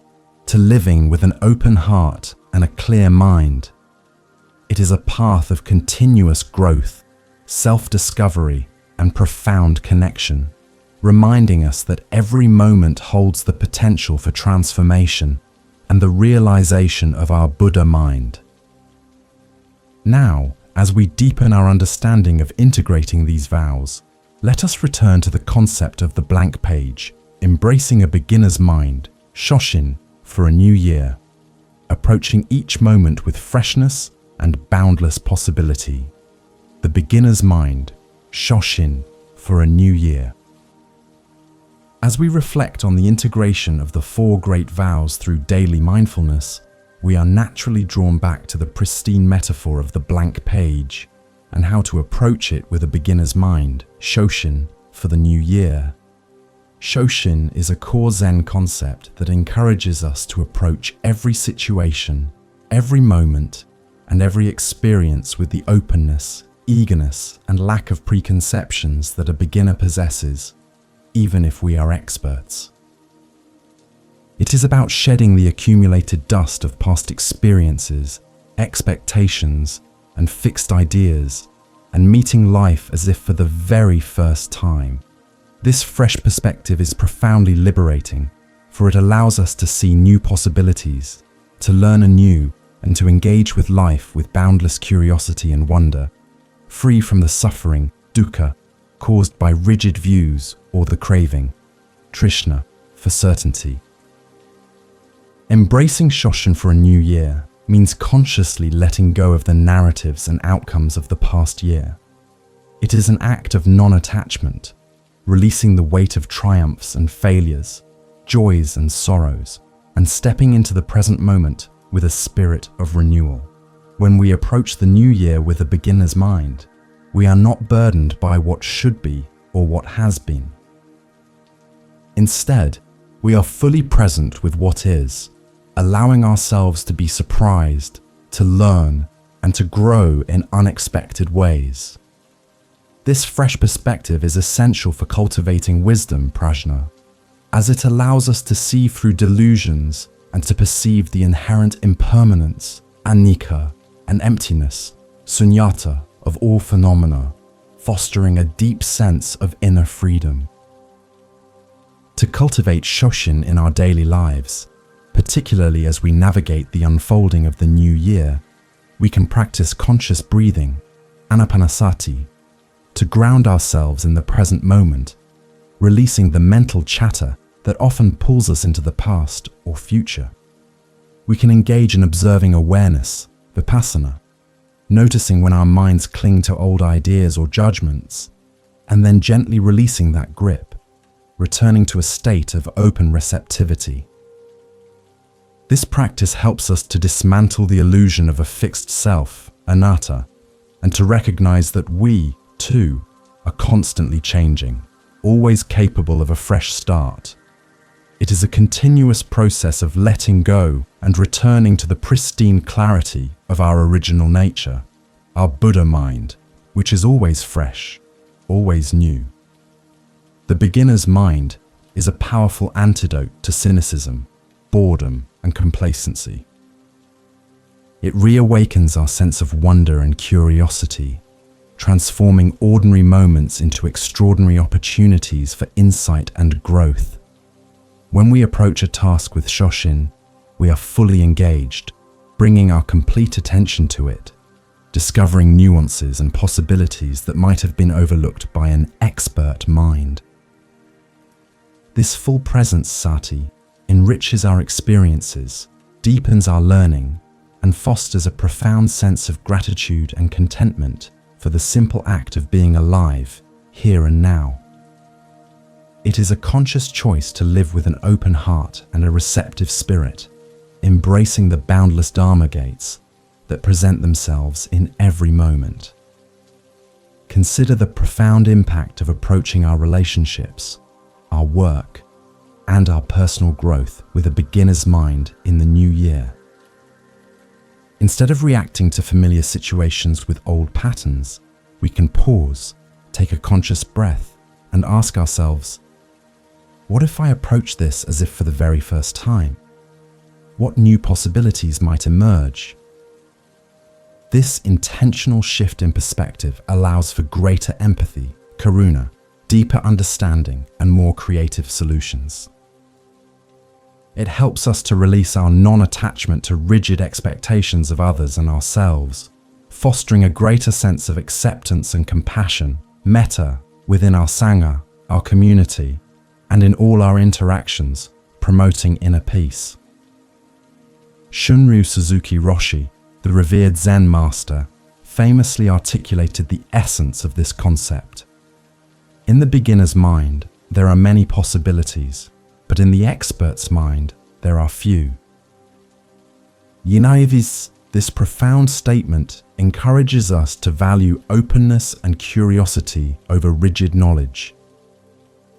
to living with an open heart and a clear mind. It is a path of continuous growth, self-discovery, and profound connection, reminding us that every moment holds the potential for transformation and the realization of our Buddha mind. Now, as we deepen our understanding of integrating these vows, let us return to the concept of the blank page, embracing a beginner's mind, shoshin, for a new year, approaching each moment with freshness and boundless possibility. The beginner's mind, shoshin, for a new year. As we reflect on the integration of the four great vows through daily mindfulness, we are naturally drawn back to the pristine metaphor of the blank page and how to approach it with a beginner's mind, shoshin, for the new year. Shoshin is a core Zen concept that encourages us to approach every situation, every moment, and every experience with the openness, eagerness, and lack of preconceptions that a beginner possesses, even if we are experts. It is about shedding the accumulated dust of past experiences, expectations, and fixed ideas, and meeting life as if for the very first time. This fresh perspective is profoundly liberating, for it allows us to see new possibilities, to learn anew, and to engage with life with boundless curiosity and wonder, free from the suffering, dukkha, caused by rigid views or the craving, trishna, for certainty. Embracing shoshin for a new year means consciously letting go of the narratives and outcomes of the past year. It is an act of non-attachment, releasing the weight of triumphs and failures, joys and sorrows, and stepping into the present moment with a spirit of renewal. When we approach the new year with a beginner's mind, we are not burdened by what should be or what has been. Instead, we are fully present with what is, allowing ourselves to be surprised, to learn, and to grow in unexpected ways. This fresh perspective is essential for cultivating wisdom, prajna, as it allows us to see through delusions and to perceive the inherent impermanence, anicca, and emptiness, sunyata, of all phenomena, fostering a deep sense of inner freedom. To cultivate shoshin in our daily lives, particularly as we navigate the unfolding of the new year, we can practice conscious breathing, anapanasati, to ground ourselves in the present moment, releasing the mental chatter that often pulls us into the past or future. We can engage in observing awareness, vipassana, noticing when our minds cling to old ideas or judgments, and then gently releasing that grip, returning to a state of open receptivity. This practice helps us to dismantle the illusion of a fixed self, anatta, and to recognize that we, too, are constantly changing, always capable of a fresh start. It is a continuous process of letting go and returning to the pristine clarity of our original nature, our Buddha mind, which is always fresh, always new. The beginner's mind is a powerful antidote to cynicism, boredom and complacency. It reawakens our sense of wonder and curiosity, transforming ordinary moments into extraordinary opportunities for insight and growth. When we approach a task with Shoshin, we are fully engaged, bringing our complete attention to it, discovering nuances and possibilities that might have been overlooked by an expert mind. This full presence sati enriches our experiences, deepens our learning, and fosters a profound sense of gratitude and contentment for the simple act of being alive, here and now. It is a conscious choice to live with an open heart and a receptive spirit, embracing the boundless Dharma gates that present themselves in every moment. Consider the profound impact of approaching our relationships, our work, and our personal growth with a beginner's mind in the new year. Instead of reacting to familiar situations with old patterns, we can pause, take a conscious breath, and ask ourselves, what if I approach this as if for the very first time? What new possibilities might emerge? This intentional shift in perspective allows for greater empathy, karuna, deeper understanding, and more creative solutions. It helps us to release our non-attachment to rigid expectations of others and ourselves, fostering a greater sense of acceptance and compassion, metta, within our sangha, our community, and in all our interactions, promoting inner peace. Shunryu Suzuki Roshi, the revered Zen master, famously articulated the essence of this concept. In the beginner's mind, there are many possibilities, but in the expert's mind, there are few. Yinaivis, this profound statement encourages us to value openness and curiosity over rigid knowledge.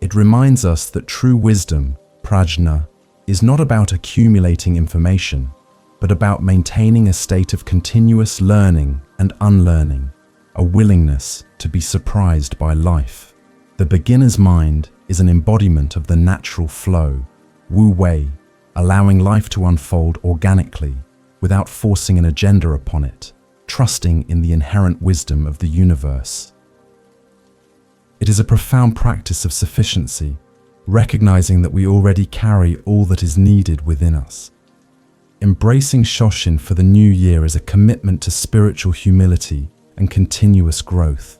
It reminds us that true wisdom, prajna, is not about accumulating information, but about maintaining a state of continuous learning and unlearning, a willingness to be surprised by life. The beginner's mind is an embodiment of the natural flow, wu wei, allowing life to unfold organically without forcing an agenda upon it, trusting in the inherent wisdom of the universe. It is a profound practice of sufficiency, recognizing that we already carry all that is needed within us. Embracing Shoshin for the new year is a commitment to spiritual humility and continuous growth.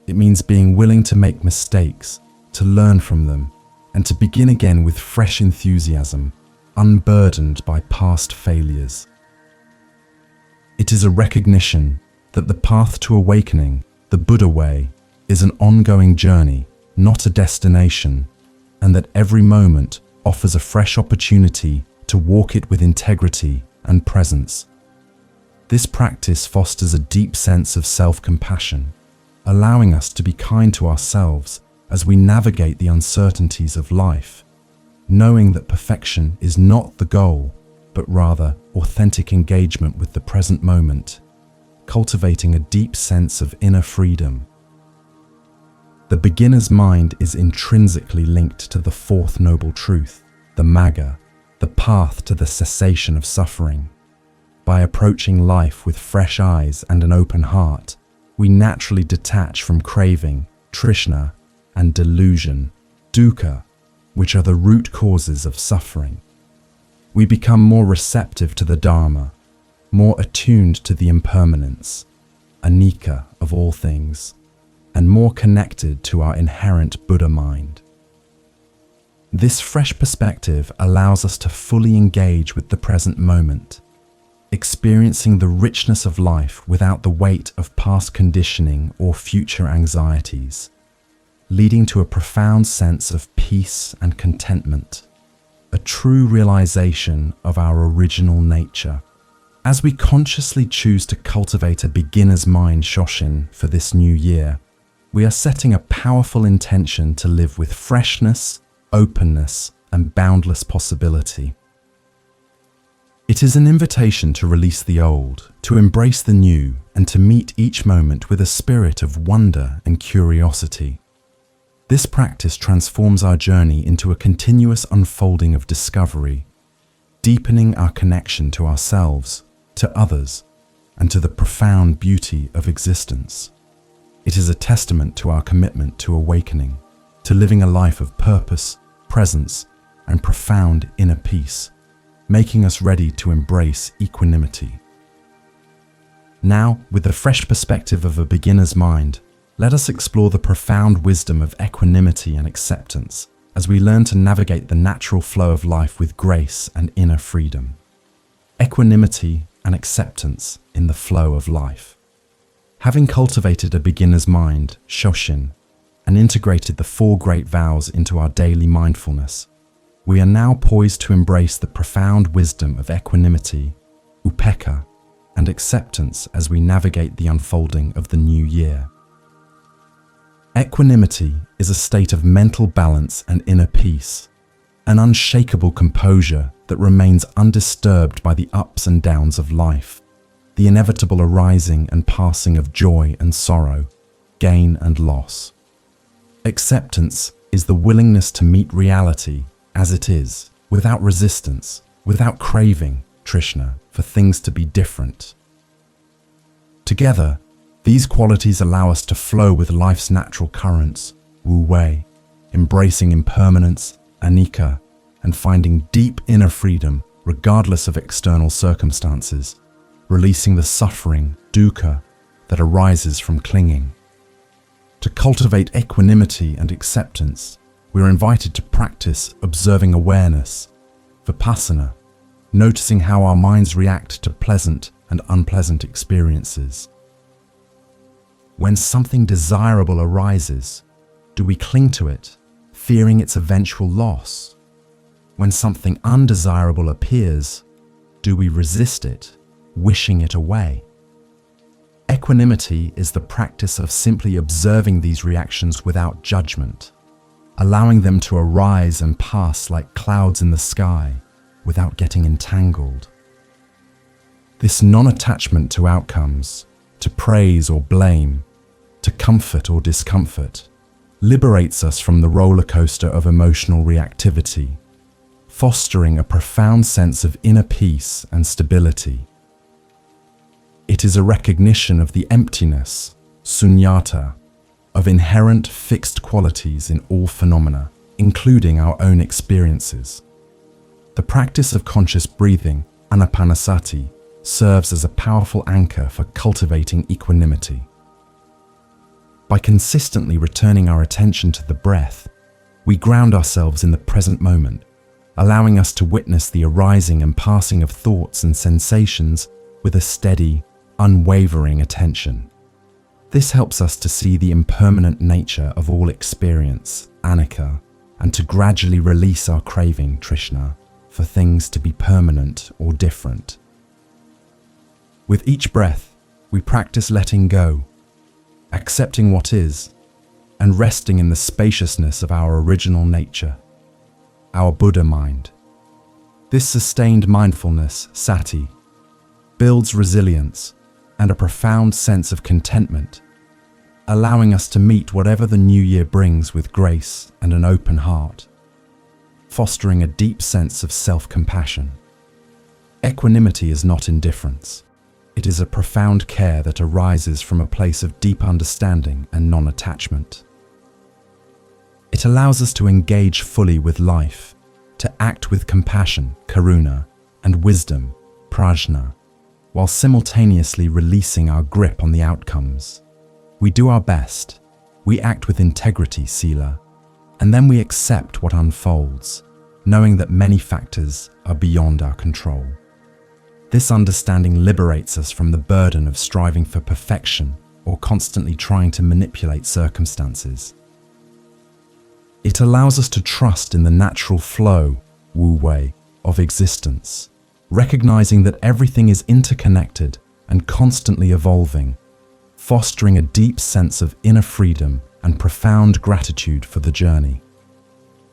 It means being willing to make mistakes, to learn from them, and to begin again with fresh enthusiasm, unburdened by past failures. It is a recognition that the path to awakening, the Buddha way, is an ongoing journey, not a destination, and that every moment offers a fresh opportunity to walk it with integrity and presence. This practice fosters a deep sense of self-compassion, allowing us to be kind to ourselves as we navigate the uncertainties of life, knowing that perfection is not the goal, but rather authentic engagement with the present moment, cultivating a deep sense of inner freedom. The beginner's mind is intrinsically linked to the fourth noble truth, the magga, the path to the cessation of suffering. By approaching life with fresh eyes and an open heart, we naturally detach from craving, trishna, and delusion, dukkha, which are the root causes of suffering. We become more receptive to the Dharma, more attuned to the impermanence, anicca of all things, and more connected to our inherent Buddha mind. This fresh perspective allows us to fully engage with the present moment, experiencing the richness of life without the weight of past conditioning or future anxieties, leading to a profound sense of peace and contentment, a true realization of our original nature. As we consciously choose to cultivate a beginner's mind Shoshin for this new year, we are setting a powerful intention to live with freshness, openness, and boundless possibility. It is an invitation to release the old, to embrace the new, and to meet each moment with a spirit of wonder and curiosity. This practice transforms our journey into a continuous unfolding of discovery, deepening our connection to ourselves, to others, and to the profound beauty of existence. It is a testament to our commitment to awakening, to living a life of purpose, presence, and profound inner peace, making us ready to embrace equanimity. Now, with the fresh perspective of a beginner's mind, let us explore the profound wisdom of equanimity and acceptance as we learn to navigate the natural flow of life with grace and inner freedom. Equanimity and acceptance in the flow of life. Having cultivated a beginner's mind, Shoshin, and integrated the Four Great Vows into our daily mindfulness, we are now poised to embrace the profound wisdom of equanimity, upekkha, and acceptance as we navigate the unfolding of the new year. Equanimity is a state of mental balance and inner peace, an unshakable composure that remains undisturbed by the ups and downs of life, the inevitable arising and passing of joy and sorrow, gain and loss. Acceptance is the willingness to meet reality as it is, without resistance, without craving, Trishna, for things to be different. Together, these qualities allow us to flow with life's natural currents, wu-wei, embracing impermanence, anicca, and finding deep inner freedom regardless of external circumstances, releasing the suffering, dukkha, that arises from clinging. To cultivate equanimity and acceptance, we are invited to practice observing awareness, vipassana, noticing how our minds react to pleasant and unpleasant experiences. When something desirable arises, do we cling to it, fearing its eventual loss? When something undesirable appears, do we resist it, wishing it away? Equanimity is the practice of simply observing these reactions without judgment, allowing them to arise and pass like clouds in the sky without getting entangled. This non-attachment to outcomes, to praise or blame, to comfort or discomfort, liberates us from the roller coaster of emotional reactivity, fostering a profound sense of inner peace and stability. It is a recognition of the emptiness, sunyata, of inherent fixed qualities in all phenomena, including our own experiences. The practice of conscious breathing, anapanasati, serves as a powerful anchor for cultivating equanimity. By consistently returning our attention to the breath, we ground ourselves in the present moment, allowing us to witness the arising and passing of thoughts and sensations with a steady, unwavering attention. This helps us to see the impermanent nature of all experience, anicca, and to gradually release our craving, Trishna, for things to be permanent or different. With each breath, we practice letting go, accepting what is, and resting in the spaciousness of our original nature, our Buddha mind. This sustained mindfulness, sati, builds resilience and a profound sense of contentment, allowing us to meet whatever the new year brings with grace and an open heart, fostering a deep sense of self-compassion. Equanimity is not indifference. It is a profound care that arises from a place of deep understanding and non-attachment. It allows us to engage fully with life, to act with compassion, karuna, and wisdom, prajna, while simultaneously releasing our grip on the outcomes. We do our best, we act with integrity, sila, and then we accept what unfolds, knowing that many factors are beyond our control. This understanding liberates us from the burden of striving for perfection or constantly trying to manipulate circumstances. It allows us to trust in the natural flow, wu-wei, of existence, recognizing that everything is interconnected and constantly evolving, fostering a deep sense of inner freedom and profound gratitude for the journey.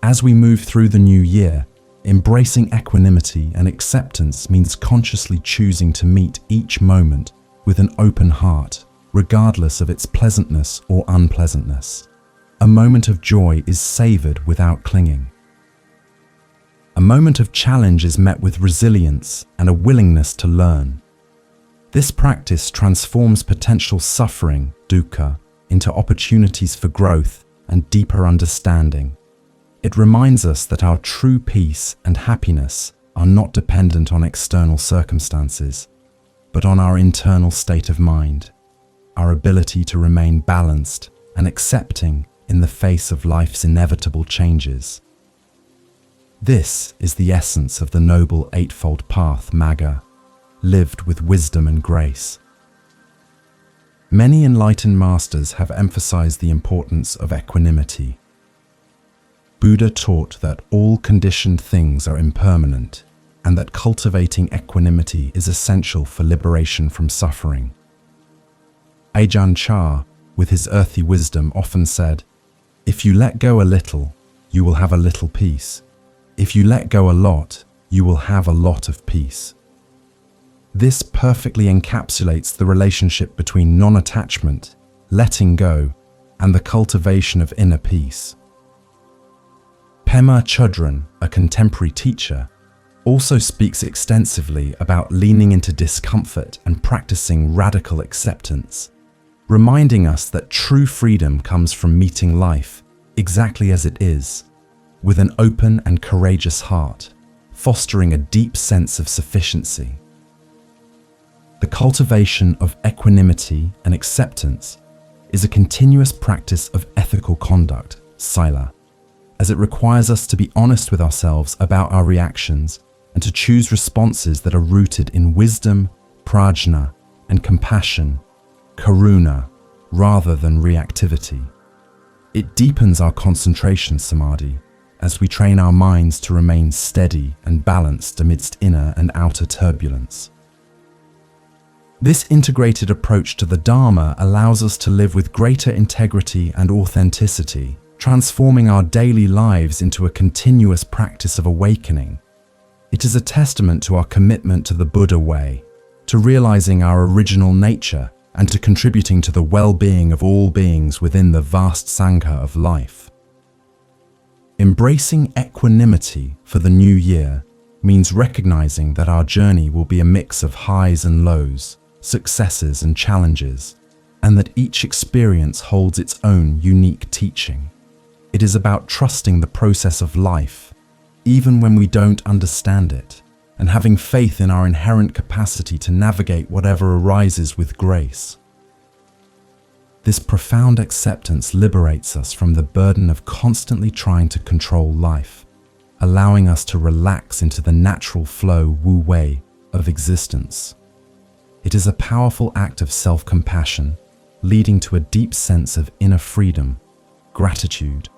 As we move through the new year, embracing equanimity and acceptance means consciously choosing to meet each moment with an open heart, regardless of its pleasantness or unpleasantness. A moment of joy is savored without clinging. A moment of challenge is met with resilience and a willingness to learn. This practice transforms potential suffering, dukkha, into opportunities for growth and deeper understanding. It reminds us that our true peace and happiness are not dependent on external circumstances, but on our internal state of mind, our ability to remain balanced and accepting in the face of life's inevitable changes. This is the essence of the Noble Eightfold Path, Magga, lived with wisdom and grace. Many enlightened masters have emphasized the importance of equanimity. Buddha taught that all conditioned things are impermanent and that cultivating equanimity is essential for liberation from suffering. Ajahn Chah, with his earthy wisdom, often said, "If you let go a little, you will have a little peace. If you let go a lot, you will have a lot of peace." This perfectly encapsulates the relationship between non-attachment, letting go, and the cultivation of inner peace. Pema Chodron, a contemporary teacher, also speaks extensively about leaning into discomfort and practicing radical acceptance, reminding us that true freedom comes from meeting life exactly as it is, with an open and courageous heart, fostering a deep sense of sufficiency. The cultivation of equanimity and acceptance is a continuous practice of ethical conduct, sila, as it requires us to be honest with ourselves about our reactions and to choose responses that are rooted in wisdom, prajna, and compassion, karuna, rather than reactivity. It deepens our concentration samadhi as we train our minds to remain steady and balanced amidst inner and outer turbulence. This integrated approach to the Dharma allows us to live with greater integrity and authenticity, transforming our daily lives into a continuous practice of awakening. It is a testament to our commitment to the Buddha way, to realizing our original nature, and to contributing to the well-being of all beings within the vast Sangha of life. Embracing equanimity for the new year means recognizing that our journey will be a mix of highs and lows, successes and challenges, and that each experience holds its own unique teaching. It is about trusting the process of life, even when we don't understand it, and having faith in our inherent capacity to navigate whatever arises with grace. This profound acceptance liberates us from the burden of constantly trying to control life, allowing us to relax into the natural flow wu-wei of existence. It is a powerful act of self-compassion, leading to a deep sense of inner freedom, gratitude,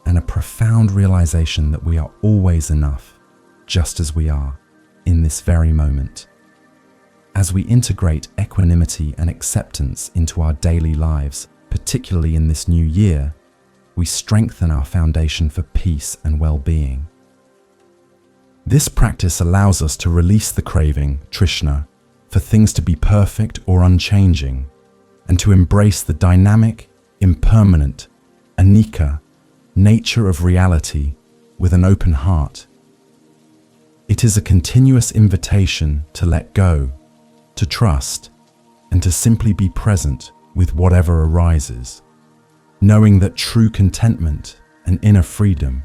and a profound realization that we are always enough, just as we are, in this very moment. As we integrate equanimity and acceptance into our daily lives, particularly in this new year, we strengthen our foundation for peace and well-being. This practice allows us to release the craving, trishna, for things to be perfect or unchanging, and to embrace the dynamic, impermanent, anicca, nature of reality with an open heart. It is a continuous invitation to let go, to trust, and to simply be present with whatever arises, knowing that true contentment and inner freedom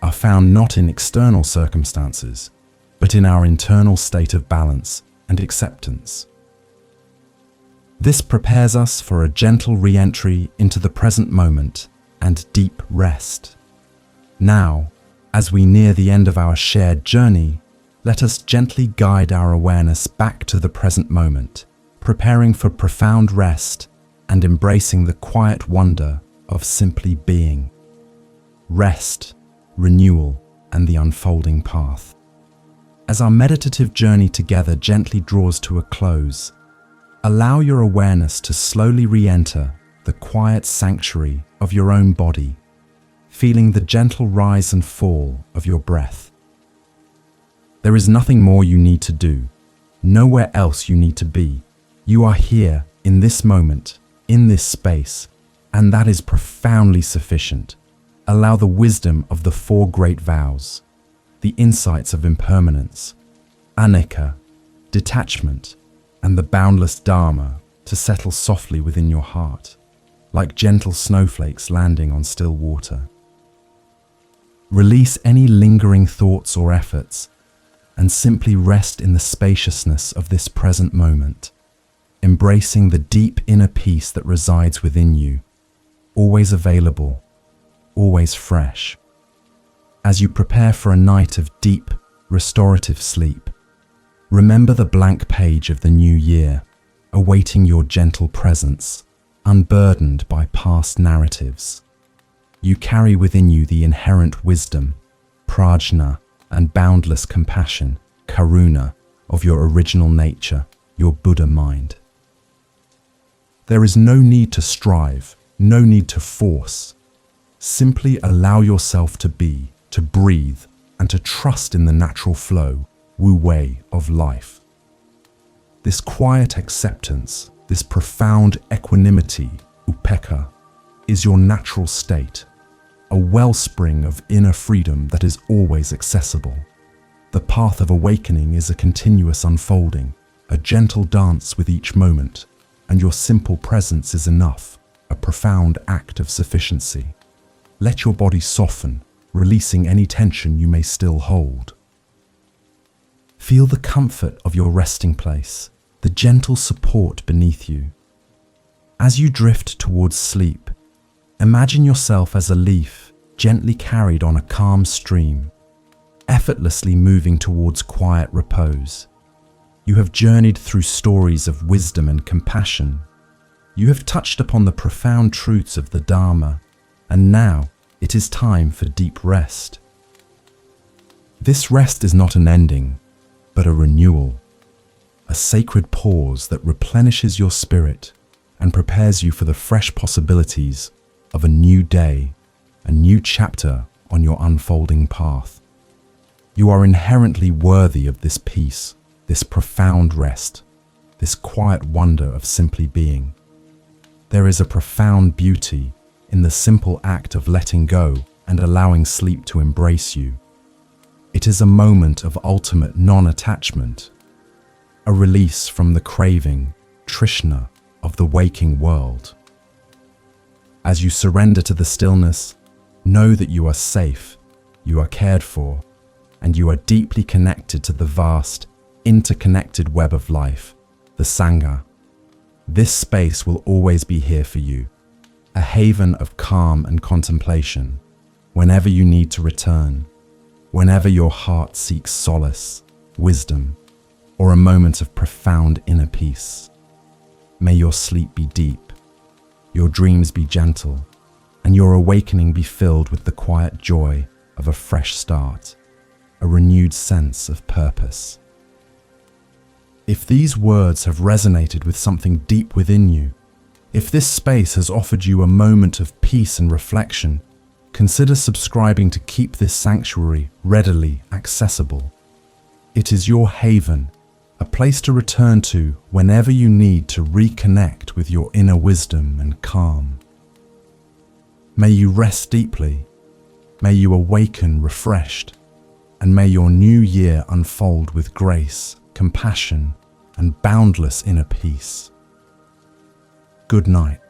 are found not in external circumstances, but in our internal state of balance and acceptance. This prepares us for a gentle re-entry into the present moment and deep rest. Now, as we near the end of our shared journey, let us gently guide our awareness back to the present moment, preparing for profound rest and embracing the quiet wonder of simply being. Rest, renewal, and the unfolding path. As our meditative journey together gently draws to a close, allow your awareness to slowly re-enter the quiet sanctuary of your own body, feeling the gentle rise and fall of your breath. There is nothing more you need to do, nowhere else you need to be. You are here in this moment, in this space, and that is profoundly sufficient. Allow the wisdom of the Four Great Vows, the insights of impermanence, anicca, detachment, and the boundless dharma to settle softly within your heart, like gentle snowflakes landing on still water. Release any lingering thoughts or efforts, and simply rest in the spaciousness of this present moment, embracing the deep inner peace that resides within you, always available, always fresh. As you prepare for a night of deep, restorative sleep, remember the blank page of the new year, awaiting your gentle presence, unburdened by past narratives. You carry within you the inherent wisdom, prajna, and boundless compassion, karuna, of your original nature, your Buddha mind. There is no need to strive, no need to force. Simply allow yourself to be, to breathe, and to trust in the natural flow, wu-wei, of life. This quiet acceptance, this profound equanimity, upekkha, is your natural state, a wellspring of inner freedom that is always accessible. The path of awakening is a continuous unfolding, a gentle dance with each moment, and your simple presence is enough, a profound act of sufficiency. Let your body soften, releasing any tension you may still hold. Feel the comfort of your resting place, the gentle support beneath you. As you drift towards sleep, imagine yourself as a leaf gently carried on a calm stream, effortlessly moving towards quiet repose. You have journeyed through stories of wisdom and compassion. You have touched upon the profound truths of the Dharma, and now it is time for deep rest. This rest is not an ending, but a renewal, a sacred pause that replenishes your spirit and prepares you for the fresh possibilities of a new day, a new chapter on your unfolding path. You are inherently worthy of this peace, this profound rest, this quiet wonder of simply being. There is a profound beauty in the simple act of letting go and allowing sleep to embrace you. It is a moment of ultimate non-attachment, a release from the craving, trishna, of the waking world. As you surrender to the stillness, know that you are safe, you are cared for, and you are deeply connected to the vast, interconnected web of life, the Sangha. This space will always be here for you, a haven of calm and contemplation, whenever you need to return, whenever your heart seeks solace, wisdom, or a moment of profound inner peace. May your sleep be deep, your dreams be gentle, and your awakening be filled with the quiet joy of a fresh start, a renewed sense of purpose. If these words have resonated with something deep within you, if this space has offered you a moment of peace and reflection, consider subscribing to keep this sanctuary readily accessible. It is your haven, a place to return to whenever you need to reconnect with your inner wisdom and calm. May you rest deeply, may you awaken refreshed, and may your new year unfold with grace, compassion, and boundless inner peace. Good night.